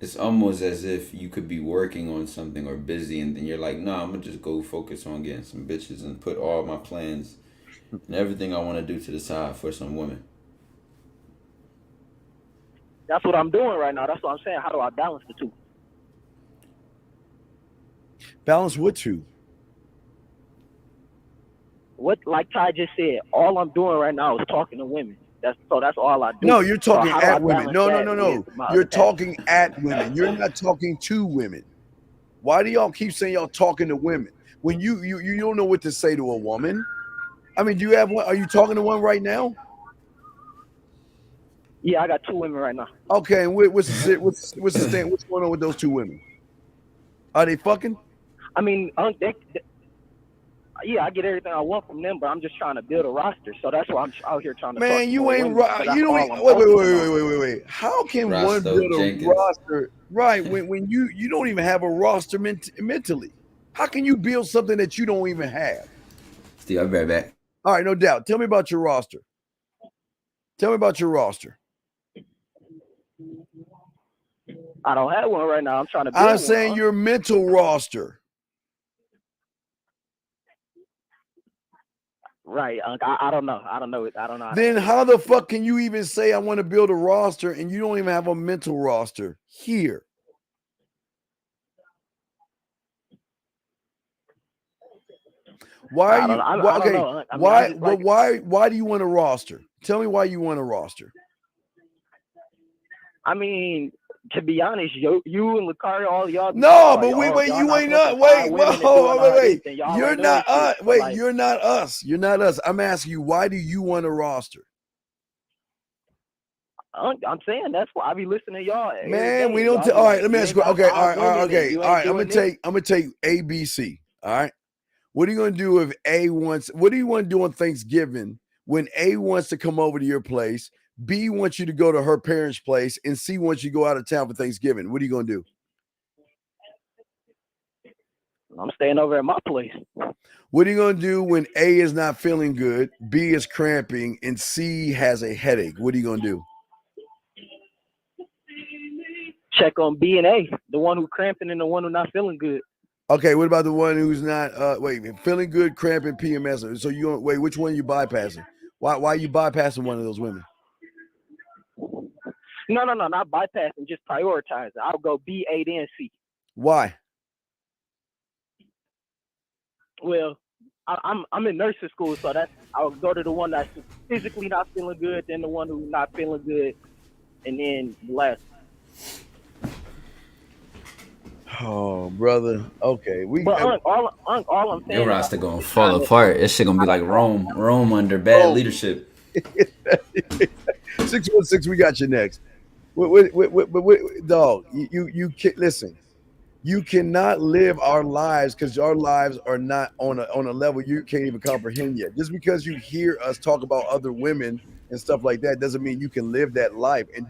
Speaker 3: it's almost as if you could be working on something or busy, and then you're like, no, I'm gonna just go focus on getting some bitches and put all my plans and everything I want to do to the side for some women.
Speaker 12: That's what I'm doing right now. That's what I'm saying. How do I balance the two?
Speaker 2: Balance what two?
Speaker 12: What, like Ty just said, all I'm doing right now is talking to women. That's all I do.
Speaker 2: No, you're talking at women. No. You're talking at women. You're not talking to women. Why do y'all keep saying y'all talking to women when you don't know what to say to a woman? I mean, do you have one? Are you talking to one right now?
Speaker 12: Yeah, I got 2 women right now.
Speaker 2: Okay, and what's the thing? What's going on with those 2 women? Are they fucking?
Speaker 12: I mean, yeah, I get everything I want from them, but I'm just trying to build a roster. So that's why I'm out here trying to.
Speaker 2: Man, you ain't right. You don't. Wait. How can one build a roster? Right, when you don't even have a roster mentally. How can you build something that you don't even have?
Speaker 3: Steve, I'll be right back.
Speaker 2: All right, no doubt. Tell me about your roster.
Speaker 12: I don't have one right now. I'm trying to build
Speaker 2: I'm saying
Speaker 12: one.
Speaker 2: Your mental roster.
Speaker 12: Right. I don't know. I don't know.
Speaker 2: Then how the fuck can you even say I want to build a roster and you don't even have a mental roster here? Why are you why do you want a roster? Tell me why you want a roster.
Speaker 12: I mean, to be honest, you and Lucario, all y'all.
Speaker 2: No, but wait, you ain't not. Wait. You're not us. Wait, you're not us. You're not us. I'm asking you, why do you want a roster?
Speaker 12: I'm saying that's why I be listening to y'all.
Speaker 2: Man, we don't. All right, let me ask you. Okay, all right. I'm gonna take ABC. All right. What are you gonna do if A wants? What do you want to do on Thanksgiving when A wants to come over to your place? B wants you to go to her parents' place, and C wants you to go out of town for Thanksgiving. What are you going to do?
Speaker 12: I'm staying over at my place.
Speaker 2: What are you going to do when A is not feeling good, B is cramping, and C has a headache? What are you going to do?
Speaker 12: Check on B and A, the one who's cramping and the one who's not feeling good.
Speaker 2: Okay, what about the one who's not feeling good, cramping, PMS? So which one are you bypassing? Why are you bypassing one of those women?
Speaker 12: No, not bypassing, just prioritizing. I'll go B, A, then C.
Speaker 2: Why?
Speaker 12: Well, I'm in nursing school, so I'll go to the one that's physically not feeling good, then the one who's not feeling good, and then the last.
Speaker 2: Oh, brother. Okay,
Speaker 12: all I'm saying.
Speaker 3: Your roster gonna fall apart. This shit gonna be like Rome under bad leadership.
Speaker 2: 616, we got you next. Dog, you listen. You cannot live our lives because our lives are not on a level you can't even comprehend yet. Just because you hear us talk about other women and stuff like that doesn't mean you can live that life. And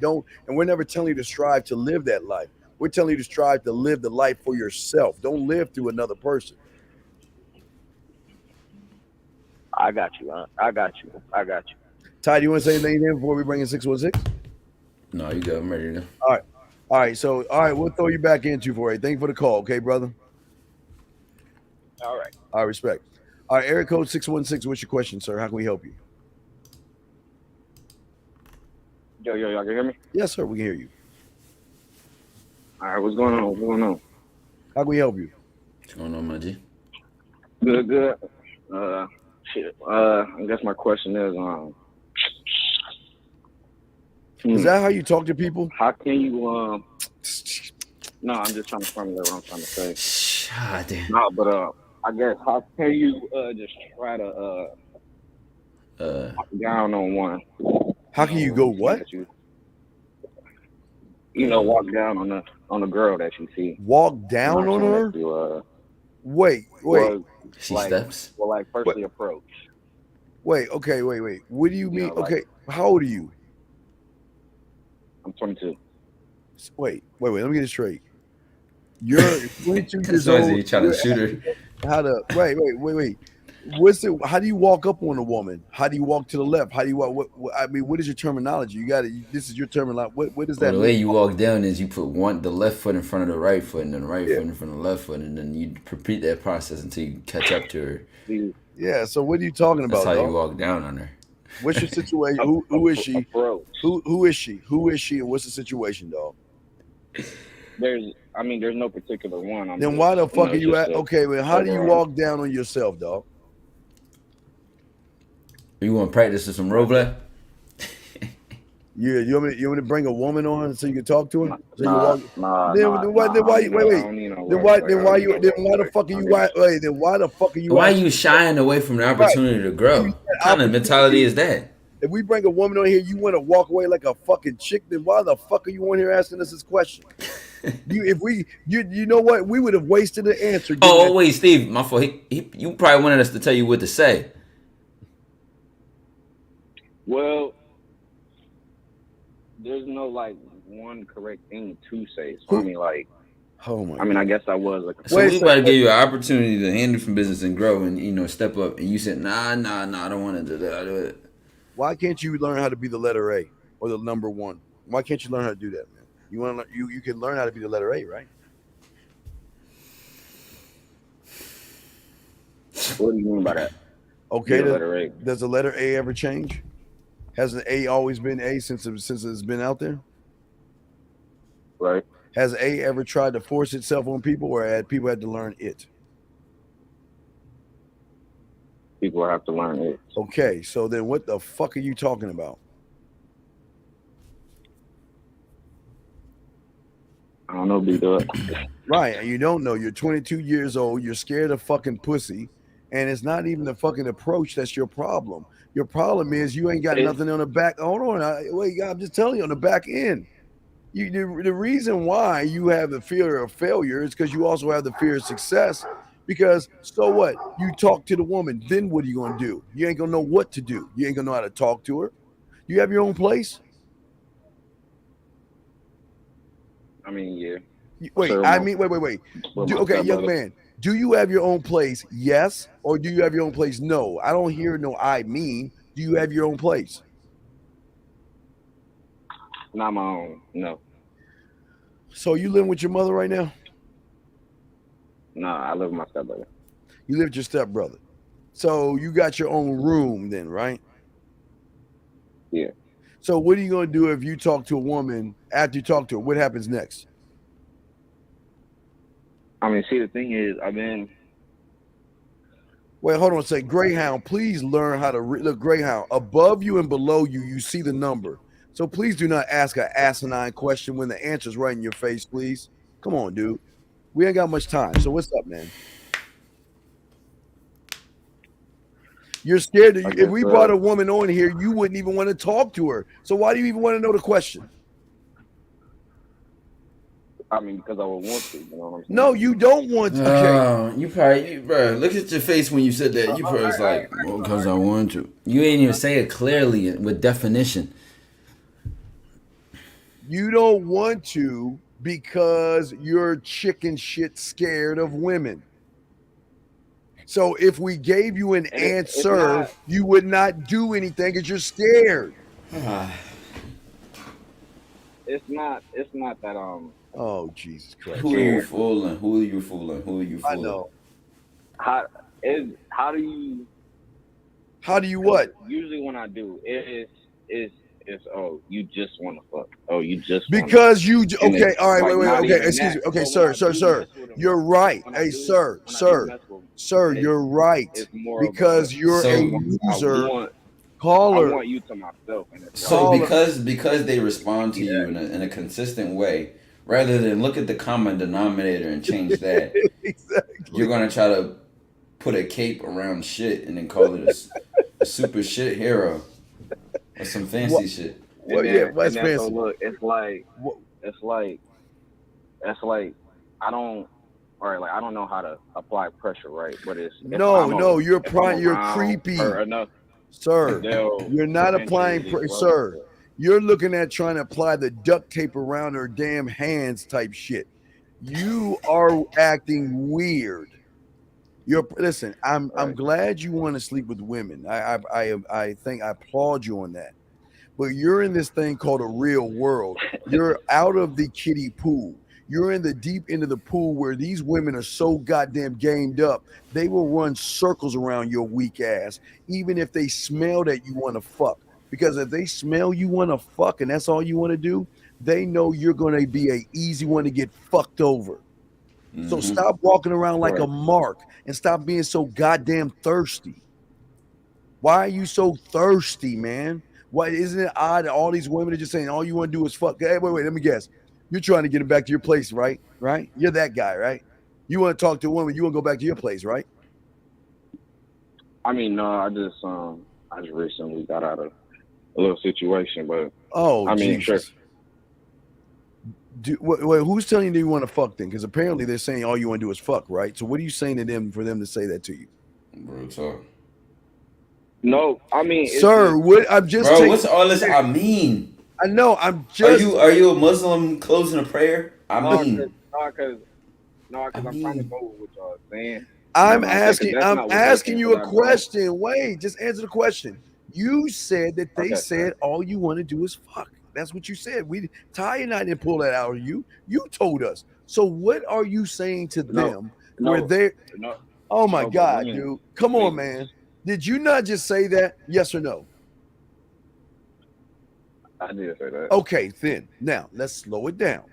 Speaker 2: we're never telling you to strive to live that life. We're telling you to strive to live the life for yourself. Don't live through another person.
Speaker 12: I got you.
Speaker 2: Ty, do you want to say anything before we bring in 616?
Speaker 3: No, you go. I'm ready to go.
Speaker 2: All right. So, we'll throw you back in 248. Thank you for the call, okay, brother?
Speaker 12: All right.
Speaker 2: All right, respect. All right, area code 616. What's your question, sir? How can we help you?
Speaker 13: Yo, y'all can hear me?
Speaker 2: Yes, sir. We can hear you.
Speaker 13: All right, what's going on?
Speaker 2: How can we help you?
Speaker 3: What's going on, my G?
Speaker 13: Good. I guess my question is,
Speaker 2: Is that how you talk to people?
Speaker 13: How can you No, I'm just trying to formulate what I'm trying to say.
Speaker 3: God damn.
Speaker 13: No, but I guess how can you just try to walk down on one?
Speaker 2: How can you go what?
Speaker 13: Walk down on the girl that you see.
Speaker 2: Walk down on her? Wait.
Speaker 3: She steps.
Speaker 13: Well, like firstly approach.
Speaker 2: Wait. What do you mean? Okay, how old are you?
Speaker 13: I'm 22.
Speaker 2: Wait. Let me get it straight. You're 22 years old.
Speaker 3: You trying to shoot her?
Speaker 2: Wait. How do you walk up on a woman? How do you walk to the left? How do you walk? What is your terminology? This is your terminology. What does that mean?
Speaker 3: The way you walk down is you put the left foot in front of the right foot, and then the right foot in front of the left foot, and then you repeat that process until you catch up to her.
Speaker 2: Yeah. So what are you talking about?
Speaker 3: That's how you walk down on her.
Speaker 2: What's your situation? Who is she? Who is she? Who is she? And what's the situation, dog?
Speaker 13: There's no particular one.
Speaker 2: Then why the fuck are you at? Okay, well, how do you walk down on yourself, dog?
Speaker 3: You want to practice with some roleplay?
Speaker 2: Yeah, you want me to bring a woman on so you can talk to her? Then why the fuck are you?
Speaker 3: Why are you shying away from the opportunity to grow? What kind of mentality is that?
Speaker 2: If we bring a woman on here, you want to walk away like a fucking chick. Then why the fuck are you on here asking us this question? You know what? We would have wasted the answer.
Speaker 3: Oh, wait, Steve, my fault. You probably wanted us to tell you what to say.
Speaker 13: Well, there's no one correct thing to say. So I guess I was like.
Speaker 3: So we about to give you an opportunity to handle from business and grow and step up. And you said, nah, I don't want to do that. I'll do it.
Speaker 2: Why can't you learn how to be the letter A or the number one? Why can't you learn how to do that, man? You want to you can learn how to be the letter A, right?
Speaker 13: What do you mean by that?
Speaker 2: Okay, does the letter A ever change? Has the A always been A since it's been out there?
Speaker 13: Right.
Speaker 2: Has A ever tried to force itself on people, or had people had to learn it?
Speaker 13: People have to learn it.
Speaker 2: Okay, so then what the fuck are you talking about?
Speaker 13: I don't know, B-Dub.
Speaker 2: Right, and you don't know. You're 22 years old. You're scared of fucking pussy, and it's not even the fucking approach that's your problem. Your problem is you ain't got nothing on the back. Hold on, I'm just telling you on the back end. The reason why you have the fear of failure is because you also have the fear of success. Because so what? You talk to the woman, then what are you gonna do? You ain't gonna know what to do. You ain't gonna know how to talk to her. You have your own place.
Speaker 13: Yeah.
Speaker 2: Wait. Okay, young man. Do you have your own place? Yes. Or do you have your own place? No. I don't hear no I mean. Do you have your own place?
Speaker 13: Not my own. No.
Speaker 2: So you living with your mother right now?
Speaker 13: No, I live with my stepbrother.
Speaker 2: You live with your stepbrother. So you got your own room then, right?
Speaker 13: Yeah.
Speaker 2: So what are you going to do if you talk to a woman after you talk to her? What happens next?
Speaker 13: See, the thing is,
Speaker 2: Wait, hold on a second. Greyhound, please learn how to look. Greyhound, above you and below you, you see the number. So please do not ask an asinine question when the answer's right in your face, please. Come on, dude. We ain't got much time. So what's up, man? You're scared. If we brought a woman on here, you wouldn't even want to talk to her. So why do you even want to know the question?
Speaker 13: Because I would want to. You know what I'm saying?
Speaker 2: No, you don't want to. Okay.
Speaker 3: You probably, bro, look at your face when you said that. You probably was like, well, because I want to. You ain't even say it clearly with definition.
Speaker 2: You don't want to because you're chicken shit scared of women. So if we gave you an answer, you would not do anything because you're scared.
Speaker 13: It's not that
Speaker 2: Oh, Jesus Christ.
Speaker 3: Who are you fooling? Who are you fooling?
Speaker 2: I know.
Speaker 13: How do you
Speaker 2: what?
Speaker 13: Usually when I do, it's you just want to fuck. Oh, you just
Speaker 2: because you okay. All right, wait. Okay, excuse me. Okay, sir. You're right. Hey, sir, you're right because you're a user. Call her.
Speaker 13: I want you to myself.
Speaker 3: So because they respond to you in a consistent way, rather than look at the common denominator and change that,
Speaker 2: exactly.
Speaker 3: You're gonna try to put a cape around shit and then call it a super shit hero or some fancy shit.
Speaker 2: Well, yeah, what's fancy?
Speaker 13: So look, it's like I don't know how to apply pressure, right? But
Speaker 2: you're creepy, sir. You're not applying sir. You're looking at trying to apply the duct tape around her damn hands type shit. You are acting weird. Listen. I'm glad you want to sleep with women. I think I applaud you on that. But you're in this thing called a real world. You're out of the kiddie pool. You're in the deep end of the pool where these women are so goddamn gamed up. They will run circles around your weak ass, even if they smell that you want to fuck. Because if they smell you want to fuck and that's all you want to do, they know you're going to be an easy one to get fucked over. Mm-hmm. So stop walking around like a mark and stop being so goddamn thirsty. Why are you so thirsty, man? Why isn't it odd that all these women are just saying all you want to do is fuck? Hey, wait, let me guess. You're trying to get it back to your place, right? Right? You're that guy, right? You want to talk to a woman, you want to go back to your place, right?
Speaker 13: I mean, no, I just recently got out of a little situation, but I mean,
Speaker 2: Jesus. Sure. Who's telling you that you want to fuck then? Because apparently they're saying all you want to do is fuck, right? So what are you saying to them for them to say that to you?
Speaker 3: Bro, talk.
Speaker 13: No, I mean,
Speaker 2: sir,
Speaker 3: what's all this? I mean.
Speaker 2: I know. I'm just.
Speaker 3: Are you a Muslim closing a prayer?
Speaker 13: Because I'm trying to go with what y'all saying.
Speaker 2: I'm asking you a question. Wait, just answer the question. You said that they said all you want to do is fuck. That's what you said. Ty and I didn't pull that out of you. You told us. So what are you saying to them where they? Oh my God, dude! Come on, man. Did you not just say that? Yes or no?
Speaker 13: I did say that.
Speaker 2: Okay, then. Now, let's slow it down.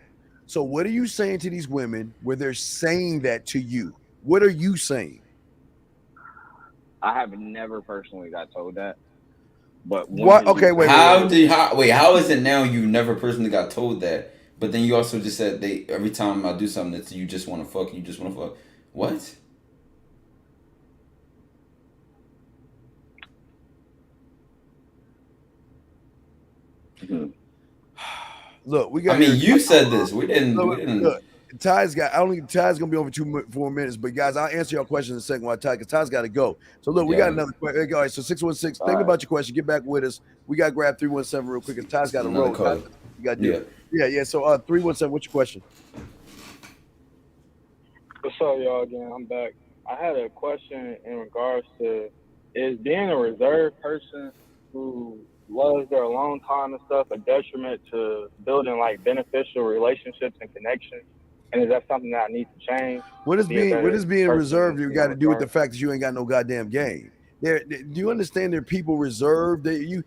Speaker 2: So what are you saying to these women where they're saying that to you? What are you saying?
Speaker 13: I have never personally got told that. But
Speaker 2: what? Okay, wait.
Speaker 3: How is it now you never personally got told that? But then you also just said every time I do something that you just want to fuck, you just want to fuck. What?
Speaker 2: Look, we got.
Speaker 3: I mean, you said this. We didn't.
Speaker 2: Look, Ty's got. I don't think Ty's gonna be over 4 minutes. But guys, I'll answer your question in a second while Ty, because Ty's got to go. So look, we got another question. All right, so 616. Think about your question. Get back with us. We got to grab 317 real quick, and Ty's got to roll. You got to do it. Yeah. So 317. What's your question?
Speaker 5: What's up, y'all? Again, I'm back. I had a question in regards to is being a reserved person who loves their alone time and stuff a detriment to building like beneficial relationships and connections? And is that something that I need to change?
Speaker 2: What is being reserved? You got to do with the fact that you ain't got no goddamn game. Do you understand? There are people reserved. That you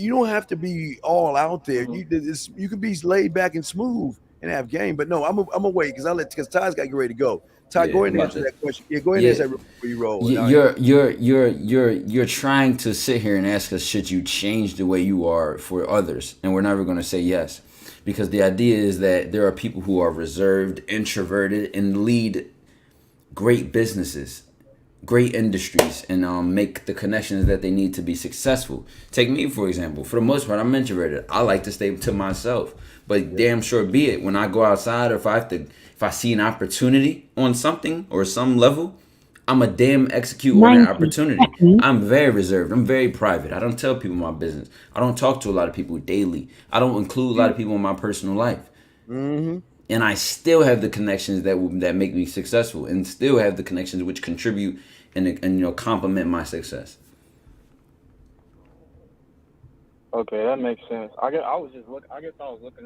Speaker 2: don't have to be all out there. You can be laid back and smooth and have game. But no, I'm gonna wait because Ty's got to get ready to go. Ty, go ahead and answer that question. Yeah, go ahead and answer that before you roll.
Speaker 3: You're trying to sit here and ask us, should you change the way you are for others? And we're never going to say yes, because the idea is that there are people who are reserved, introverted, and lead great businesses, great industries, and make the connections that they need to be successful. Take me, for example. For the most part, I'm introverted. I like to stay to myself. But damn sure be it, when I go outside or if I see an opportunity on something or some level, I'm a damn execute on that opportunity. I'm very reserved. I'm very private. I don't tell people my business. I don't talk to a lot of people daily. I don't include a lot of people in my personal life.
Speaker 2: Mm-hmm.
Speaker 3: And I still have the connections that make me successful, and still have the connections which contribute and complement my success.
Speaker 5: Okay, that makes sense. I guess I was looking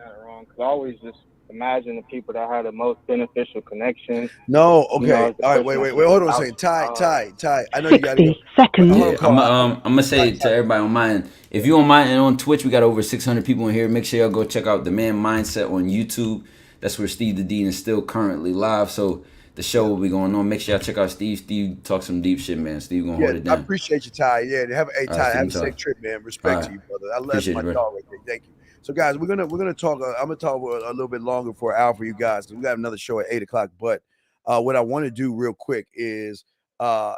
Speaker 5: at it wrong, because I always just imagine the people that had the most beneficial connections.
Speaker 2: No, okay. All right, wait. Hold on a second. Ty. I know you got to go.
Speaker 14: Seconds.
Speaker 3: Yeah, I'm gonna say to everybody on my end, if you on my end on Twitch, we got over 600 people in here. Make sure y'all go check out The Man Mindset on YouTube. That's where Steve the Dean is still currently live. So the show will be going on. Make sure y'all check out Steve. Steve talk some deep shit, man. Steve gonna hold it down.
Speaker 2: I appreciate you, Ty. Yeah, Ty, have a safe trip, man. Respect to you, brother. That's my dog right there. Thank you. So, guys, we're gonna talk. I'm gonna talk a little bit longer for an hour for you guys. We got another show at 8:00. But what I want to do real quick is I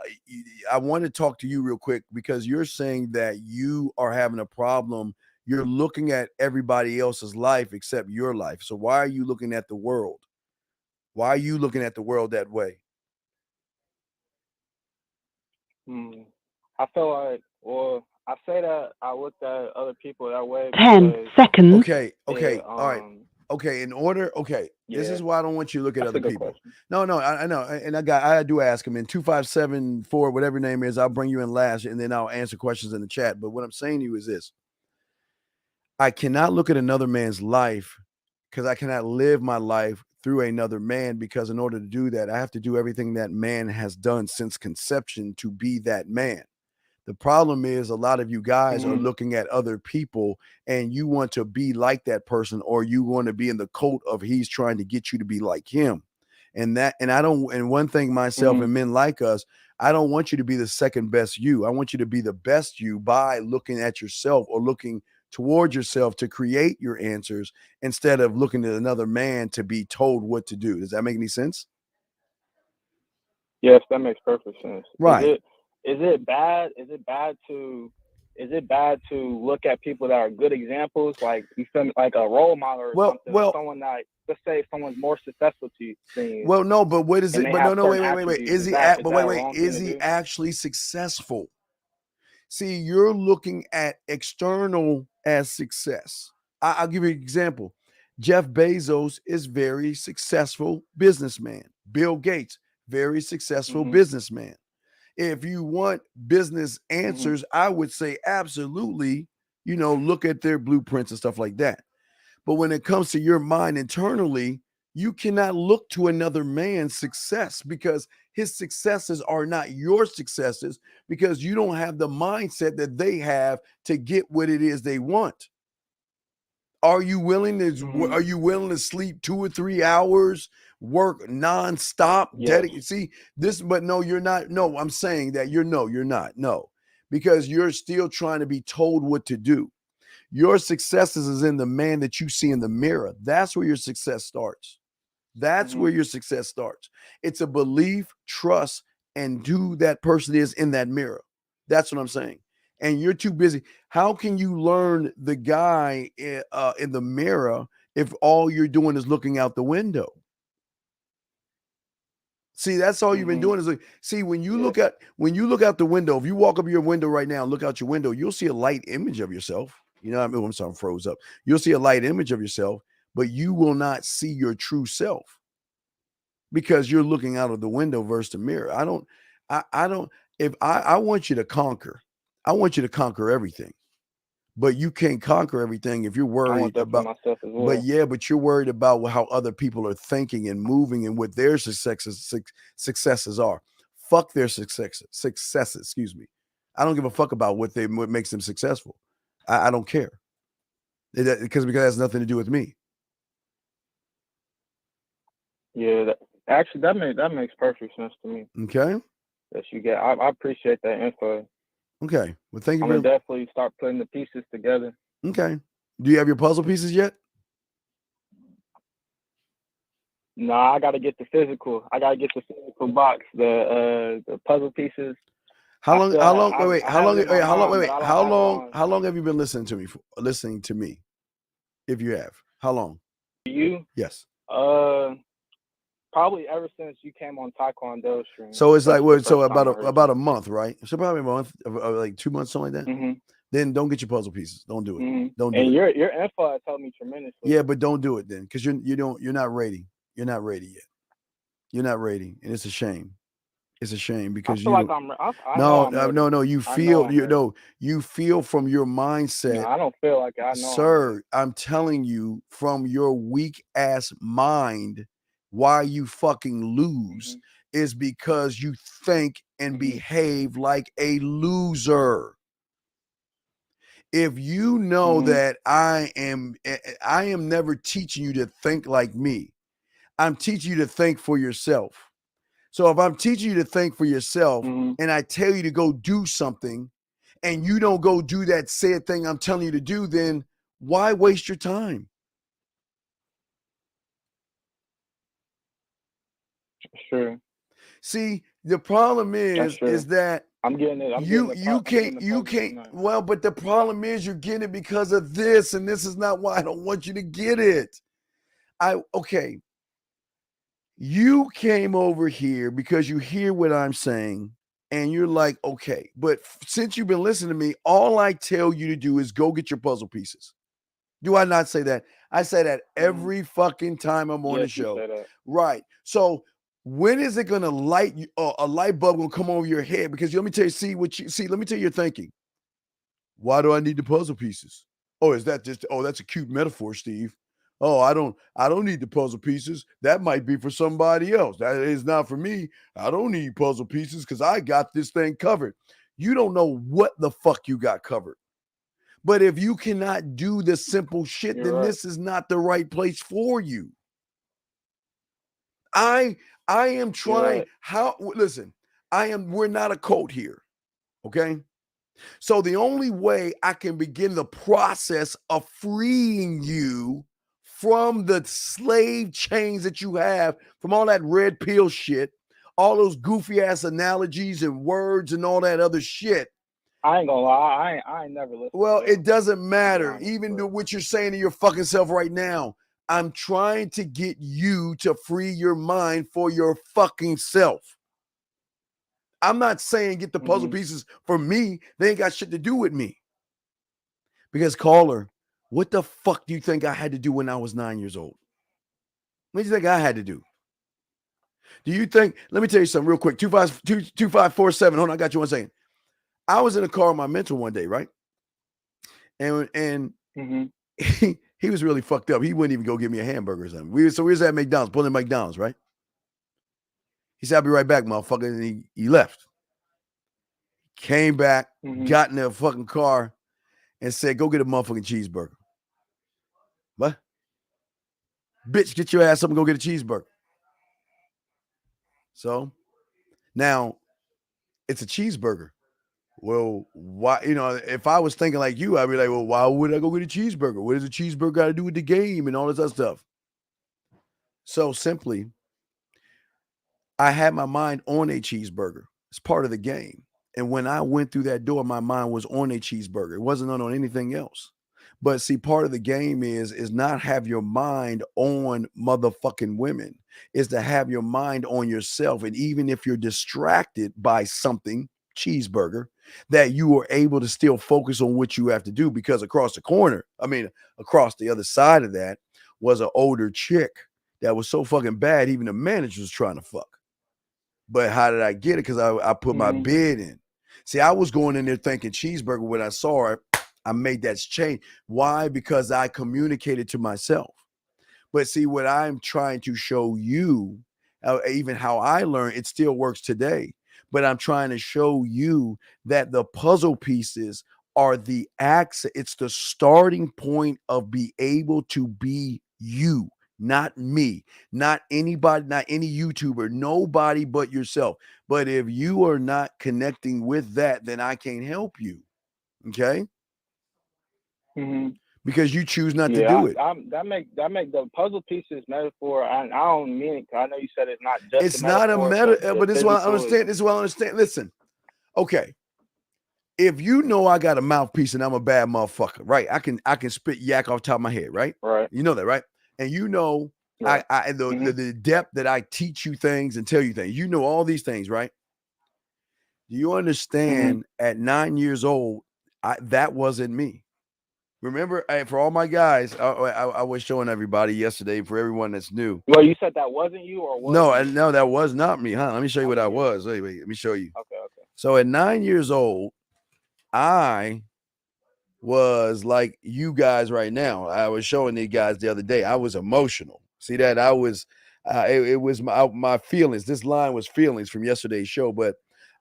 Speaker 2: want to talk to you real quick because you're saying that you are having a problem. You're looking at everybody else's life except your life. So why are you looking at the world? Why are you looking at the world that way?
Speaker 14: I feel like, well, I say that I looked at other people that way.
Speaker 15: 10 seconds.
Speaker 2: Okay. All right. Okay. In order. Okay. This is why I don't want you to look at other people. No, I know. And I do ask them in 2574, whatever your name is. I'll bring you in last and then I'll answer questions in the chat. But what I'm saying to you is this. I cannot look at another man's life because I cannot live my life through another man, because in order to do that, I have to do everything that man has done since conception to be that man. The problem is a lot of you guys are looking at other people and you want to be like that person, or you want to be in the coat of he's trying to get you to be like him. And one thing myself and men like us, I don't want you to be the second best you. I want you to be the best you by looking at yourself or looking toward yourself to create your answers instead of looking at another man to be told what to do. Does that make any sense?
Speaker 14: Yes, that makes perfect sense.
Speaker 2: Right.
Speaker 14: Is it bad to look at people that are good examples, like you feel me, like a role model or something, someone that, let's say someone's more successful to you?
Speaker 2: Well, no, but what is it? But no, wait. Is he actually successful? See, you're looking at external as success. I'll give you an example. Jeff Bezos is very successful businessman. Bill Gates, very successful businessman. If you want business answers, I would say absolutely, look at their blueprints and stuff like that. But when it comes to your mind internally, you cannot look to another man's success because his successes are not your successes, because you don't have the mindset that they have to get what it is they want. Are you willing to sleep 2 or 3 hours, work nonstop?
Speaker 14: Yes.
Speaker 2: See this, but no, you're not. No, I'm saying that you're not. No, because you're still trying to be told what to do. Your successes is in the man that you see in the mirror. That's where your success starts. That's where your success starts. It's a belief, trust, and who that person is in that mirror. That's what I'm saying. And you're too busy. How can you learn the guy in the mirror if all you're doing is looking out the window? See, that's all you've been doing is when you look out the window, if you walk up your window right now and look out your window, you'll see a light image of yourself. You know what I mean? I'm sorry, I'm froze up. You'll see a light image of yourself, but you will not see your true self because you're looking out of the window versus the mirror. I want you to conquer. I want you to conquer everything, but you can't conquer everything if you're worried about
Speaker 14: myself as well.
Speaker 2: But you're worried about how other people are thinking and moving and what their successes are. Fuck their successes. Excuse me. I don't give a fuck about what makes them successful. I don't care because it has nothing to do with me.
Speaker 14: Yeah, that makes perfect sense to me.
Speaker 2: Okay.
Speaker 14: That you get. I appreciate that info.
Speaker 2: Okay. Well, thank you.
Speaker 14: I'm gonna definitely start putting the pieces together.
Speaker 2: Okay. Do you have your puzzle pieces yet?
Speaker 14: No, I gotta get the physical. I gotta get the physical box. The puzzle pieces. How long
Speaker 2: have you been listening to me? If you have, how long?
Speaker 14: You?
Speaker 2: Yes.
Speaker 14: Probably ever since you came on Taekwondo stream.
Speaker 2: So it's like about a month, right? So probably a month, like 2 months, something like that. Then don't get your puzzle pieces. Don't do it. Don't do it.
Speaker 14: And your info has helped me tremendously.
Speaker 2: Yeah, but don't do it then, because you're not ready. You're not ready yet. You're not ready, and it's a shame. It's a shame because you feel from your mindset.
Speaker 14: No, I don't feel like I know.
Speaker 2: Sir, I'm telling you from your weak ass mind, why you fucking lose is because you think and behave like a loser. If you know that I am never teaching you to think like me. I'm teaching you to think for yourself. So if I'm teaching you to think for yourself and I tell you to go do something and you don't go do that said thing I'm telling you to do, then why waste your time?
Speaker 14: Sure.
Speaker 2: See, the problem is that
Speaker 14: I'm getting it.
Speaker 2: You can't. Well, but the problem is you're getting it because of this, and this is not why I don't want you to get it. Okay. You came over here because you hear what I'm saying, and you're like, okay. But since you've been listening to me, all I tell you to do is go get your puzzle pieces. Do I not say that? I say that every fucking time I'm on the show. Right. So when is it gonna light you? A light bulb gonna come over your head? Because let me tell you, let me tell you your thinking. Why do I need the puzzle pieces? Oh, is that just? Oh, that's a cute metaphor, Steve. Oh, I don't need the puzzle pieces. That might be for somebody else. That is not for me. I don't need puzzle pieces because I got this thing covered. You don't know what the fuck you got covered. But if you cannot do the simple shit, then this is not the right place for you. I am trying. Listen, we're not a cult here. Okay. So the only way I can begin the process of freeing you from the slave chains that you have, from all that red pill shit, all those goofy ass analogies and words and all that other shit.
Speaker 14: I ain't gonna lie, I ain't never listened.
Speaker 2: Well, it doesn't matter. Even to what you're saying to your fucking self right now, I'm trying to get you to free your mind for your fucking self. I'm not saying get the puzzle pieces for me. They ain't got shit to do with me. Because caller, what the fuck do you think I had to do when I was 9 years old? What do you think I had to do? Do you think, let me tell you something real quick. 2547. Hold on, I got you one second. I was in a car with my mentor one day, right? And he was really fucked up. He wouldn't even go get me a hamburger or something. We was at McDonald's, pulling McDonald's, right? He said, I'll be right back, motherfucker. And he left. Came back, got in the fucking car, and said, go get a motherfucking cheeseburger. What? Bitch, get your ass up and go get a cheeseburger. So now it's a cheeseburger. Well, why? You know, if I was thinking like you, I'd be like, well, why would I go get a cheeseburger? What does a cheeseburger got to do with the game and all this other stuff? So simply, I had my mind on a cheeseburger. It's part of the game. And when I went through that door, my mind was on a cheeseburger. It wasn't on anything else. But see, part of the game is not have your mind on motherfucking women. Is to have your mind on yourself. And even if you're distracted by something, cheeseburger, that you are able to still focus on what you have to do, because across the other side of that was an older chick that was so fucking bad, even the manager was trying to fuck. But how did I get it? Because I put my bid in. See, I was going in there thinking cheeseburger. When I saw it, I made that change. Why? Because I communicated to myself. But see, what I'm trying to show you, even how I learned, it still works today. But I'm trying to show you that the puzzle pieces are the access. It's the starting point of be able to be you, not me, not anybody, not any YouTuber, nobody but yourself. But if you are not connecting with that, then I can't help you. Okay? Because you choose not to do it.
Speaker 14: That make the puzzle pieces metaphor. I don't mean it. I know you said it's not just.
Speaker 2: It's not a meta, but this is what I understand. This is what I understand. Listen, okay. If you know I got a mouthpiece and I'm a bad motherfucker, right? I can spit yak off the top of my head, right?
Speaker 14: Right.
Speaker 2: You know that, right? And you know, the depth that I teach you things and tell you things. You know all these things, right? Do you understand? At 9 years old, that wasn't me. Remember, for all my guys, I was showing everybody yesterday, for everyone that's new.
Speaker 14: Well, you said that wasn't you, or was
Speaker 2: no, that was not me, huh? Let me show you what I was. Wait, let me show you.
Speaker 14: Okay.
Speaker 2: So at 9 years old, I was like you guys right now. I was showing these guys the other day. I was emotional. See that? I was, it was my feelings. This line was feelings from yesterday's show, but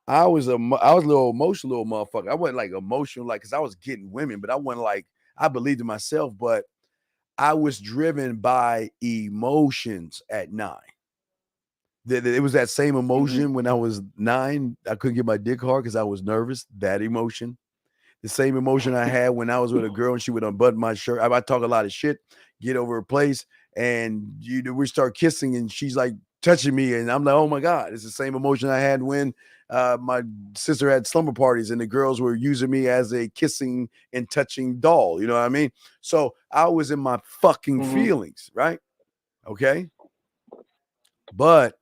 Speaker 2: I was a little emotional little motherfucker. I wasn't like emotional, like, because I was getting women, but I wasn't like, I believed in myself, but I was driven by emotions at 9. It was that same emotion when I was 9. I couldn't get my dick hard because I was nervous. That emotion. The same emotion I had when I was with a girl and she would unbutton my shirt. I talk a lot of shit, get over her place, and we start kissing, and she's like touching me, and I'm like, oh my God. It's the same emotion I had when my sister had slumber parties and the girls were using me as a kissing and touching doll. You know what I mean? So I was in my fucking feelings, right? Okay. But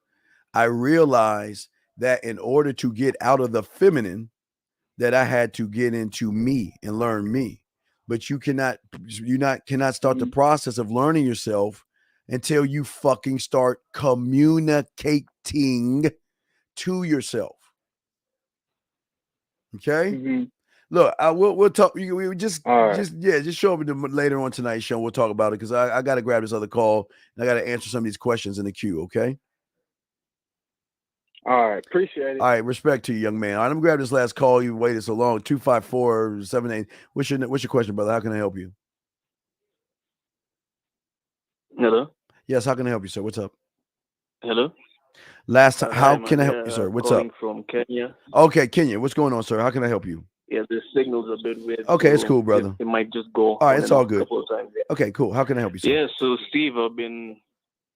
Speaker 2: I realized that in order to get out of the feminine, that I had to get into me and learn me. But you cannot start the process of learning yourself until you fucking start communicating to yourself. Okay. Look, we'll talk. We just show up later on tonight's show. We'll talk about it because I got to grab this other call and I got to answer some of these questions in the queue. Okay.
Speaker 14: All right, appreciate it.
Speaker 2: All right, respect to you, young man. All right, I'm gonna grab this last call. You waited so long. 254-78. What's your question, brother? How can I help you?
Speaker 15: Hello.
Speaker 2: Yes, how can I help you, sir? What's up?
Speaker 15: Hello.
Speaker 2: Last time, how can I help you, sir? What's up?
Speaker 15: From Kenya.
Speaker 2: Okay, Kenya. What's going on, sir? How can I help you?
Speaker 15: Yeah, the signal's a bit weird.
Speaker 2: Okay, it's cool, brother.
Speaker 15: It might just go.
Speaker 2: All right, it's all good.
Speaker 15: Times, yeah.
Speaker 2: Okay, cool. How can I help you, sir?
Speaker 15: Yeah, so Steve, I've been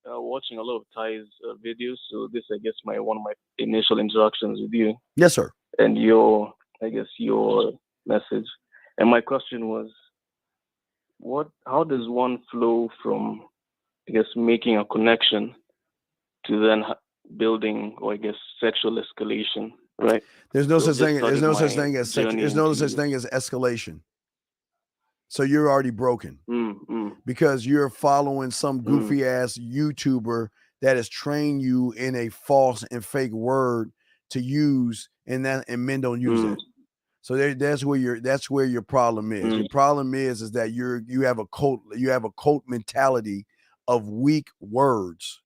Speaker 15: watching a lot of Ty's videos. So this, I guess, one of my initial interactions with you.
Speaker 2: Yes, sir.
Speaker 15: And your message. And my question was, how does one flow from, I guess, making a connection to then building, or I guess, sexual escalation, right?
Speaker 2: There's no such thing. There's no such thing as escalation. So you're already broken because you're following some goofy ass YouTuber that has trained you in a false and fake word to use, and men don't use it. So that's where your problem is. Your problem is that you have a cult mentality of weak words.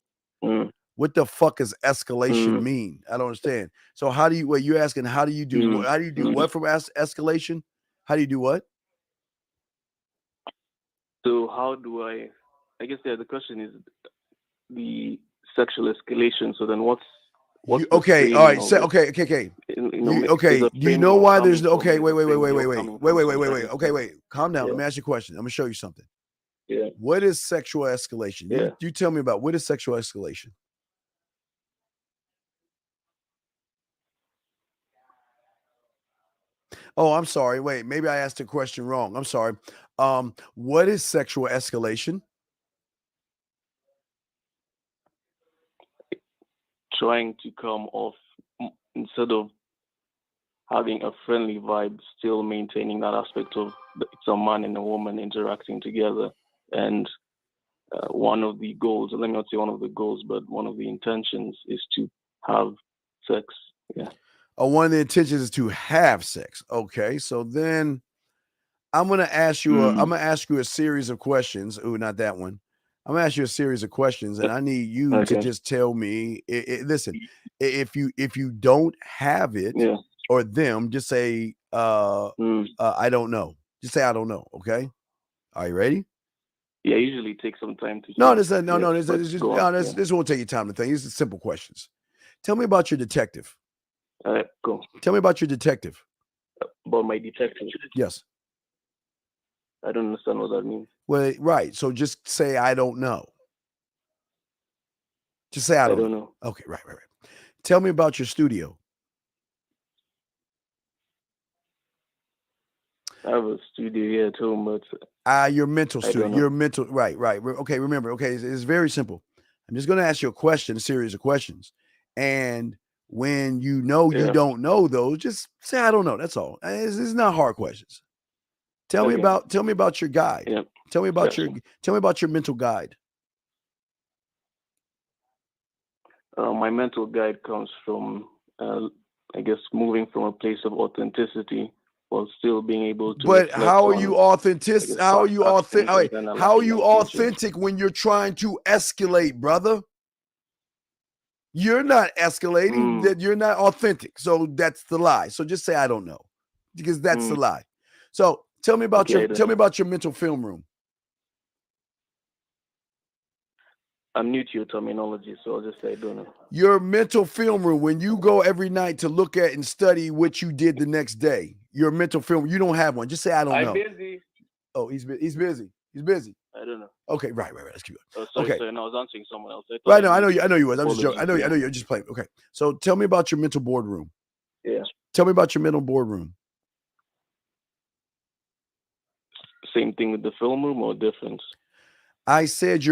Speaker 2: What the fuck does escalation mean? I don't understand. So you're asking, how do you do what from escalation? How do you do what?
Speaker 15: So how do I guess the question is the sexual escalation. So then what's
Speaker 2: okay, all right. So, okay. Do you know why there's no? Okay, wait. Okay, wait. Calm down. Let me ask you a question. I'm gonna show you something.
Speaker 15: Yeah.
Speaker 2: What is sexual escalation?
Speaker 15: Yeah.
Speaker 2: You tell me about what is sexual escalation. Oh, I'm sorry. Wait, maybe I asked the question wrong. I'm sorry. What is sexual escalation?
Speaker 15: Trying to come off, instead of having a friendly vibe, still maintaining that aspect of it's a man and a woman interacting together. And one of the goals, let me not say one of the goals, but one of the intentions is to have sex. Yeah.
Speaker 2: One of the intentions is to have sex. Okay, so then I'm gonna ask you. I'm gonna ask you a series of questions. Oh, not that one. I'm gonna ask you a series of questions, and I need you to just tell me. Listen, if you don't have it or them, just say I don't know. Just say I don't know. Okay. Are you ready?
Speaker 15: Yeah, usually it takes some time to.
Speaker 2: This won't take you time to think. These are simple questions. Tell me about your detective.
Speaker 15: All right, cool.
Speaker 2: Tell me about your detective.
Speaker 15: About my detective?
Speaker 2: Yes.
Speaker 15: I don't understand what that means.
Speaker 2: Well, right. So just say I don't know. Just say I don't know. Okay, right. Tell me about your studio.
Speaker 15: I have a studio here at home, but
Speaker 2: your mental studio. Your mental, right. Okay, remember. Okay, it's very simple. I'm just going to ask you a series of questions, and when you don't know those, just say I don't know. That's all. It's not hard questions. Tell me about your guide.
Speaker 15: Yeah.
Speaker 2: Tell me about your mental guide.
Speaker 15: My mental guide comes from, I guess, moving from a place of authenticity while still being able to.
Speaker 2: But how are you authentic? How are you authentic? How are you authentic when you're trying to escalate, brother? You're not escalating. That you're not authentic. So that's the lie. So just say I don't know, because that's the lie. So tell me about your mental film room.
Speaker 15: I'm new to your terminology, so I'll just say I don't know.
Speaker 2: Your mental film room, when you go every night to look at and study what you did the next day, your mental film, you don't have one. Just say, I don't know.
Speaker 15: I'm busy.
Speaker 2: Oh, he's busy. He's busy.
Speaker 15: I don't know.
Speaker 2: Okay, right. Let's keep going.
Speaker 15: Sorry,
Speaker 2: okay.
Speaker 15: Sorry, no, I was answering someone else.
Speaker 2: Right, no, I know you was. I'm just joking. I know you're just playing. Okay. So tell me about your mental boardroom.
Speaker 15: Yeah.
Speaker 2: Tell me about your mental boardroom.
Speaker 15: Same thing with the film room or difference?
Speaker 2: I said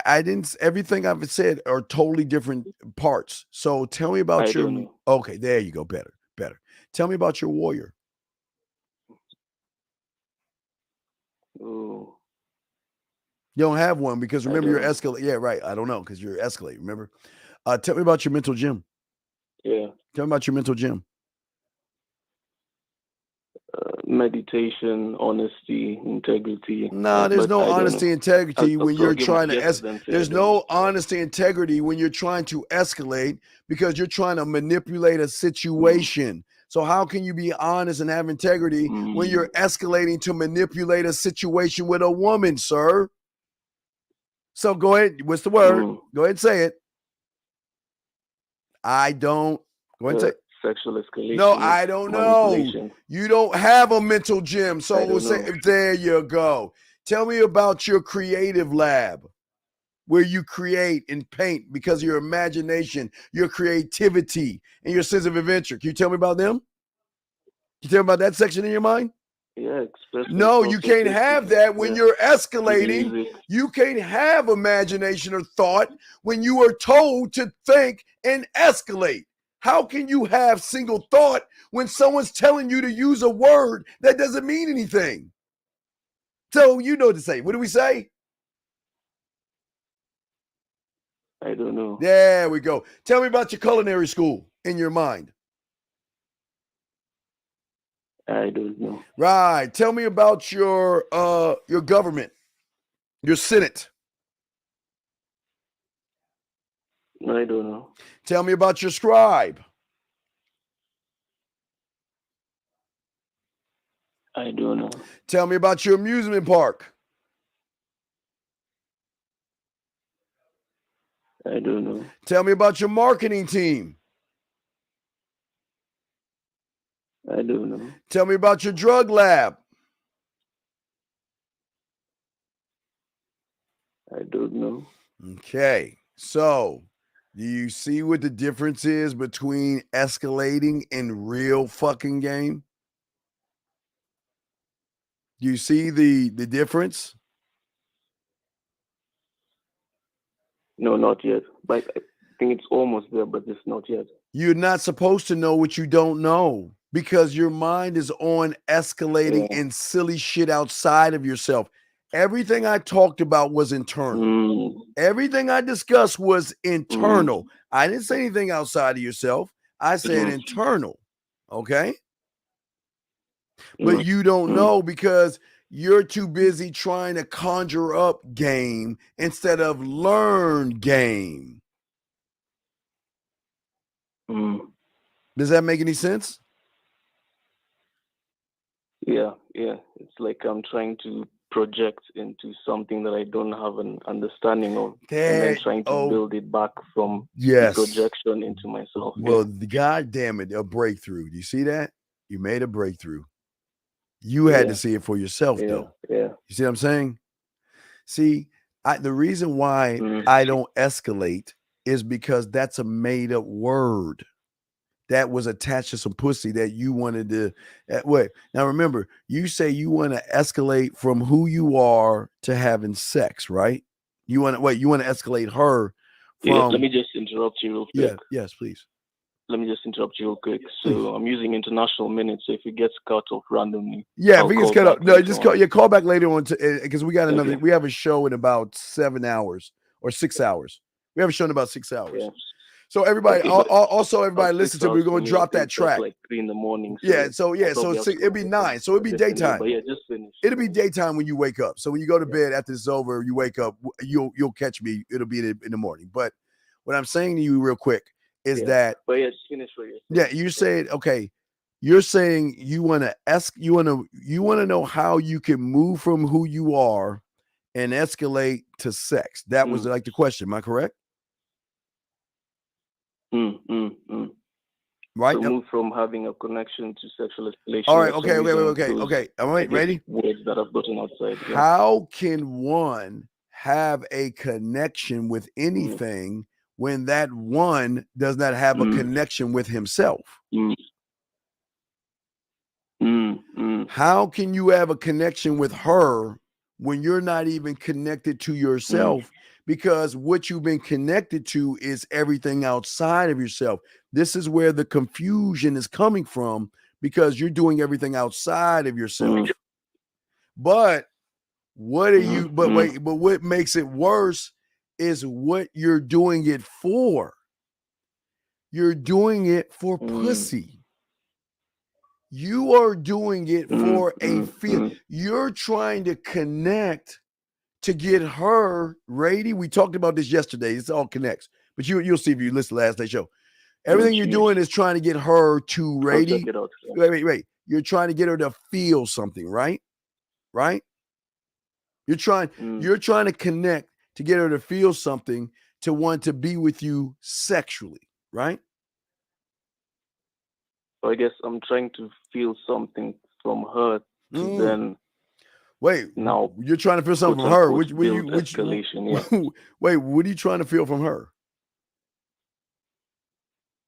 Speaker 2: I didn't. Everything I've said are totally different parts. So tell me about your. Okay, there you go. Better. Tell me about your warrior.
Speaker 15: Ooh.
Speaker 2: You don't have one because remember you're escalate. Yeah, right. I don't know because you're escalate. Remember. Tell me about your mental gym.
Speaker 15: Yeah.
Speaker 2: Tell me about your mental gym.
Speaker 15: Meditation, honesty, integrity.
Speaker 2: No, there's no honesty, integrity when you're trying to. There's no honesty, integrity when you're trying to escalate because you're trying to manipulate a situation. So how can you be honest and have integrity when you're escalating to manipulate a situation with a woman, sir? So go ahead. What's the word? Go ahead and say it. I don't. Go ahead and say it.
Speaker 15: Sexual escalation.
Speaker 2: No, I don't know. You don't have a mental gym. So we'll say, there you go. Tell me about your creative lab where you create and paint because of your imagination, your creativity, and your sense of adventure. Can you tell me about them? Can you tell me about that section in your mind?
Speaker 15: Yeah,
Speaker 2: no, you can't have that when you're escalating. You can't have imagination or thought when you are told to think and escalate. How can you have single thought when someone's telling you to use a word that doesn't mean anything? So you know what to say. What do we say?
Speaker 15: I don't know.
Speaker 2: There we go. Tell me about your culinary school in your mind.
Speaker 15: I don't know.
Speaker 2: Right. Tell me about your government, your Senate.
Speaker 15: I don't know.
Speaker 2: Tell me about your scribe.
Speaker 15: I don't know.
Speaker 2: Tell me about your amusement park.
Speaker 15: I don't know.
Speaker 2: Tell me about your marketing team.
Speaker 15: I don't know.
Speaker 2: Tell me about your drug lab.
Speaker 15: I don't know.
Speaker 2: Okay. So, do you see what the difference is between escalating and real fucking game? Do you see the difference?
Speaker 15: No, not yet. But I think it's almost there, but it's not yet.
Speaker 2: You're not supposed to know what you don't know because your mind is on escalating and silly shit outside of yourself. Everything I talked about was internal. Everything I discussed was internal. I didn't say anything outside of yourself. I said internal. Okay? But you don't know because you're too busy trying to conjure up game instead of learn game. Does that make any sense?
Speaker 15: Yeah. It's like I'm trying to project into something that I don't have an understanding of, and then trying to build it back from the projection into myself.
Speaker 2: Well, God damn it, a breakthrough. Do you see that? You made a breakthrough. You had to see it for yourself, though.
Speaker 15: Yeah.
Speaker 2: You see what I'm saying? See, the reason why I don't escalate is because that's a made-up word that was attached to some pussy that you wanted to. Wait, now remember, you say you want to escalate from who you are to having sex, right? You want to escalate her from.
Speaker 15: Let me just interrupt you real quick.
Speaker 2: Yeah. Yes, please.
Speaker 15: Let me just interrupt you real quick. So I'm using international minutes. So if it gets cut off randomly,
Speaker 2: yeah, if it gets cut off, no, just call. Yeah, call back later on because we got another. We have a show in about 7 hours or 6 hours. We have a show in about 6 hours. Yeah. So everybody, also everybody, listen to. We're going to drop that track.
Speaker 15: Like 3 in the morning.
Speaker 2: So it'll be 9. So it'll be daytime.
Speaker 15: But yeah, just finish.
Speaker 2: It'll be daytime when you wake up. So when you go to bed after this is over, you wake up. You'll catch me. It'll be in the morning. But what I'm saying to you real quick is that.
Speaker 15: But yeah, just finish what you're
Speaker 2: Yeah,
Speaker 15: saying.
Speaker 2: you said okay. You're saying you want to know how you can move from who you are and escalate to sex? That was like the question. Am I correct? Right.
Speaker 15: So move from having a connection to sexual escalation.
Speaker 2: All right. Okay. All right. Ready?
Speaker 15: Words that I've gotten outside. Yeah.
Speaker 2: How can one have a connection with anything when that one does not have a connection with himself? How can you have a connection with her when you're not even connected to yourself? Because what you've been connected to is everything outside of yourself. This is where the confusion is coming from, because you're doing everything outside of yourself. But what are you, but what makes it worse is what you're doing it for. You're doing it for pussy. You are doing it for a feel. You're trying to connect to get her ready. We talked about this yesterday. It all connects. But you'll see if you listen to last day's show. Everything you're doing is trying to get her to ready. Wait. You're trying to get her to feel something, right? Right? You're trying to connect to get her to feel something, to want to be with you sexually, right?
Speaker 15: So I guess I'm trying to feel something from her to then.
Speaker 2: Wait,
Speaker 15: now
Speaker 2: you're trying to feel something from her. Which
Speaker 15: escalation, yeah.
Speaker 2: Wait, what are you trying to feel from her?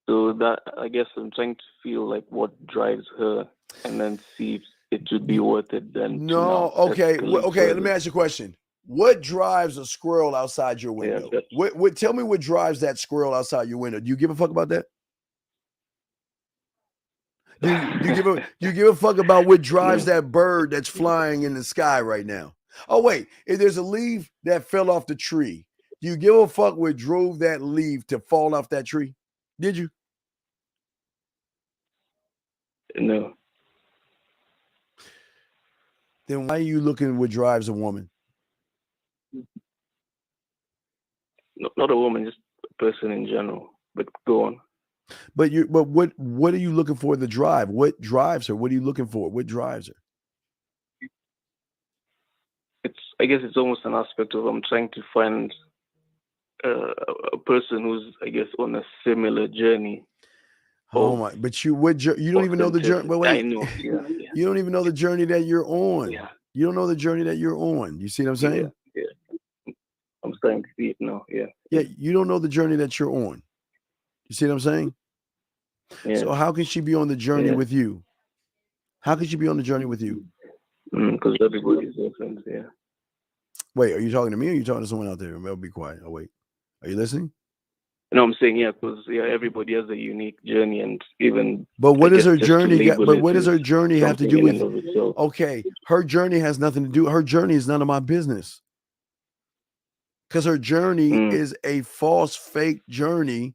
Speaker 15: So that, I guess I'm trying to feel like what drives her, and then see if it would be worth it then.
Speaker 2: No, okay. Let me ask you a question. What drives a squirrel outside your window? Yeah, tell me what drives that squirrel outside your window. Do you give a fuck about that? Do you give a fuck about what drives that bird that's flying in the sky right now? Oh, wait, if there's a leaf that fell off the tree, do you give a fuck what drove that leaf to fall off that tree? Did you?
Speaker 15: No.
Speaker 2: Then why are you looking at what drives a woman?
Speaker 15: No, not a woman, just a person in general. But go on.
Speaker 2: But what are you looking for the drive? What drives her? What are you looking for? What drives her?
Speaker 15: I guess it's almost an aspect of I'm trying to find a person who's, I guess, on a similar journey.
Speaker 2: Oh my! But you don't even know the journey. But wait,
Speaker 15: I know. Yeah.
Speaker 2: You don't even know the journey that you're on. Yeah. You don't know the journey that you're on. You see what I'm saying?
Speaker 15: Yeah. I'm starting to see it now. Yeah.
Speaker 2: Yeah. You don't know the journey that you're on. You see what I'm saying?
Speaker 15: Yeah.
Speaker 2: So how can she be on the journey with you? How can she be on the journey with you?
Speaker 15: Because everybody's different. Yeah.
Speaker 2: Wait, are you talking to me or are you talking to someone out there? I'll be quiet. Oh, wait. Are you listening?
Speaker 15: No, I'm saying because everybody has a unique journey, and even.
Speaker 2: But what is her journey? But what does her journey have to do with? Okay, her journey has nothing to do. Her journey is none of my business. Because her journey is a false, fake journey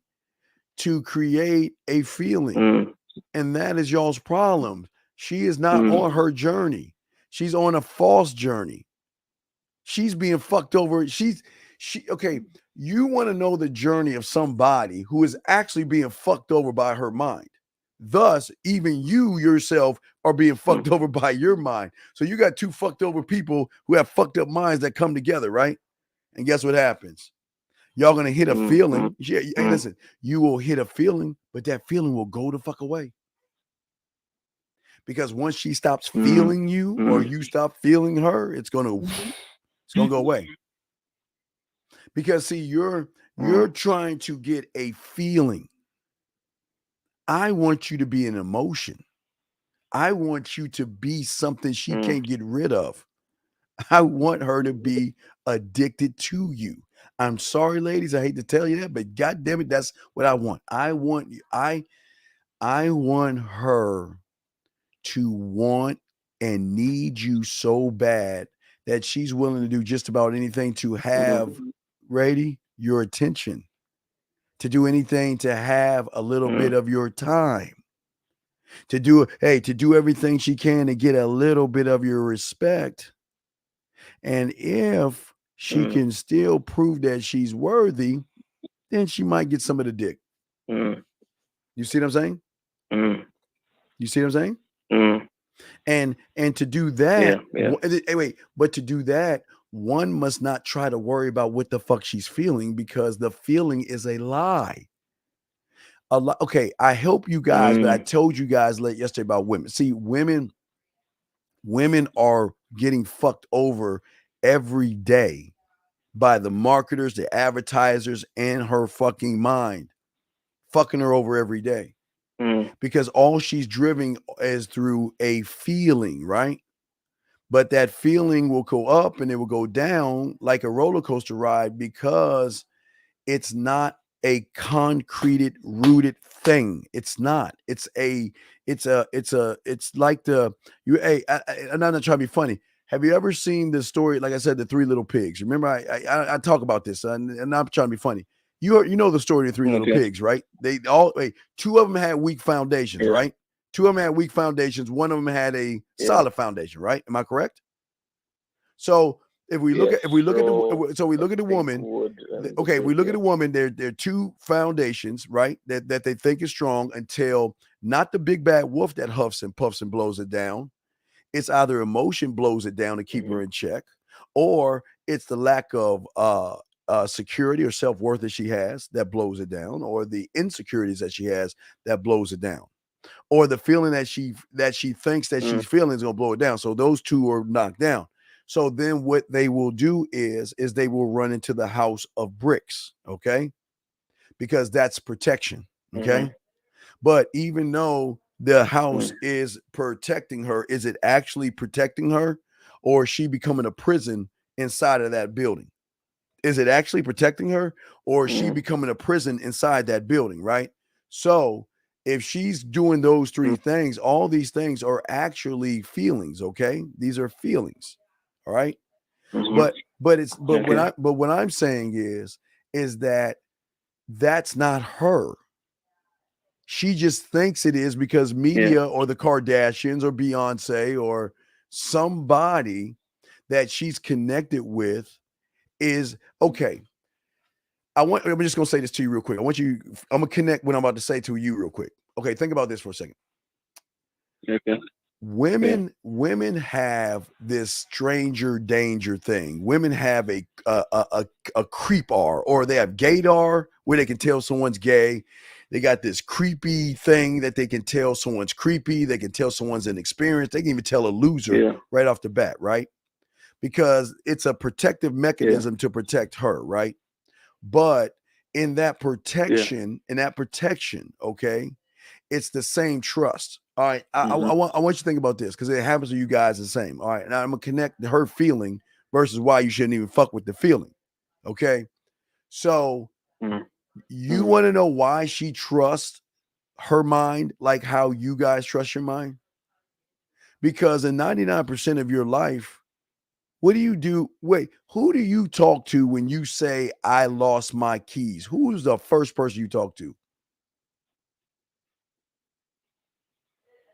Speaker 2: to create a feeling, and that is y'all's problem. She is not on her journey. She's on a false journey. She's being fucked over. Okay. You want to know the journey of somebody who is actually being fucked over by her mind. Thus, even you yourself are being fucked over by your mind. So you got two fucked over people who have fucked up minds that come together, right? And guess what happens? Y'all gonna hit a feeling. Yeah, hey, listen, you will hit a feeling, but that feeling will go the fuck away. Because once she stops feeling you or you stop feeling her, it's gonna go away. Because see, you're trying to get a feeling. I want you to be an emotion. I want you to be something she can't get rid of. I want her to be addicted to you. I'm sorry, ladies. I hate to tell you that, but God damn it, that's what I want. I want her to want and need you so bad that she's willing to do just about anything to have your attention, to do anything to have a little bit of your time, to do everything she can to get a little bit of your respect. And if she can still prove that she's worthy, then she might get some of the dick. You see what I'm saying? You see what I'm saying? And to do that, but to do that, one must not try to worry about what the fuck she's feeling, because the feeling is a lie. Okay, I help you guys, but I told you guys yesterday about women. See, women are getting fucked over every day by the marketers, the advertisers, and her fucking mind, fucking her over every day, because all she's driven is through a feeling, right? But that feeling will go up and it will go down like a roller coaster ride, because it's not a concreted, rooted thing. It's not. It's like I'm not trying to be funny. Have you ever seen the story? Like I said, the Three Little Pigs. Remember, I talk about this, and I'm trying to be funny. You know the story of the Three Little Pigs, right? Two of them had weak foundations, right? Two of them had weak foundations. One of them had a solid foundation, right? Am I correct? So we look at the woman. Okay, we look at the woman. There are two foundations, right? That they think is strong, until not the big bad wolf that huffs and puffs and blows it down. It's either emotion blows it down to keep her in check, or it's the lack of security or self-worth that she has that blows it down, or the insecurities that she has that blows it down, or the feeling that she thinks that she's feeling is going to blow it down. So those two are knocked down. So then what they will do is they will run into the house of bricks, okay? Because that's protection, okay? But even though the house is protecting her, is it actually protecting her, or is she becoming a prison inside of that building? Is it actually protecting her, or is she becoming a prison inside that building, right? So if she's doing those three things, all these things are actually feelings, okay? These are feelings, all right? But what I'm saying is that that's not her. She just thinks it is, because media or the Kardashians or Beyonce or somebody that she's connected with is okay. I'm just gonna say this to you real quick. I'm gonna connect what I'm about to say to you real quick. Okay, think about this for a second.
Speaker 15: Okay.
Speaker 2: Women have this stranger danger thing. Women have a creepar, or they have gaydar, where they can tell someone's gay. They got this creepy thing that they can tell someone's creepy. They can tell someone's inexperienced. They can even tell a loser right off the bat, right? Because it's a protective mechanism to protect her, right? But in that protection, okay, it's the same trust. All right, I want you to think about this, because it happens to you guys the same. All right, now I'm gonna connect her feeling versus why you shouldn't even fuck with the feeling. Okay, so you want to know why she trusts her mind like how you guys trust your mind? Because in 99% of your life, what do you do? Wait, who do you talk to when you say, I lost my keys? Who is the first person you talk to?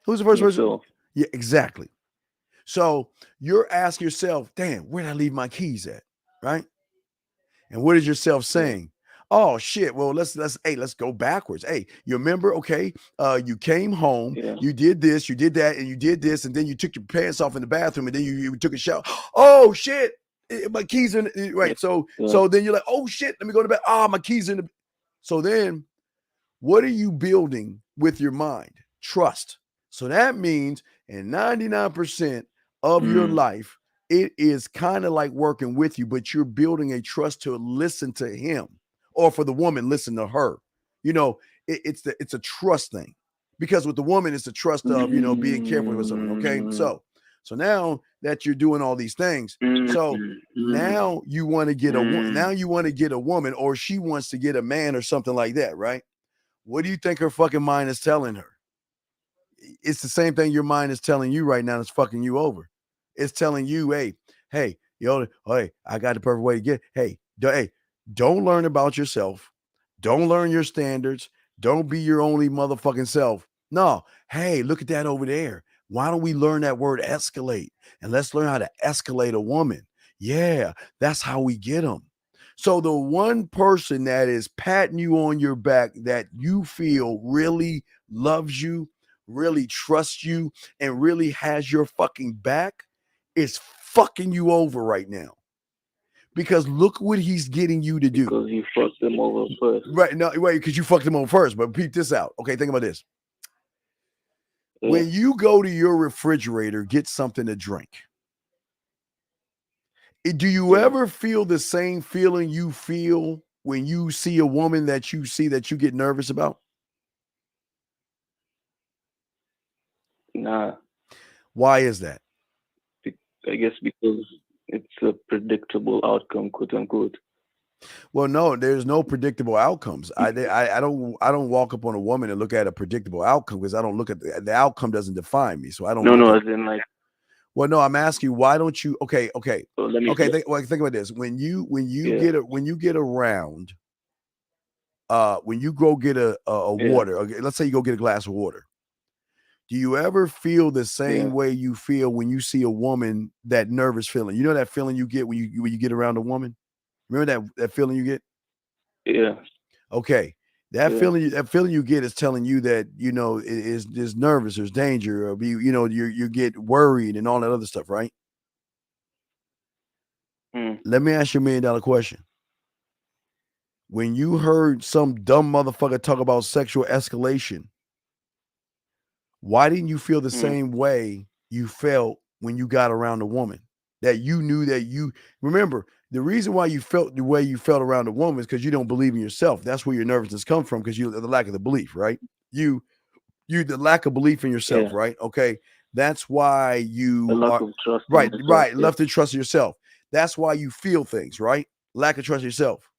Speaker 2: Who's the first person? Yeah, exactly. So you're asking yourself, damn, where did I leave my keys at? Right? And what is yourself saying? Oh shit. Well, let's go backwards. Hey, you remember? Okay, you came home, you did this, you did that, and you did this, and then you took your pants off in the bathroom, and then you took a shower. Oh shit, my keys in right. So then you're like, oh shit, let me go to bed. My keys in the. So then, what are you building with your mind? Trust. So that means in 99% of your life, it is kind of like working with you, but you're building a trust to listen to him, or for the woman, listen to her. You know, it's a trust thing, because with the woman, it's the trust of, being careful with something. Okay. So now that you're doing all these things, so now you want to get a woman, or she wants to get a man or something like that. Right. What do you think her fucking mind is telling her? It's the same thing your mind is telling you right now. It's fucking you over. It's telling you, hey, I got the perfect way to get. Hey, don't learn about yourself. Don't learn your standards. Don't be your only motherfucking self. No, hey, look at that over there. Why don't we learn that word escalate? And let's learn how to escalate a woman. Yeah, that's how we get them. So the one person that is patting you on your back that you feel really loves you, really trusts you, and really has your fucking back is fucking you over right now. Because look what he's getting you to do.
Speaker 15: Because you fucked them over first.
Speaker 2: Right. No, wait, because you fucked them over first. But peep this out. Okay, think about this. Yeah. When you go to your refrigerator, get something to drink. Do you ever feel the same feeling you feel when you see a woman that you see that you get nervous about?
Speaker 15: Nah.
Speaker 2: Why is that?
Speaker 15: I guess because it's a predictable outcome, quote unquote.
Speaker 2: Well, no, there's no predictable outcomes. I don't walk up on a woman and look at a predictable outcome because I don't look at the outcome doesn't define me. So I don't.
Speaker 15: No, as in like.
Speaker 2: Well, no, I'm asking you, why don't you? Okay.
Speaker 15: So
Speaker 2: think about this. When you get around, when you go get a water, okay, let's say you go get a glass of water. Do you ever feel the same way you feel when you see a woman, that nervous feeling? You know that feeling you get when you get around a woman? Remember that feeling you get?
Speaker 15: Yeah.
Speaker 2: Okay. That feeling you get is telling you that, you know, it is nervous, there's danger, or you get worried and all that other stuff, right? Let me ask you $1 million question. When you heard some dumb motherfucker talk about sexual escalation, why didn't you feel the same way you felt when you got around a woman? That you knew that you remember the reason why you felt the way you felt around a woman is because you don't believe in yourself. That's where your nervousness comes from, because you the lack of the belief, right? You the lack of belief in yourself, right? Okay, that's why you
Speaker 15: lack of trust.
Speaker 2: Right, left to trust yourself. That's why you feel things, right? Lack of trust in yourself.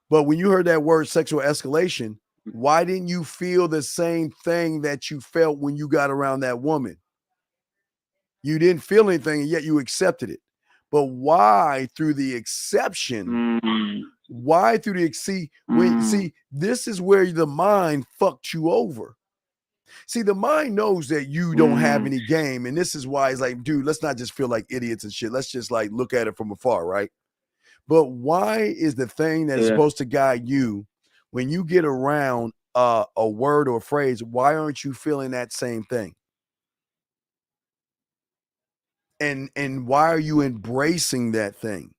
Speaker 2: But when you heard that word sexual escalation, why didn't you feel the same thing that you felt when you got around that woman? You didn't feel anything, and yet you accepted it. But why through the exception? Why through the see? This is where the mind fucked you over. See, the mind knows that you don't have any game, and this is why it's like, dude, let's not just feel like idiots and shit. Let's just like look at it from afar, right? But why is the thing that is supposed to guide you when you get around a word or a phrase? Why aren't you feeling that same thing? And why are you embracing that thing?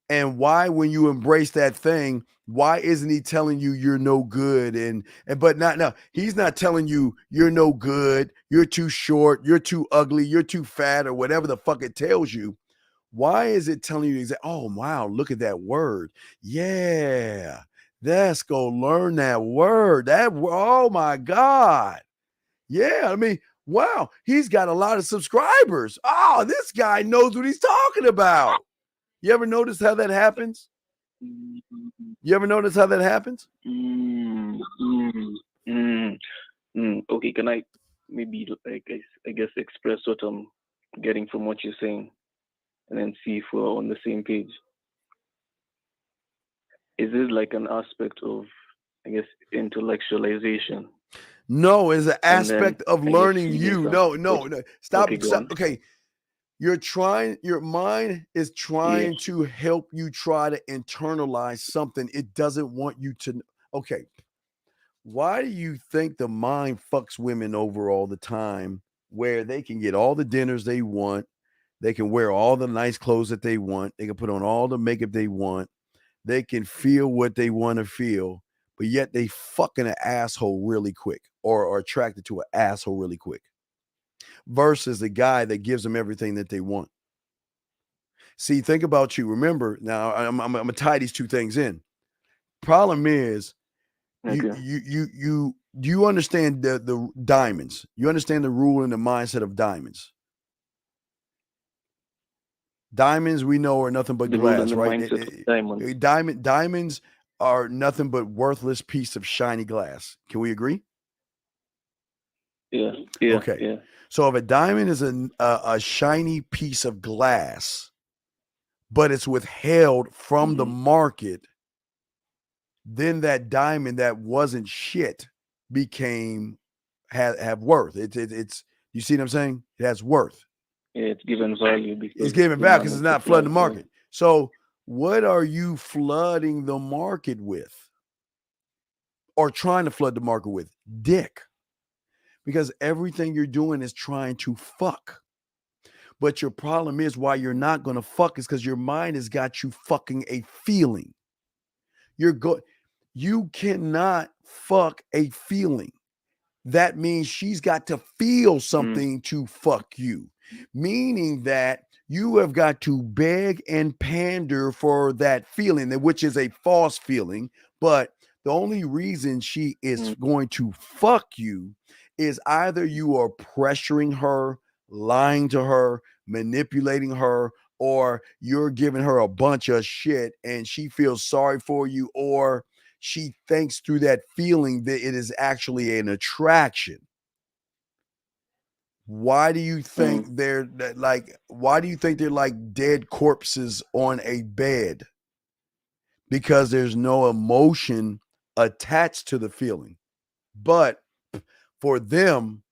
Speaker 2: And why, when you embrace that thing, why isn't he telling you you're no good? He's not telling you you're no good, you're too short, you're too ugly, you're too fat, or whatever the fuck it tells you. Why is it telling you exactly, oh wow, look at that word. Yeah, let's go learn that word. Oh my God. Yeah, I mean, wow, he's got a lot of subscribers. Oh, this guy knows what he's talking about. You ever notice how that happens?
Speaker 15: Okay, can I maybe I guess express what I'm getting from what you're saying, and then see if we're on the same page? Is it like an aspect of, I guess, intellectualization?
Speaker 2: No, it's an aspect of learning you. No. Stop. Okay. Your mind is trying to help you try to internalize something it doesn't want you to. Okay. Why do you think the mind fucks women over all the time, where they can get all the dinners they want? They can wear all the nice clothes that they want. They can put on all the makeup they want. They can feel what they want to feel, but yet they fucking an asshole really quick, or are attracted to an asshole really quick, versus the guy that gives them everything that they want. See, think about you. Remember, now I'm gonna tie these two things in. Problem is, you understand the diamonds. You understand the rule and the mindset of diamonds. Diamonds, we know, are nothing but glass, right? Diamonds are nothing but worthless piece of shiny glass. Can we agree?
Speaker 15: Yeah.
Speaker 2: Okay.
Speaker 15: Yeah.
Speaker 2: So if a diamond is a shiny piece of glass, but it's withheld from the market, then that diamond that wasn't shit have worth. It's you see what I'm saying? It has worth.
Speaker 15: Yeah, it's given value.
Speaker 2: It's given value because it's not flooding the market. So what are you flooding the market with, or trying to flood the market with? Dick. Because everything you're doing is trying to fuck. But your problem is why you're not going to fuck is because your mind has got you fucking a feeling. You cannot fuck a feeling. That means she's got to feel something to fuck you, meaning that you have got to beg and pander for that feeling, which is a false feeling. But the only reason she is going to fuck you is either you are pressuring her, lying to her, manipulating her, or you're giving her a bunch of shit and she feels sorry for you, or she thinks through that feeling that it is actually an attraction. Why do you think they're like dead corpses on a bed? Because there's no emotion attached to the feeling. But for them,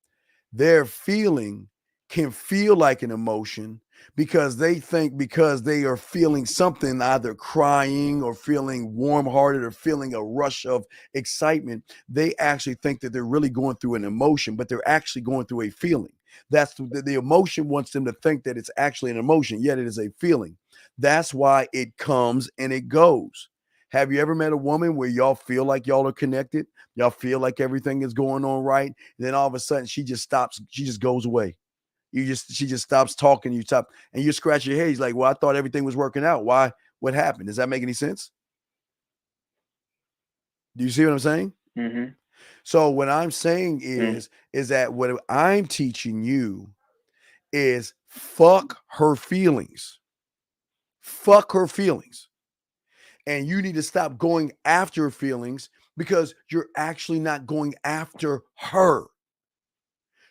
Speaker 2: their feeling can feel like an emotion because they think because they are feeling something, either crying or feeling warm-hearted or feeling a rush of excitement, they actually think that they're really going through an emotion, but they're actually going through a feeling. That's the emotion wants them to think that it's actually an emotion, yet it is a feeling. That's why it comes and it goes. Have you ever met a woman where y'all feel like y'all are connected? Y'all feel like everything is going on right. And then all of a sudden she just stops. She just goes away. She just stops talking. You stop and you scratch your head. He's like, well, I thought everything was working out. Why? What happened? Does that make any sense? Do you see what I'm saying?
Speaker 14: Mm-hmm.
Speaker 2: So what I'm saying is that what I'm teaching you is fuck her feelings. Fuck her feelings. And you need to stop going after her feelings because you're actually not going after her.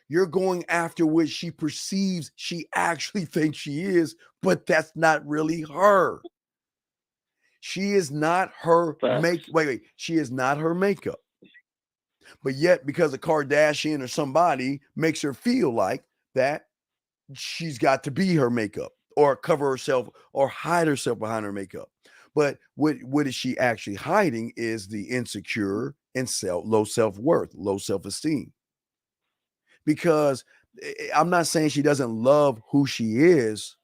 Speaker 2: You're going after what she perceives she actually thinks she is, but that's not really her. She is not her She is not her makeup. But yet, because a Kardashian or somebody makes her feel like that, she's got to be her makeup or cover herself or hide herself behind her makeup. But what is she actually hiding is the insecure and low self-worth, low self-esteem. Because I'm not saying she doesn't love who she is.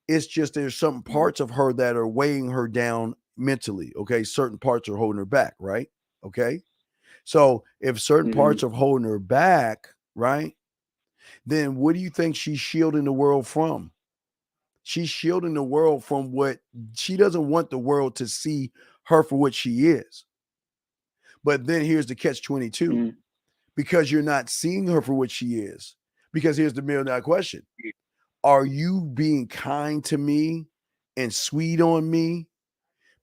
Speaker 2: It's just there's some parts of her that are weighing her down mentally. Okay. Certain parts are holding her back. Right. Okay. So if certain parts are holding her back, right, then what do you think she's shielding the world from? She's shielding the world from what she doesn't want the world to see her for what she is. But then here's the catch-22. Because you're not seeing her for what she is. Because here's the $1 million question. Are you being kind to me and sweet on me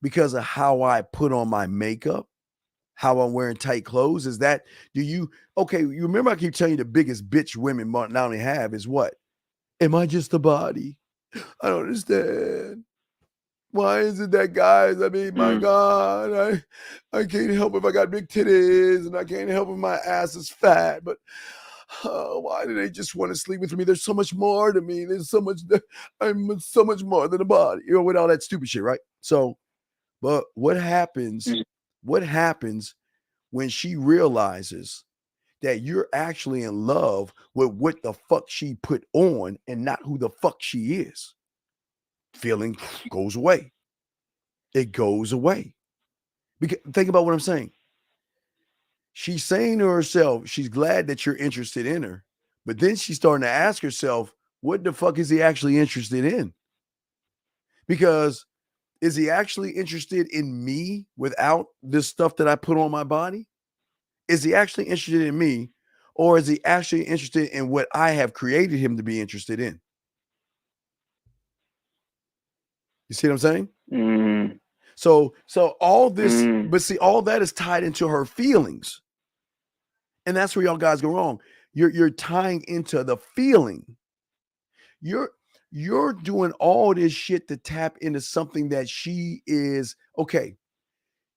Speaker 2: because of how I put on my makeup? How I'm wearing tight clothes? You remember I keep telling you the biggest bitch women not only have is what? Am I just a body? I don't understand. Why is it that guys, I mean, my God, I can't help if I got big titties and I can't help if my ass is fat, but why do they just want to sleep with me? There's so much more to me. I'm so much more than a body, with all that stupid shit, right? So, but what happens when she realizes that you're actually in love with what the fuck she put on and not who the fuck she is? Feeling goes away. It goes away. Because think about what I'm saying. She's saying to herself, she's glad that you're interested in her, but then she's starting to ask herself, what the fuck is he actually interested in? Because is he actually interested in me without this stuff that I put on my body? Is he actually interested in me, or is he actually interested in what I have created him to be interested in? You see what I'm saying? So all this, but see, all that is tied into her feelings. And that's where y'all guys go wrong. You're tying into the feeling. You're doing all this shit to tap into something that she is,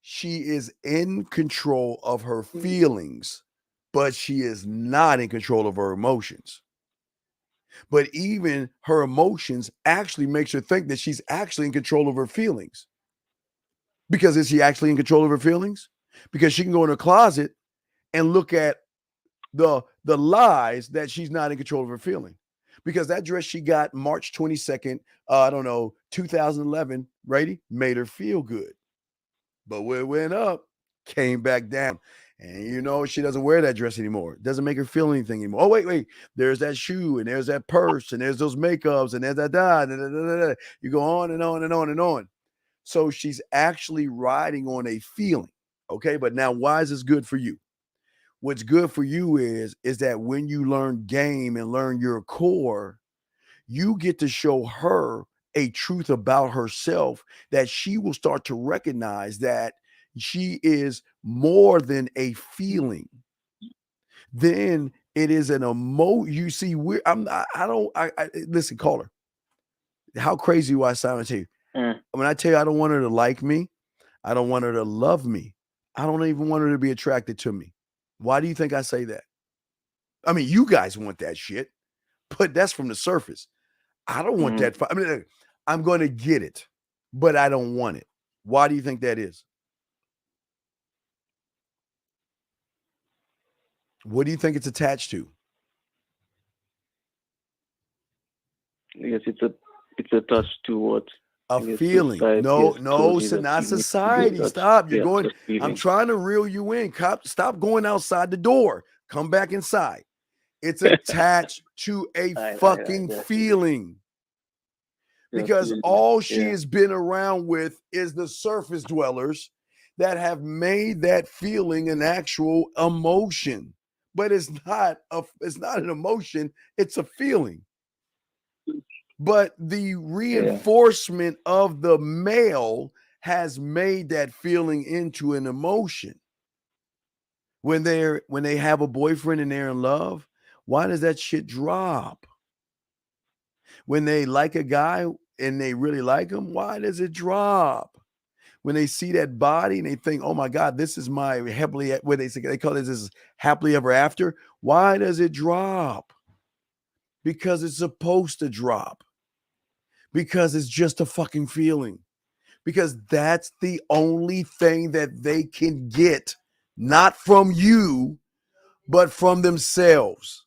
Speaker 2: she is in control of her feelings, but she is not in control of her emotions. But even her emotions actually makes her think that she's actually in control of her feelings. Because is she actually in control of her feelings? Because she can go in her closet and look at the lies that she's not in control of her feeling. Because that dress she got March 22nd, 2011, Brady, made her feel good. But where it went up, came back down. And she doesn't wear that dress anymore. It doesn't make her feel anything anymore. Oh, wait. There's that shoe, and there's that purse, and there's those makeups, and there's that. You go on and on and on and on. So she's actually riding on a feeling. Okay, but now why is this good for you? What's good for you is that when you learn game and learn your core, you get to show her a truth about herself that she will start to recognize that she is more than a feeling. Then it is an emotion. You see, listen, caller. How crazy do I sound to you? When I tell you I don't want her to like me, I don't want her to love me, I don't even want her to be attracted to me. Why do you think I say that? I mean, you guys want that shit, but that's from the surface. I don't want that. I mean, I'm going to get it, but I don't want it. Why do you think that is? What do you think it's attached to?
Speaker 15: Yes, it's attached to what?
Speaker 2: A feeling. No, not society. Stop. You're going. I'm trying to reel you in. Stop going outside the door. Come back inside. It's attached to a fucking feeling. Because all she has been around with is the surface dwellers that have made that feeling an actual emotion. But it's not an emotion, it's a feeling. But the reinforcement of the male has made that feeling into an emotion. When they have a boyfriend and they're in love, why does that shit drop? When they like a guy and they really like him, why does it drop? When they see that body and they think, oh my God, this is my happily, what they call this is happily ever after. Why does it drop? Because it's supposed to drop. Because it's just a fucking feeling. Because that's the only thing that they can get, not from you, but from themselves.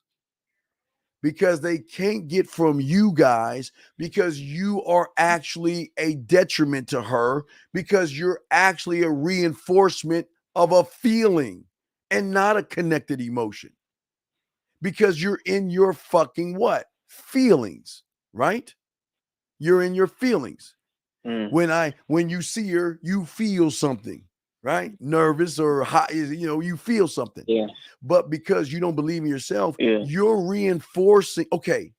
Speaker 2: Because they can't get from you guys, because you are actually a detriment to her, because you're actually a reinforcement of a feeling and not a connected emotion. Because you're in your fucking what? Feelings, right? You're in your feelings. When you see her, you feel something, right? Nervous or hot, you feel something.
Speaker 15: Yeah.
Speaker 2: But because you don't believe in yourself, you're reinforcing. Okay.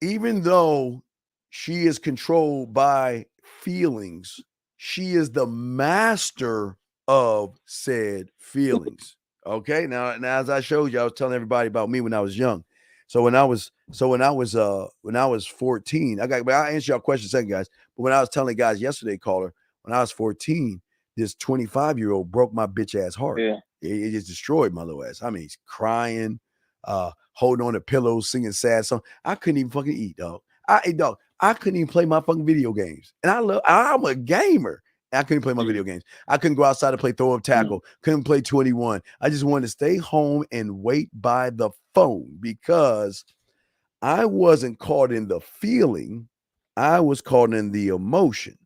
Speaker 2: Even though she is controlled by feelings, she is the master of said feelings. Okay. Now as I showed you, I was telling everybody about me when I was young. So when I was 14, I'll answer your question in a second, guys. But when I was telling guys yesterday, caller, when I was 14, this 25-year-old broke my bitch ass heart.
Speaker 15: Yeah.
Speaker 2: It just destroyed my little ass. I mean, he's crying, holding on to pillows, singing sad songs. I couldn't even fucking eat, dog. I couldn't even play my fucking video games. And I'm a gamer. I couldn't play my video games. I couldn't go outside to play throw up tackle. Couldn't play 21. I just wanted to stay home and wait by the phone because I wasn't caught in the feeling. I was caught in the emotion.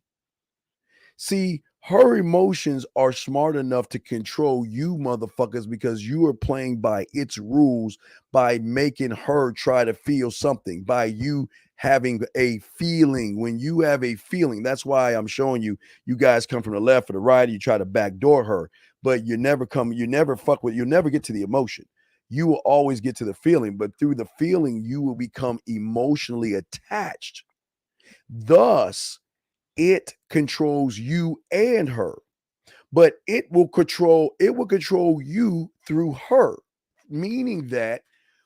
Speaker 2: See, her emotions are smart enough to control you motherfuckers because you are playing by its rules, by making her try to feel something, by you having a feeling. When you have a feeling, that's why I'm showing you guys come from the left or the right, you try to backdoor her, but you'll never get to the emotion. You will always get to the feeling, but through the feeling, you will become emotionally attached. Thus, it controls you and her, but it will control you through her, meaning that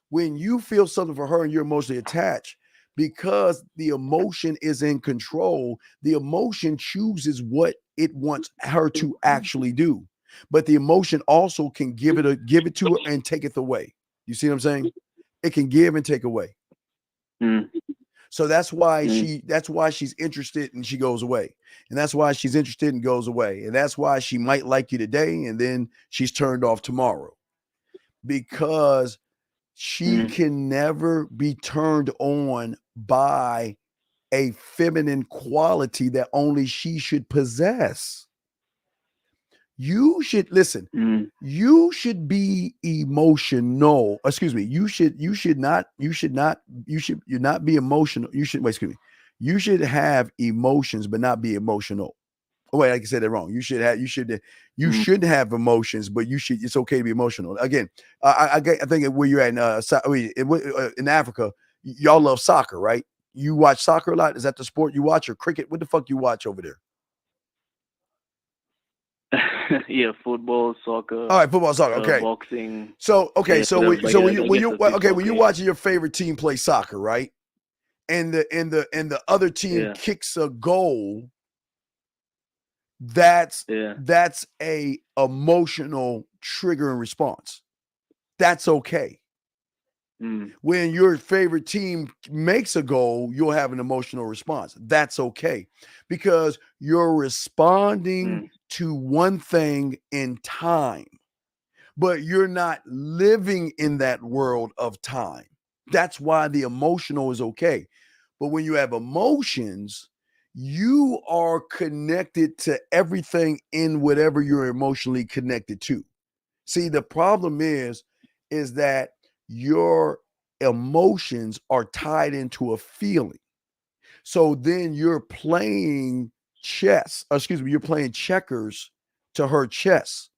Speaker 2: when you feel something for her and you're emotionally attached, because the emotion is in control, the emotion chooses what it wants her to actually do, but the emotion also can give it to her and take it away. You see what I'm saying? It can give and take away. So that's why she's interested and she goes away. And that's why she's interested and goes away. And that's why she might like you today and then she's turned off tomorrow. Because she can never be turned on by a feminine quality that only she should possess. You should listen. You should be emotional. Excuse me. You should not be emotional. You should have emotions, but not be emotional. Oh, wait, I said that wrong. You shouldn't have emotions, but it's okay to be emotional. Again, I think where you're at in Africa, y'all love soccer, right? You watch soccer a lot. Is that the sport you watch, or cricket? What the fuck you watch over there?
Speaker 15: Yeah, football, soccer.
Speaker 2: All right, football, soccer. Okay,
Speaker 15: boxing.
Speaker 2: So okay,
Speaker 15: yeah,
Speaker 2: when you're watching your favorite team play soccer, right? And the other team kicks a goal. That's a emotional triggering response. That's okay. When your favorite team makes a goal, you'll have an emotional response. That's okay, because you're responding to one thing in time, but you're not living in that world of time. That's why the emotional is okay. But when you have emotions, you are connected to everything in whatever you're emotionally connected to. See, the problem is that your emotions are tied into a feeling. So then you're playing you're playing checkers to her chess,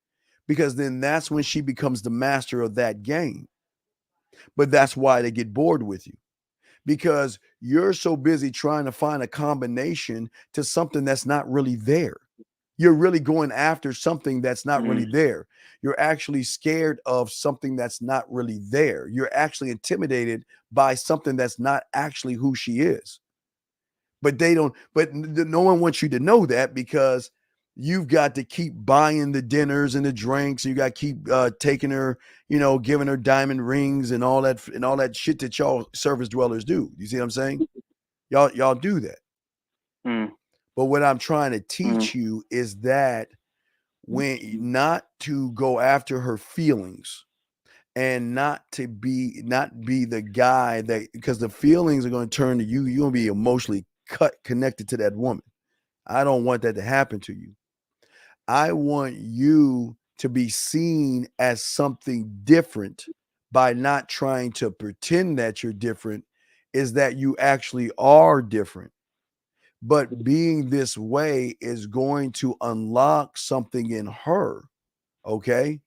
Speaker 2: because then that's when she becomes the master of that game. But that's why they get bored with you, because you're so busy trying to find a combination to something that's not really there. You're really going after something that's not really there. You're actually scared of something that's not really there. You're actually intimidated by something that's not actually who she is. But no one wants you to know that, because you've got to keep buying the dinners and the drinks. You got to keep taking her, giving her diamond rings and all that shit that y'all surface dwellers do. You see what I'm saying? Y'all do that. But what I'm trying to teach you is that not to go after her feelings, and not be the guy that, because the feelings are going to turn to you. You're going to be emotionally connected to that woman. I don't want that to happen to you. I want you to be seen as something different by not trying to pretend that you're different, is that you actually are different. But being this way is going to unlock something in her. Okay.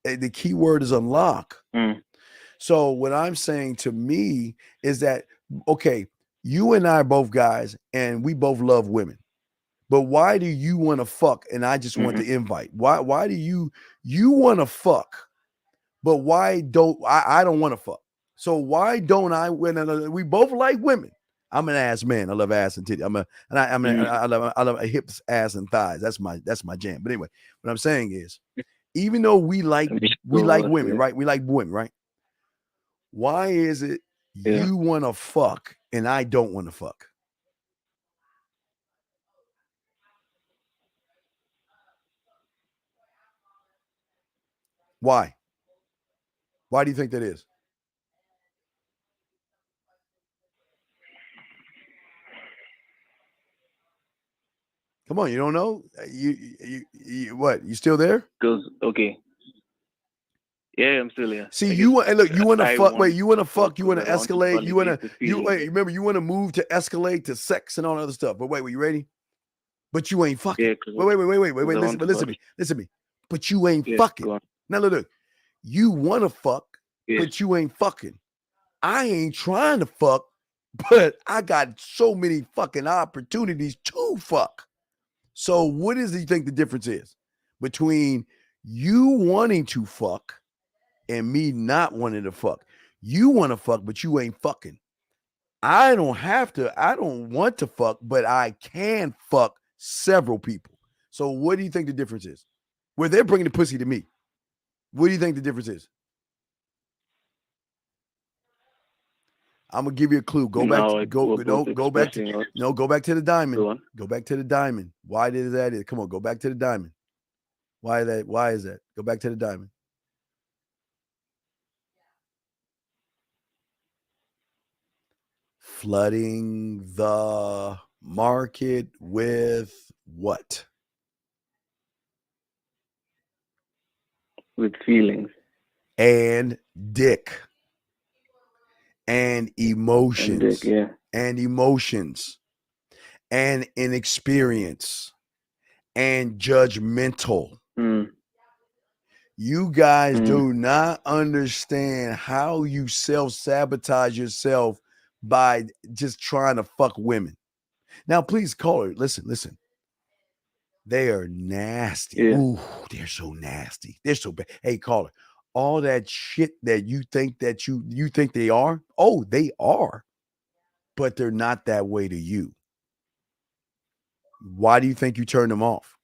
Speaker 2: The key word is unlock. So what I'm saying to me is that, okay, you and I are both guys and we both love women. But why do you want to fuck and I just want the invite? Why do you want to fuck, but why don't I don't want to fuck? So why don't I, when we both like women? I'm an ass man. I love ass and titty. I love hips, ass, and thighs. That's my jam. But anyway, what I'm saying is, even though we like women, right? We like women, right? Why is it you want to fuck and I don't want to fuck? Why? Why do you think that is? Come on, you don't know? You what? You still there?
Speaker 15: Goes okay. Yeah, I'm still here.
Speaker 2: See, you want to fuck. Wait, you want to fuck? You want to escalate? You remember? You want to move to escalate to sex and all that other stuff. But wait, you ready? But you ain't fucking.
Speaker 15: Yeah,
Speaker 2: wait. Listen to me. But you ain't fucking. Now look. You want to fuck, but you ain't fucking. I ain't trying to fuck, but I got so many fucking opportunities to fuck. So what do you think the difference is between you wanting to fuck and me not wanting to fuck? You want to fuck, but you ain't fucking. I don't want to fuck, but I can fuck several people. So what do you think the difference is? Where they're bringing the pussy to me. What do you think the difference is? I'm gonna give you a clue. Go back to the diamond. Go back to the diamond. Why did that? Come on, go back to the diamond. Why is that? Go back to the diamond. Flooding the market with what?
Speaker 15: With feelings.
Speaker 2: And dick. And emotions.
Speaker 15: And dick, yeah.
Speaker 2: And emotions. And inexperience. And judgmental. You guys do not understand how you self-sabotage yourself by just trying to fuck women. Now, please, caller, listen. They are nasty.
Speaker 15: Yeah.
Speaker 2: Ooh, they're so nasty. They're so bad. Hey, caller, all that shit that you think that you think they are, oh, they are, but they're not that way to you. Why do you think you turn them off?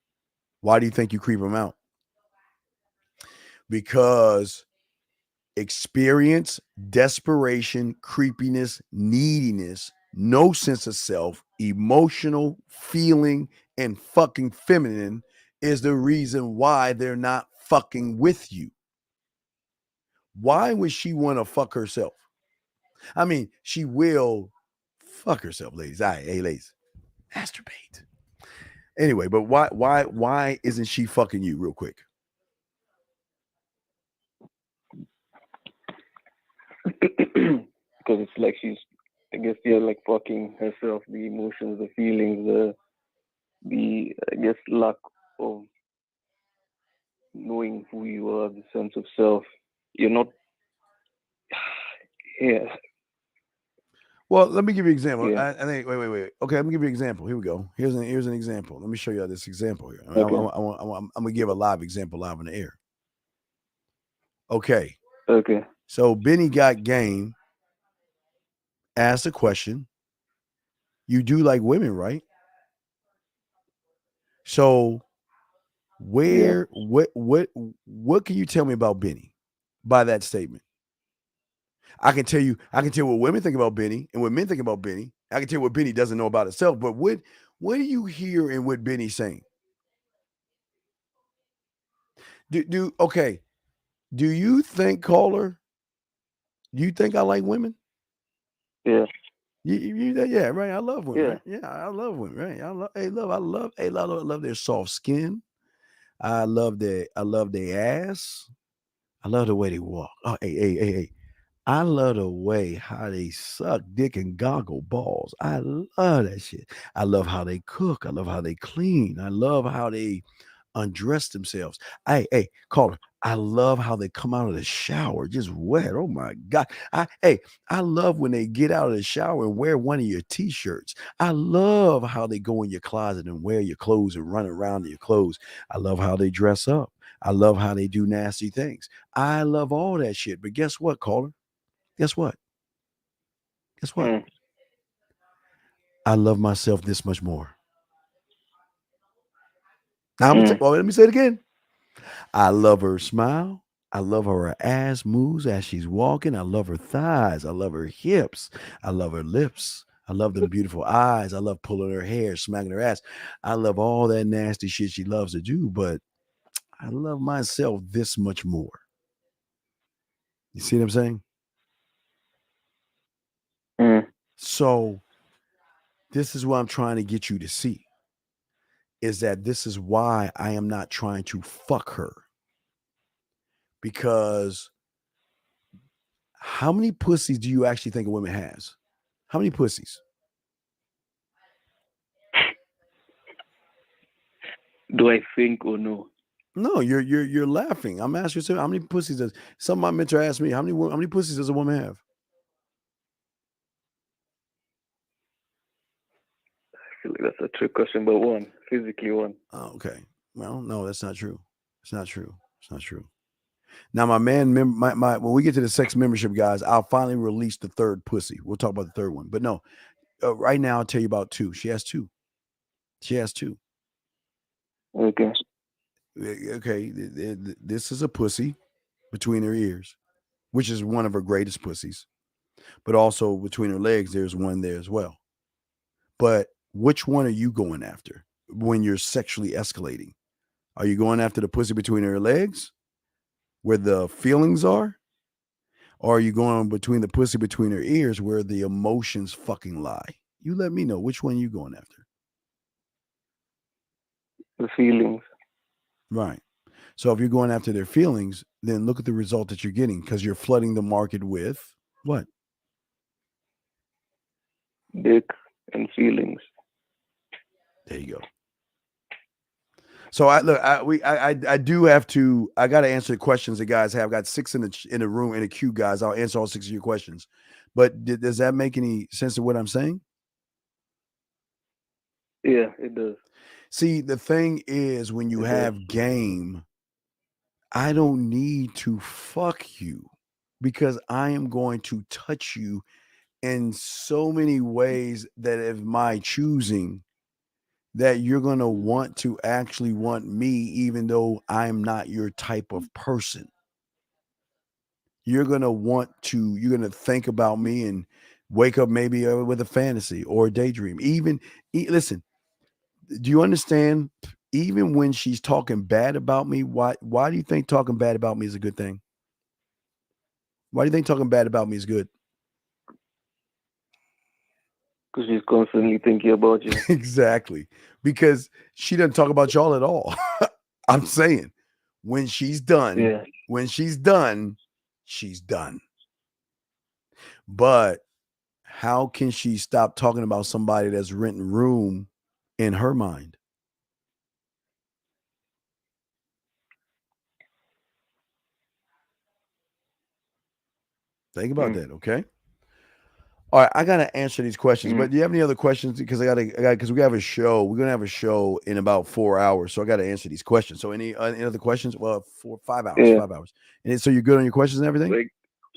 Speaker 2: Why do you think you creep them out? Because experience, desperation, creepiness, neediness, no sense of self, emotional, feeling, and fucking feminine is the reason why they're not fucking with you. Why would she want to fuck herself? I mean, she will fuck herself, ladies. Hey, ladies, masturbate. Anyway, but why isn't she fucking you real quick?
Speaker 15: Because it's like she's, I guess, yeah, like fucking herself, the emotions, the feelings, the I guess lack of knowing who you are, the sense of self. You're not. Yeah.
Speaker 2: Well, let me give you an example.
Speaker 15: Yeah.
Speaker 2: I think. Wait. Okay, let me give you an example. Here we go. Here's an example. Let me show you this example here.
Speaker 15: Okay.
Speaker 2: I'm gonna give a live example live in the air. Okay.
Speaker 15: Okay.
Speaker 2: So Benny Got Game asked a question. You do like women, right? So what can you tell me about Benny by that statement? I can tell you what women think about Benny and what men think about Benny. I can tell you what Benny doesn't know about itself. But what do you hear in what Benny's saying? Do you think, caller? Do you think I like women?
Speaker 15: Yeah.
Speaker 2: Yeah, right. I love women.
Speaker 15: Yeah.
Speaker 2: Right? Yeah, I love women. Right. I love their soft skin. I love their ass. I love the way they walk. Oh, hey. I love the way how they suck dick and goggle balls. I love that shit. I love how they cook. I love how they clean. I love how they undress themselves. Hey, caller. I love how they come out of the shower just wet. Oh my God. I love when they get out of the shower and wear one of your t-shirts. I love how they go in your closet and wear your clothes and run around in your clothes. I love how they dress up. I love how they do nasty things. I love all that shit. But guess what, caller? Guess what? I love myself this much more. Now, let me say it again. I love her smile. I love her ass moves as she's walking. I love her thighs. I love her hips. I love her lips. I love them beautiful eyes. I love pulling her hair, smacking her ass. I love all that nasty shit she loves to do, but I love myself this much more. You see what I'm saying? So this is what I'm trying to get you to see, is that this is why I am not trying to fuck her. Because how many pussies do you actually think a woman has? How many pussies?
Speaker 15: Do I think or no?
Speaker 2: No, you're laughing. I'm asking you, how many pussies does some of my mentor asked me, how many pussies does a woman have?
Speaker 15: I feel like that's a trick question, but one, physically one.
Speaker 2: Oh, okay. Well, no, that's not true. It's not true. Now, my man, when we get to the sex membership, guys, I'll finally release the third pussy. We'll talk about the third one. But no, right now I'll tell you about two. She has two.
Speaker 15: Okay.
Speaker 2: Okay. This is a pussy between her ears, which is one of her greatest pussies. But also between her legs, there's one there as well. But which one are you going after when you're sexually escalating? Are you going after the pussy between her legs, where the feelings are? Or are you going between the pussy between her ears where the emotions fucking lie? You let me know which one you going after.
Speaker 15: The feelings.
Speaker 2: Right. So if you're going after their feelings, then look at the result that you're getting, because you're flooding the market with what?
Speaker 15: Dick and feelings.
Speaker 2: There you go. So I do have to. I got to answer the questions that guys have. I've got 6 in the room in a queue, guys. I'll answer all 6 of your questions. But does that make any sense of what I'm saying?
Speaker 15: Yeah, it does.
Speaker 2: See, the thing is, when you have game, I don't need to fuck you, because I am going to touch you in so many ways that of my choosing, that you're going to want to actually want me, even though I'm not your type of person. You're going to think about me and wake up maybe with a fantasy or a daydream. Listen, do you understand? Even when she's talking bad about me, why do you think talking bad about me is a good thing? Why do you think talking bad about me is good?
Speaker 15: Because she's constantly thinking about you.
Speaker 2: Exactly. Because she doesn't talk about y'all at all. I'm saying, when she's done, she's done. But how can she stop talking about somebody that's renting room in her mind? Think about that, okay? All right, I gotta answer these questions, but do you have any other questions? Because because we have a show. We're gonna have a show in about 4 hours, so I gotta answer these questions. So any other questions? Well, 5 hours, 5 hours. And so you're good on your questions and everything?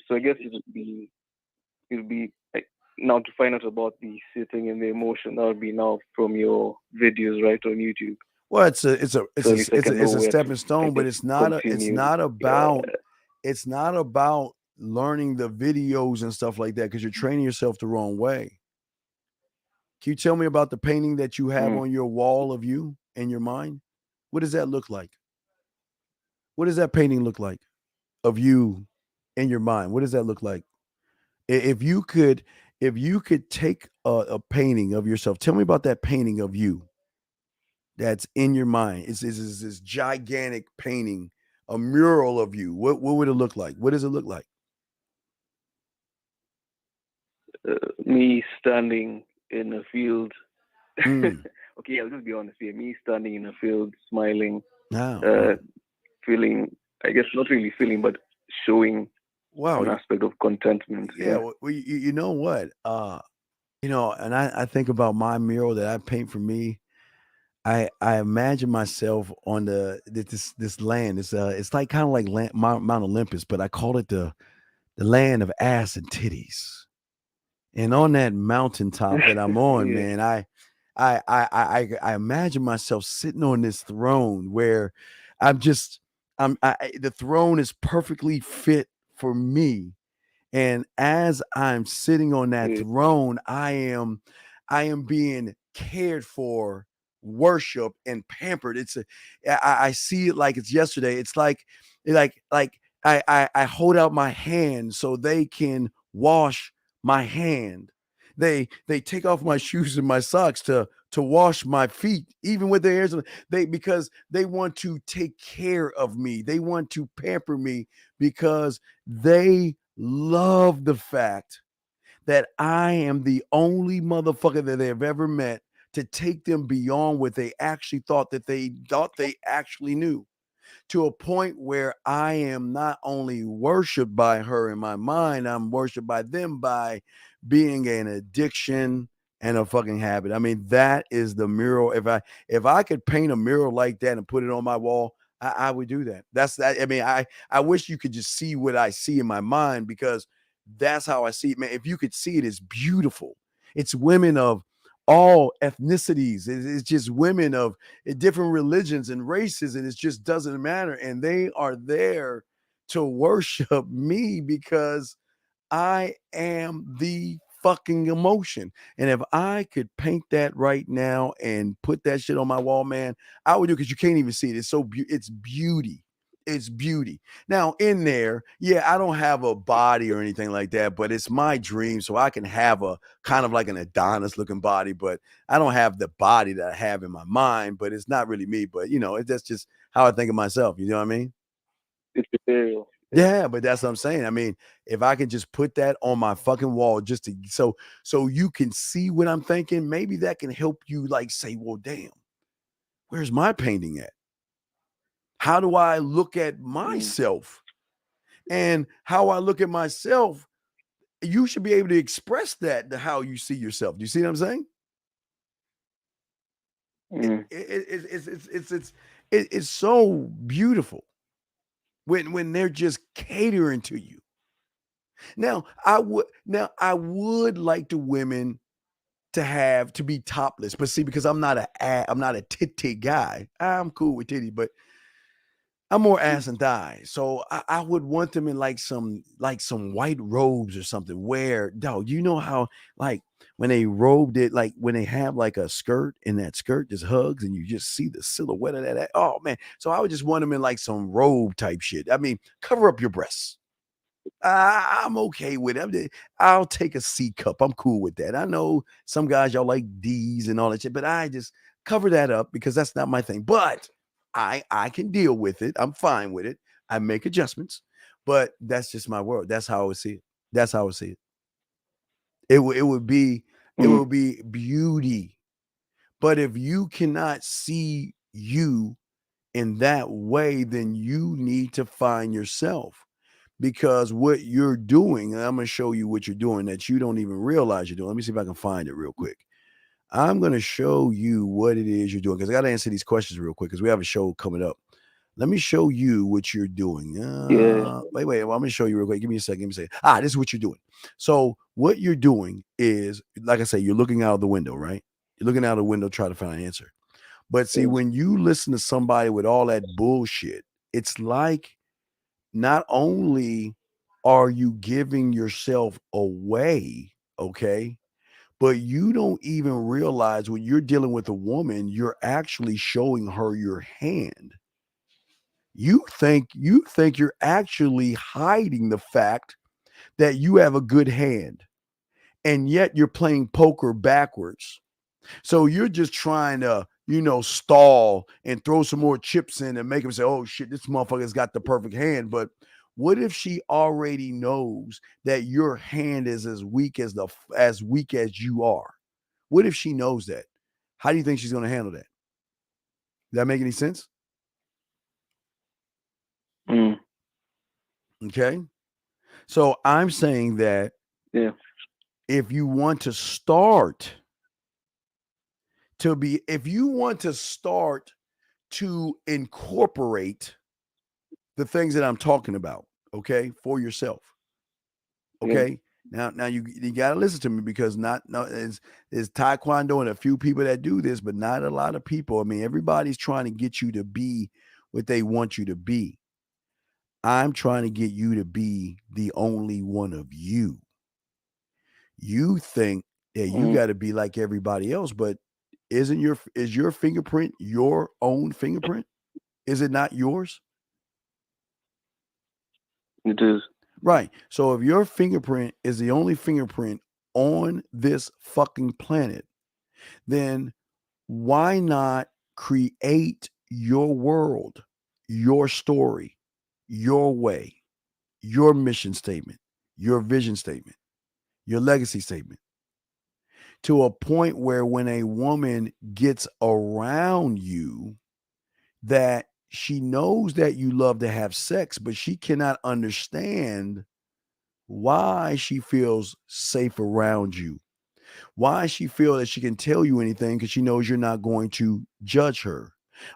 Speaker 15: So I guess it'll be like, now to find out about the sitting and the emotion. That would be now from your videos, right, on YouTube.
Speaker 2: Well, it's a stepping stone, but it's not about learning the videos and stuff like that, because you're training yourself the wrong way. Can you tell me about the painting that you have on your wall of you in your mind? What does that look like? What does that painting look like of you in your mind? What does that look like? If you could take a painting of yourself, tell me about that painting of you that's in your mind. It's this gigantic painting, a mural of you. What would it look like? What does it look like?
Speaker 15: Me standing in a field. Okay, I'll just be honest here. Me standing in a field, smiling, feeling, I guess not really feeling, but showing an aspect of contentment.
Speaker 2: Yeah. Well, you know what? And I think about my mural that I paint for me. I imagine myself on this land. It's like kind of like Mount Olympus, but I call it the land of ass and titties. And on that mountaintop that I'm on, man, I imagine myself sitting on this throne where the throne is perfectly fit for me. And as I'm sitting on that throne, I am being cared for, worship, and pampered. I see it like it's yesterday. It's like I hold out my hand so they can wash my hand. They take off my shoes and my socks to wash my feet, even with their hairs. Because they want to take care of me. They want to pamper me, because they love the fact that I am the only motherfucker that they've ever met to take them beyond what they actually thought they actually knew, to a point where I am not only worshiped by her in my mind, I'm worshiped by them by being an addiction and a fucking habit. I mean, that is the mural. If I could paint a mural like that and put it on my wall, I would do that. That's that. I mean, I wish you could just see what I see in my mind, because that's how I see it, man. If you could see it, it's beautiful. It's women of all ethnicities. It's just women of different religions and races, and it just doesn't matter. And they are there to worship me, because I am the fucking emotion. And if I could paint that right now and put that shit on my wall, man, I would do, because you can't even see it. It's so it's beauty. it's beauty. Now in there, yeah, I don't have a body or anything like that, but it's my dream. So I can have a kind of like an Adonis looking body, but I don't have the body that I have in my mind, but it's not really me. But that's just how I think of myself. You know what I mean?
Speaker 14: It's ethereal.
Speaker 2: Yeah, but that's what I'm saying. I mean, if I can just put that on my fucking wall just to so you can see what I'm thinking, maybe that can help you like say, well, damn, where's my painting at? How do I look at myself? And how I look at myself, you should be able to express that to how you see yourself. Do you see what I'm saying? It's so beautiful when they're just catering to you. Now I would like the women to be topless, but see, because I'm not a titty guy. I'm cool with titty, but I'm more ass and thigh. So I would want them in like some white robes or something. Where, dog, you know how like when they robed it, like when they have like a skirt and that skirt just hugs and you just see the silhouette of that. Oh man. So I would just want them in like some robe type shit. I mean, cover up your breasts. I'm okay with it. I'll take a C cup. I'm cool with that. I know some guys, y'all like D's and all that shit, but I just cover that up because that's not my thing. But I can deal with it. I'm fine with it. I make adjustments, but that's just my world. That's how I would see it. That's how I would see it. It would be beauty. But if you cannot see you in that way, then you need to find yourself, because what you're doing, and I'm going to show you what you're doing that you don't even realize you're doing. Let me see if I can find it real quick. I'm going to show you what it is you're doing, because I got to answer these questions real quick because we have a show coming up. Let me show you what you're doing. Wait. Well, I'm going to show you real quick. Give me a second. This is what you're doing. So what you're doing is, like I say, you're looking out of the window, right? You're looking out of the window, trying to find an answer. But see, when you listen to somebody with all that bullshit, it's like not only are you giving yourself away, okay, but you don't even realize when you're dealing with a woman, you're actually showing her your hand. You think you're actually hiding the fact that you have a good hand, and yet you're playing poker backwards. So you're just trying to, stall and throw some more chips in and make them say, oh shit, this motherfucker's got the perfect hand. But what if she already knows that your hand is as weak as you are? What if she knows that? How do you think she's going to handle that? Does that make any sense? Okay. So I'm saying that if you want to start to incorporate the things that I'm talking about, okay, for yourself. Okay. Now you got to listen to me, because is Taekwondo and a few people that do this, but not a lot of people. I mean, everybody's trying to get you to be what they want you to be. I'm trying to get you to be the only one of you. You think that you got to be like everybody else, but is your fingerprint your own fingerprint? Is it not yours?
Speaker 15: It is.
Speaker 2: Right. So if your fingerprint is the only fingerprint on this fucking planet, then why not create your world, your story, your way, your mission statement, your vision statement, your legacy statement, to a point where when a woman gets around you, that she knows that you love to have sex, but she cannot understand why she feels safe around you, why she feels that she can tell you anything because she knows you're not going to judge her.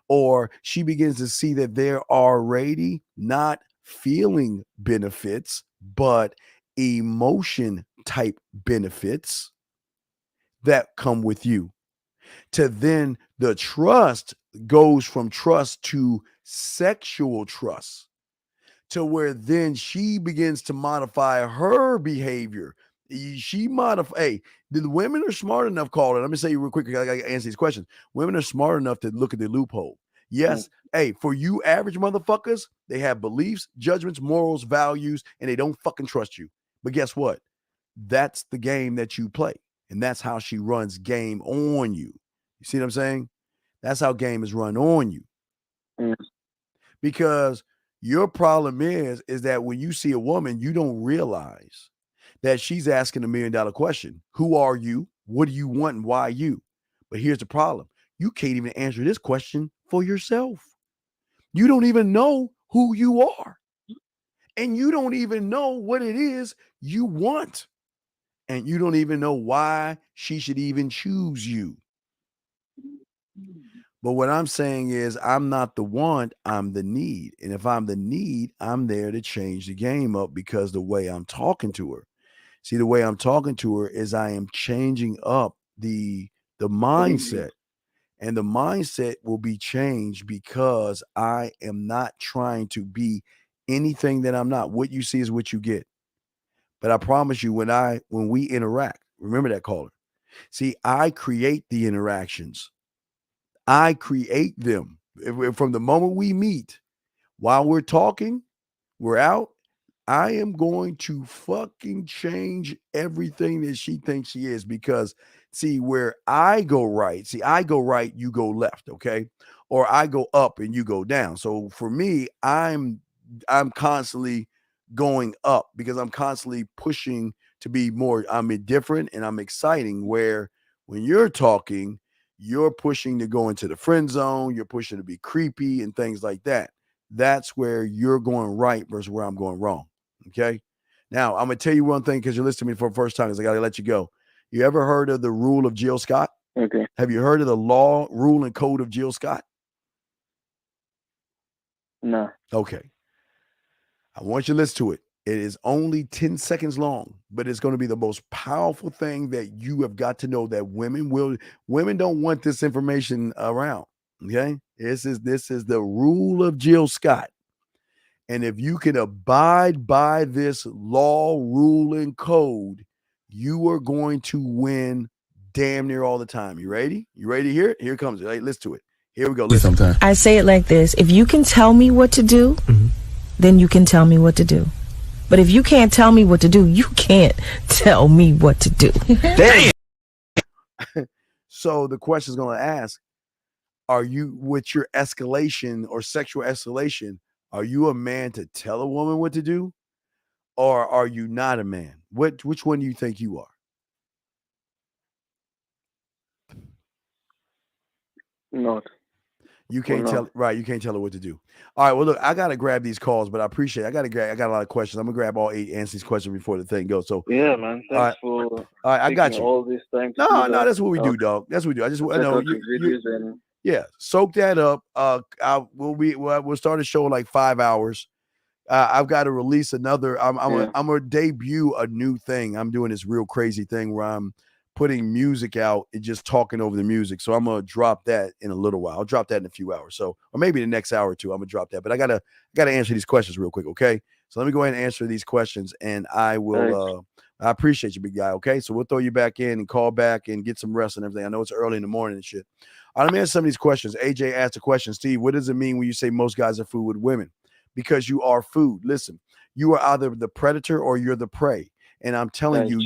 Speaker 2: Or she begins to see that they're already not feeling benefits, but emotion type benefits that come with you. To then the trust goes from trust to sexual trust, to where then she begins to modify her behavior. The women are smart enough, call it. Let me say real quick, I got to answer these questions. Women are smart enough to look at the loophole. Yes. Hey, for you average motherfuckers, they have beliefs, judgments, morals, values, and they don't fucking trust you. But guess what? That's the game that you play. And that's how she runs game on you. You see what I'm saying? That's how game is run on you. Because your problem is that when you see a woman, you don't realize that she's asking $1 million question. Who are you? What do you want? And why you? But here's the problem. You can't even answer this question for yourself. You don't even know who you are. And you don't even know what it is you want. And you don't even know why she should even choose you. But what I'm saying is I'm not the want, I'm the need. And if I'm the need, I'm there to change the game up because the way I'm talking to her. See, the way I'm talking to her is I am changing up the mindset. And the mindset will be changed because I am not trying to be anything that I'm not. What you see is what you get. But I promise you, when we interact, remember that, caller. See, I create the interactions. I create them. From the moment we meet, while we're talking, we're out, I am going to fucking change everything that she thinks she is because, see, where I go right, you go left, okay? Or I go up and you go down. So for me, I'm constantly going up because I'm constantly pushing to be more, I'm different and I'm exciting, where when you're talking, you're pushing to go into the friend zone, you're pushing to be creepy and things like that. That's where you're going right versus where I'm going wrong. Okay. Now I'm gonna tell you one thing because you're listening to me for the first time, because I gotta let you go. You ever heard of the rule of Jill Scott?
Speaker 10: Okay.
Speaker 2: Have you heard of the law, rule, and code of Jill Scott?
Speaker 10: No.
Speaker 2: Okay. I want you to listen to it. It is only 10 seconds long, but it's going to be the most powerful thing that you have got to know, that women don't want this information around. Okay. This is the rule of Jill Scott. And if you can abide by this law, rule, and code, you are going to win damn near all the time. You ready? You ready to hear it? Here it comes. Right, listen to it. Here we go. Listen.
Speaker 16: I say it like this. If you can tell me what to do, then you can tell me what to do. But if you can't tell me what to do, you can't tell me what to do.
Speaker 2: Damn. So the question is going to ask, are you, with your escalation or sexual escalation, are you a man to tell a woman what to do, or are you not a man? Which one do you think you are?
Speaker 10: Not.
Speaker 2: You can't tell, right? You can't tell her what to do. All right. Well, look, I gotta grab these calls, but I appreciate it. I got a lot of questions. I'm gonna grab all 8, answer these questions before the thing goes. So
Speaker 10: yeah, man. Thanks for
Speaker 2: all right. I got you.
Speaker 10: All this time.
Speaker 2: No, that's what we do, dog. That's what we do. I know yeah. Soak that up. We'll start a show in like 5 hours. I've got to release another. I'm gonna debut a new thing. I'm doing this real crazy thing where I'm putting music out and just talking over the music. So I'm gonna drop that in a little while. I'll drop that in a few hours. So, or maybe the next hour or two, I'm gonna drop that. But I gotta answer these questions real quick, okay? So let me go ahead and answer these questions, and I will. I appreciate you, big guy. Okay, so we'll throw you back in and call back and get some rest and everything. I know it's early in the morning and shit. All right, let me answer some of these questions. AJ asked a question, Steve. What does it mean when you say most guys are food with women? Because you are food. Listen, you are either the predator or you're the prey. And I'm telling you,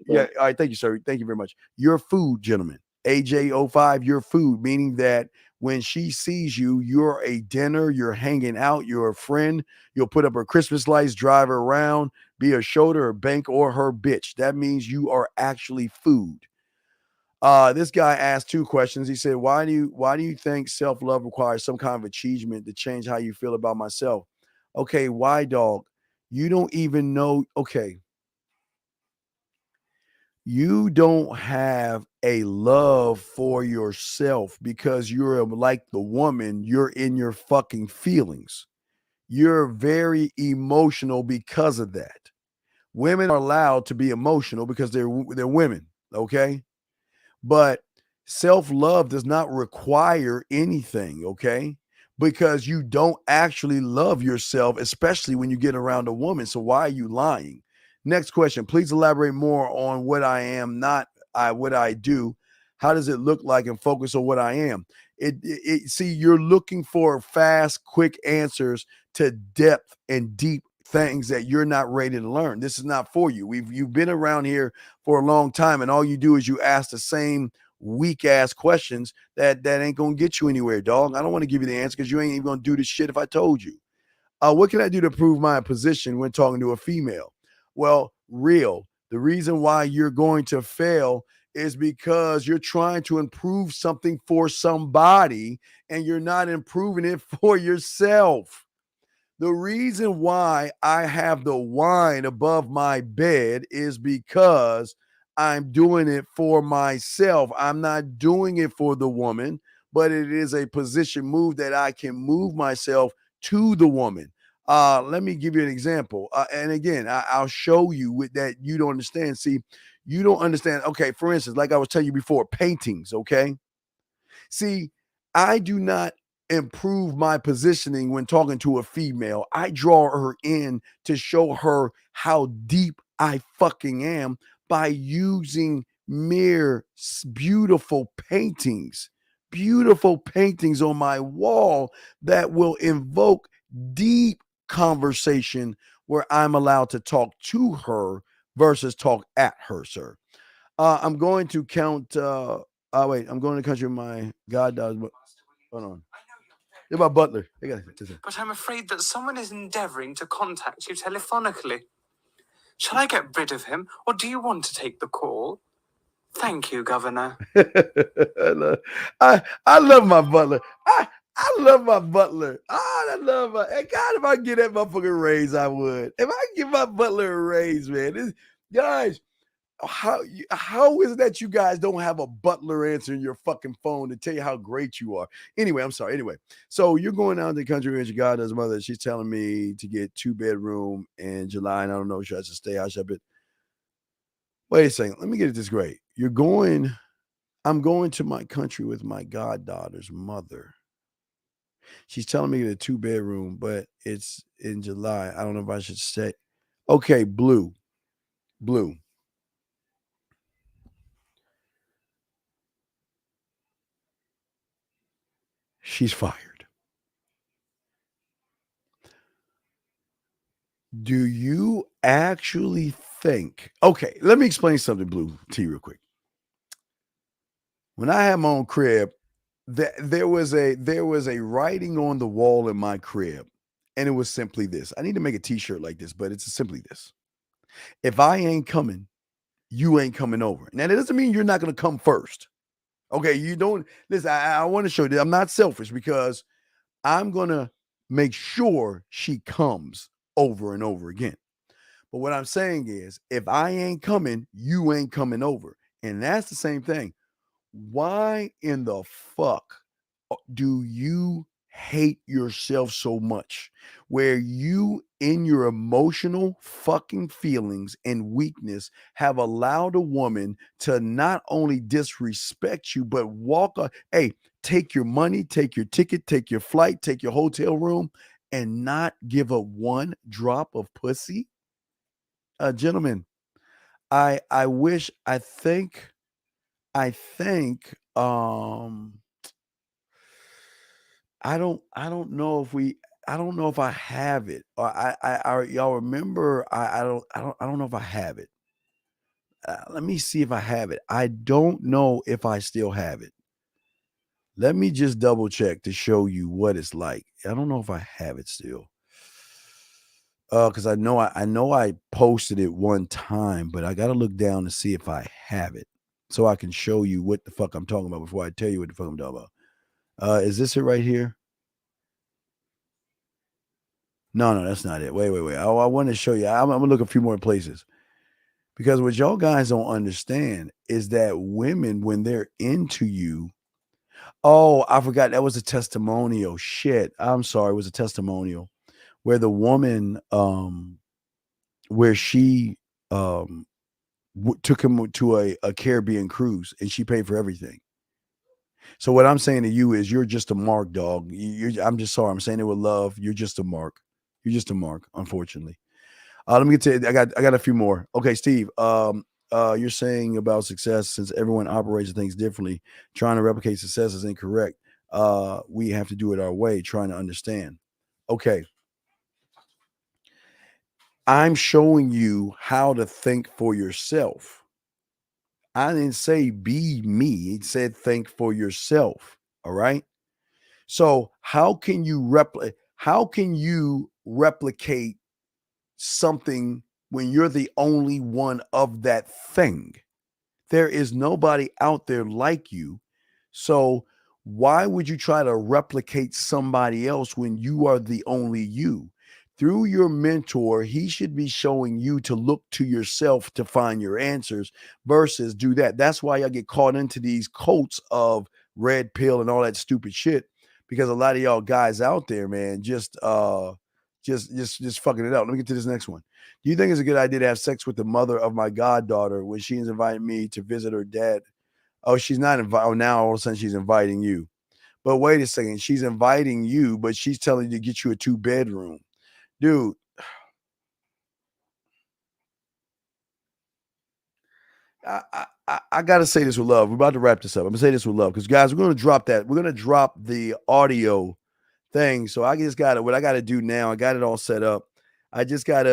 Speaker 2: yeah. All right, thank you, sir. Thank you very much. You're food, gentlemen. AJ05, you're food, meaning that when she sees you, you're a dinner, you're hanging out, you're a friend. You'll put up her Christmas lights, drive her around, be a shoulder, a bank, or her bitch. That means you are actually food. This guy asked 2 questions. He said, why do you think self-love requires some kind of achievement to change how you feel about myself? Okay, why, dog? You don't even know. Okay. You don't have a love for yourself because you're like the woman, you're in your fucking feelings. You're very emotional because of that. Women are allowed to be emotional because they're women, okay? But self-love does not require anything, okay? Because you don't actually love yourself, especially when you get around a woman. So why are you lying? Next question. Please elaborate more on what I am, not what I do. How does it look like, and focus on what I am? See, you're looking for fast, quick answers to depth and deep things that you're not ready to learn. This is not for you. You've been around here for a long time, and all you do is you ask the same weak ass questions that ain't gonna get you anywhere, dog. I don't want to give you the answer because you ain't even gonna do this shit if I told you. What can I do to prove my position when talking to a female? Well, the reason why you're going to fail is because you're trying to improve something for somebody and you're not improving it for yourself. The reason why I have the wine above my bed is because I'm doing it for myself. I'm not doing it for the woman, but it is a position move that I can move myself to the woman. Let me give you an example. And again, I'll show you with that you don't understand. See, you don't understand. Okay, for instance, like I was telling you before, paintings, okay? See, I do not improve my positioning when talking to a female. I draw her in to show her how deep I fucking am by using mere beautiful paintings on my wall that will invoke deep conversation where I'm allowed to talk to her versus talk at her, sir. I'm going to count. I'm going to country my goddaughter. Hold on. They're my butler.
Speaker 17: But I'm afraid that someone is endeavoring to contact you telephonically. Shall I get rid of him, or do you want to take the call? Thank you, Governor.
Speaker 2: I love my butler. I love my butler. I love my. And God, if I get that motherfucking raise, I would. If I give my butler a raise, man, guys. How is it that you guys don't have a butler answering your fucking phone to tell you how great you are? Anyway, I'm sorry. Anyway, so you're going out to the country with your goddaughter's mother. She's telling me to get 2-bedroom in July, and I don't know, should I just stay out? Wait a second. Let me get it this great. I'm going to my country with my goddaughter's mother. She's telling me to get a 2-bedroom, but it's in July. I don't know if I should stay. Okay, Blue. She's fired. Do you actually think? Okay, let me explain something, Blue, to you real quick. When I had my own crib, there was a writing on the wall in my crib, and it was simply this. I need to make a t-shirt like this, but it's simply this. If I ain't coming, you ain't coming over. Now, that doesn't mean you're not going to come first. Okay, you don't listen. I want to show you that I'm not selfish because I'm gonna make sure she comes over and over again. But what I'm saying is, if I ain't coming, you ain't coming over, and that's the same thing. Why in the fuck do you hate yourself so much where you in your emotional fucking feelings and weakness have allowed a woman to not only disrespect you but take your money, take your ticket, take your flight, take your hotel room and not give a one drop of pussy? Gentlemen, I think I don't know if I have it. Or y'all remember? I don't know if I have it. Let me see if I have it. I don't know if I still have it. Let me just double check to show you what it's like. I don't know if I have it still. Because I know I posted it one time, but I gotta look down to see if I have it so I can show you what the fuck I'm talking about before I tell you what the fuck I'm talking about. Is this it right here? No, that's not it. Wait. I want to show you. I'm gonna look a few more places because what y'all guys don't understand is that women, when they're into you, oh, I forgot that was a testimonial. Shit, I'm sorry, it was a testimonial where the woman, where she took him to a Caribbean cruise and she paid for everything. So what I'm saying to you is you're just a mark, dog. I'm just sorry. I'm saying it with love. You're just a mark. You're just a mark, unfortunately. Let me get to it. I got a few more. Okay, Steve. You're saying about success since everyone operates things differently. Trying to replicate success is incorrect. we have to do it our way, trying to understand. Okay. I'm showing you how to think for yourself. I didn't say be me. It said think for yourself. All right. So how can you replicate something when you're the only one of that thing? There is nobody out there like you. So why would you try to replicate somebody else when you are the only you? Through your mentor, he should be showing you to look to yourself to find your answers versus do that. That's why I get caught into these cults of red pill and all that stupid shit, because a lot of y'all guys out there, man, just fucking it up. Let me get to this next one. Do you think it's a good idea to have sex with the mother of my goddaughter when she's invited me to visit her dad? Oh, she's not invited. Oh, now all of a sudden she's inviting you. But wait a second. She's inviting you, but she's telling you to get you a 2-bedroom. Dude. I got to say this with love. We're about to wrap this up. I'm going to say this with love because, guys, we're going to drop that. We're going to drop the audio thing. So I just got to, what I got to do now, I got it all set up. I've got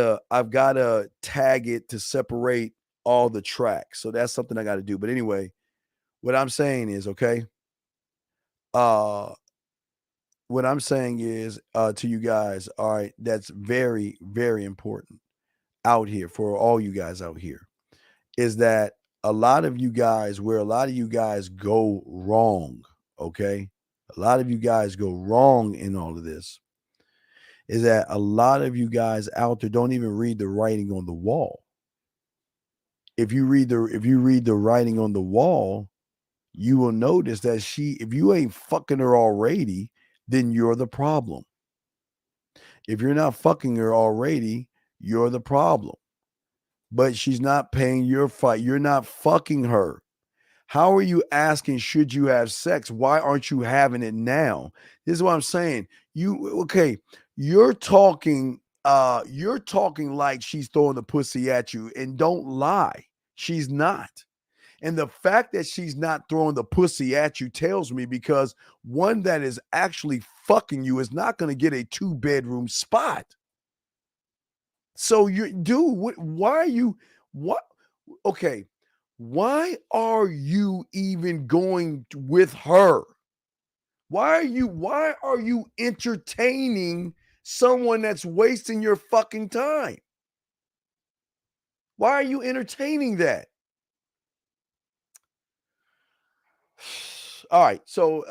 Speaker 2: to tag it to separate all the tracks. So that's something I got to do. But anyway, what I'm saying is, okay, what I'm saying is to you guys, all right, that's very, very important out here for all you guys out here, is that a lot of you guys, where a lot of you guys go wrong, okay, a lot of you guys go wrong in all of this, is that a lot of you guys out there don't even read the writing on the wall. If you read the writing on the wall, you will notice that if you ain't fucking her already, then you're the problem. If you're not fucking her already, you're the problem. But she's not paying your fight. You're not fucking her. How are you asking, should you have sex? Why aren't you having it now? This is what I'm saying. You're talking like she's throwing the pussy at you, and don't lie. She's not. And the fact that she's not throwing the pussy at you tells me, because one that is actually fucking you is not going to get a 2-bedroom spot. So why are you even going with her? Why are you entertaining someone that's wasting your fucking time? Why are you entertaining that? All right, so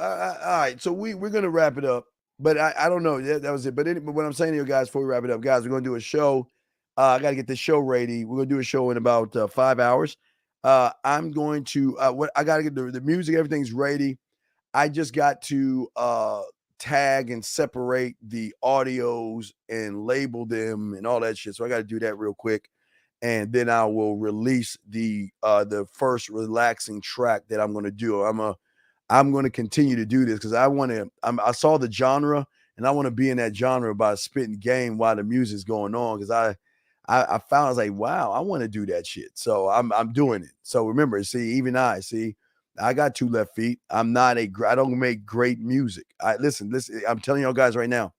Speaker 2: we're gonna wrap it up, but I don't know. That was it. But what I'm saying to you guys before we wrap it up, guys, we're gonna do a show. I got to get this show ready. We're gonna do a show in about 5 hours. I'm going to I got to get the music. Everything's ready. I just got to tag and separate the audios and label them and all that shit. So I got to do that real quick, and then I will release the first relaxing track that I'm going to do. I'm going to continue to do this because I saw the genre, and I want to be in that genre by spitting game while the music's going on, because I found, I was like, wow, I want to do that shit. So I'm doing it. So remember, even I got 2 left feet. I don't make great music. Listen, I'm telling y'all guys right now,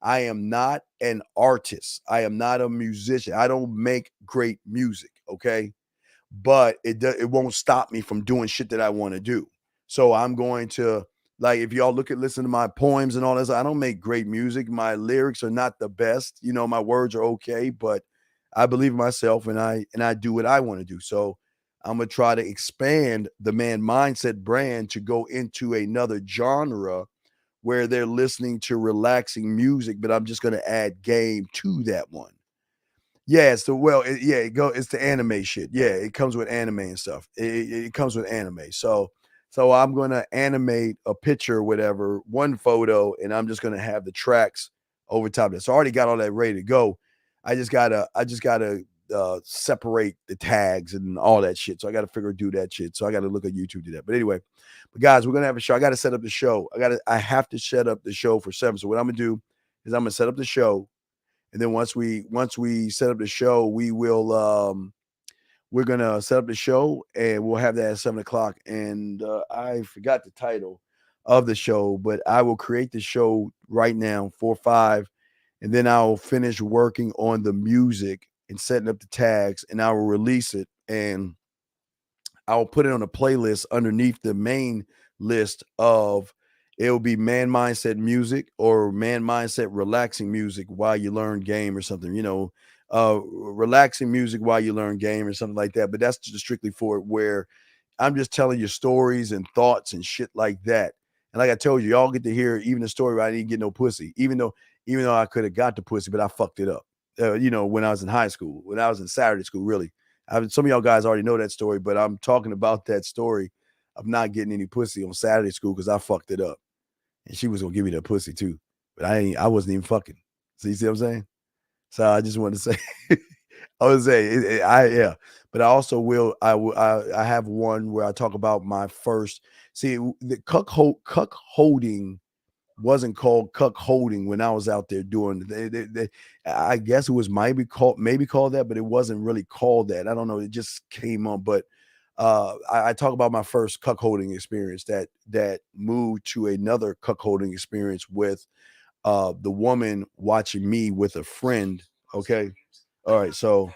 Speaker 2: I am not an artist. I am not a musician. I don't make great music, okay? But it won't stop me from doing shit that I want to do. So I'm going to, like, if y'all listen to my poems and all this, I don't make great music. My lyrics are not the best. My words are okay, but I believe in myself, and I do what I want to do. So I'm going to try to expand the Man Mindset brand to go into another genre where they're listening to relaxing music, but I'm just going to add game to that one. Yeah, it's the anime shit. Yeah, it comes with anime and stuff. It comes with anime. So I'm going to animate a picture or whatever, one photo, and I'm just going to have the tracks over top of it. So I already got all that ready to go. I just gotta separate the tags and all that shit. So I got to do that shit. So I got to look at YouTube to do that. But anyway, guys, we're going to have a show. I got to set up the show. I have to set up the show for 7. So what I'm going to do is I'm going to set up the show. And then once we set up the show, we will, we're going to set up the show, and we'll have that at 7:00. And I forgot the title. of the show, but I will create the show right now, 4 or 5, and then I'll finish working on the music and setting up the tags, and I will release it, and I'll put it on a playlist underneath the main list of, it'll be Man Mindset music or Man Mindset relaxing music while you learn game or something, you know, relaxing music while you learn game or something like that. But that's just strictly for it, where I'm just telling you stories and thoughts and shit like that. And like I told you, y'all get to hear even the story where I didn't get no pussy, even though I could have got the pussy, but I fucked it up. You know, when I was in high school, when I was in Saturday school, really. Some of y'all guys already know that story, but I'm talking about that story of not getting any pussy on Saturday school because I fucked it up. And she was gonna give me that pussy too, but I wasn't even fucking. So you see what I'm saying? So I just wanted to say, but I also will. I have one where I talk about my first. See, the cuck holding wasn't called cuck holding when I was out there doing. I guess it was maybe called that, but it wasn't really called that. I don't know. It just came up, but. I talk about my first cuckolding experience that moved to another cuckolding experience with the woman watching me with a friend. Okay. All right. So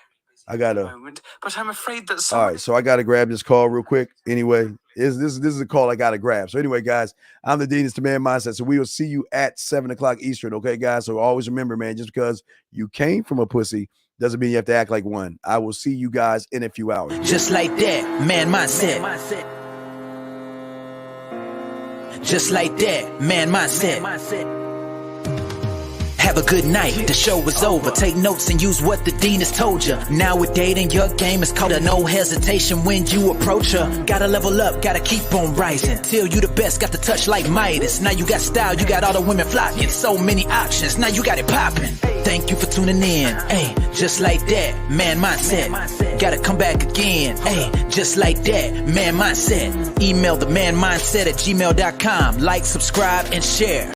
Speaker 2: I gotta,
Speaker 17: but I'm afraid that
Speaker 2: all right. So I gotta grab this call real quick. Anyway, this is a call I gotta grab. So anyway, guys, I'm the Dean. It's the Man Mindset. So we will see you at 7:00 Eastern. Okay, guys. So always remember, man, just because you came from a pussy doesn't mean you have to act like one. I will see you guys in a few hours.
Speaker 18: Just like that, Man Mindset. Just like that, Man Mindset. Have a good night, the show is over. Take notes and use what the Dean has told you. Now we're dating, your game is called a no hesitation when you approach her. Gotta level up, gotta keep on rising. Till you the best, got the touch like Midas. Now you got style, you got all the women flocking. So many options, now you got it popping. Thank you for tuning in, hey, just like that, Man Mindset. Gotta come back again, hey, just like that, Man Mindset. Email the manmindset@gmail.com. Like, subscribe, and share.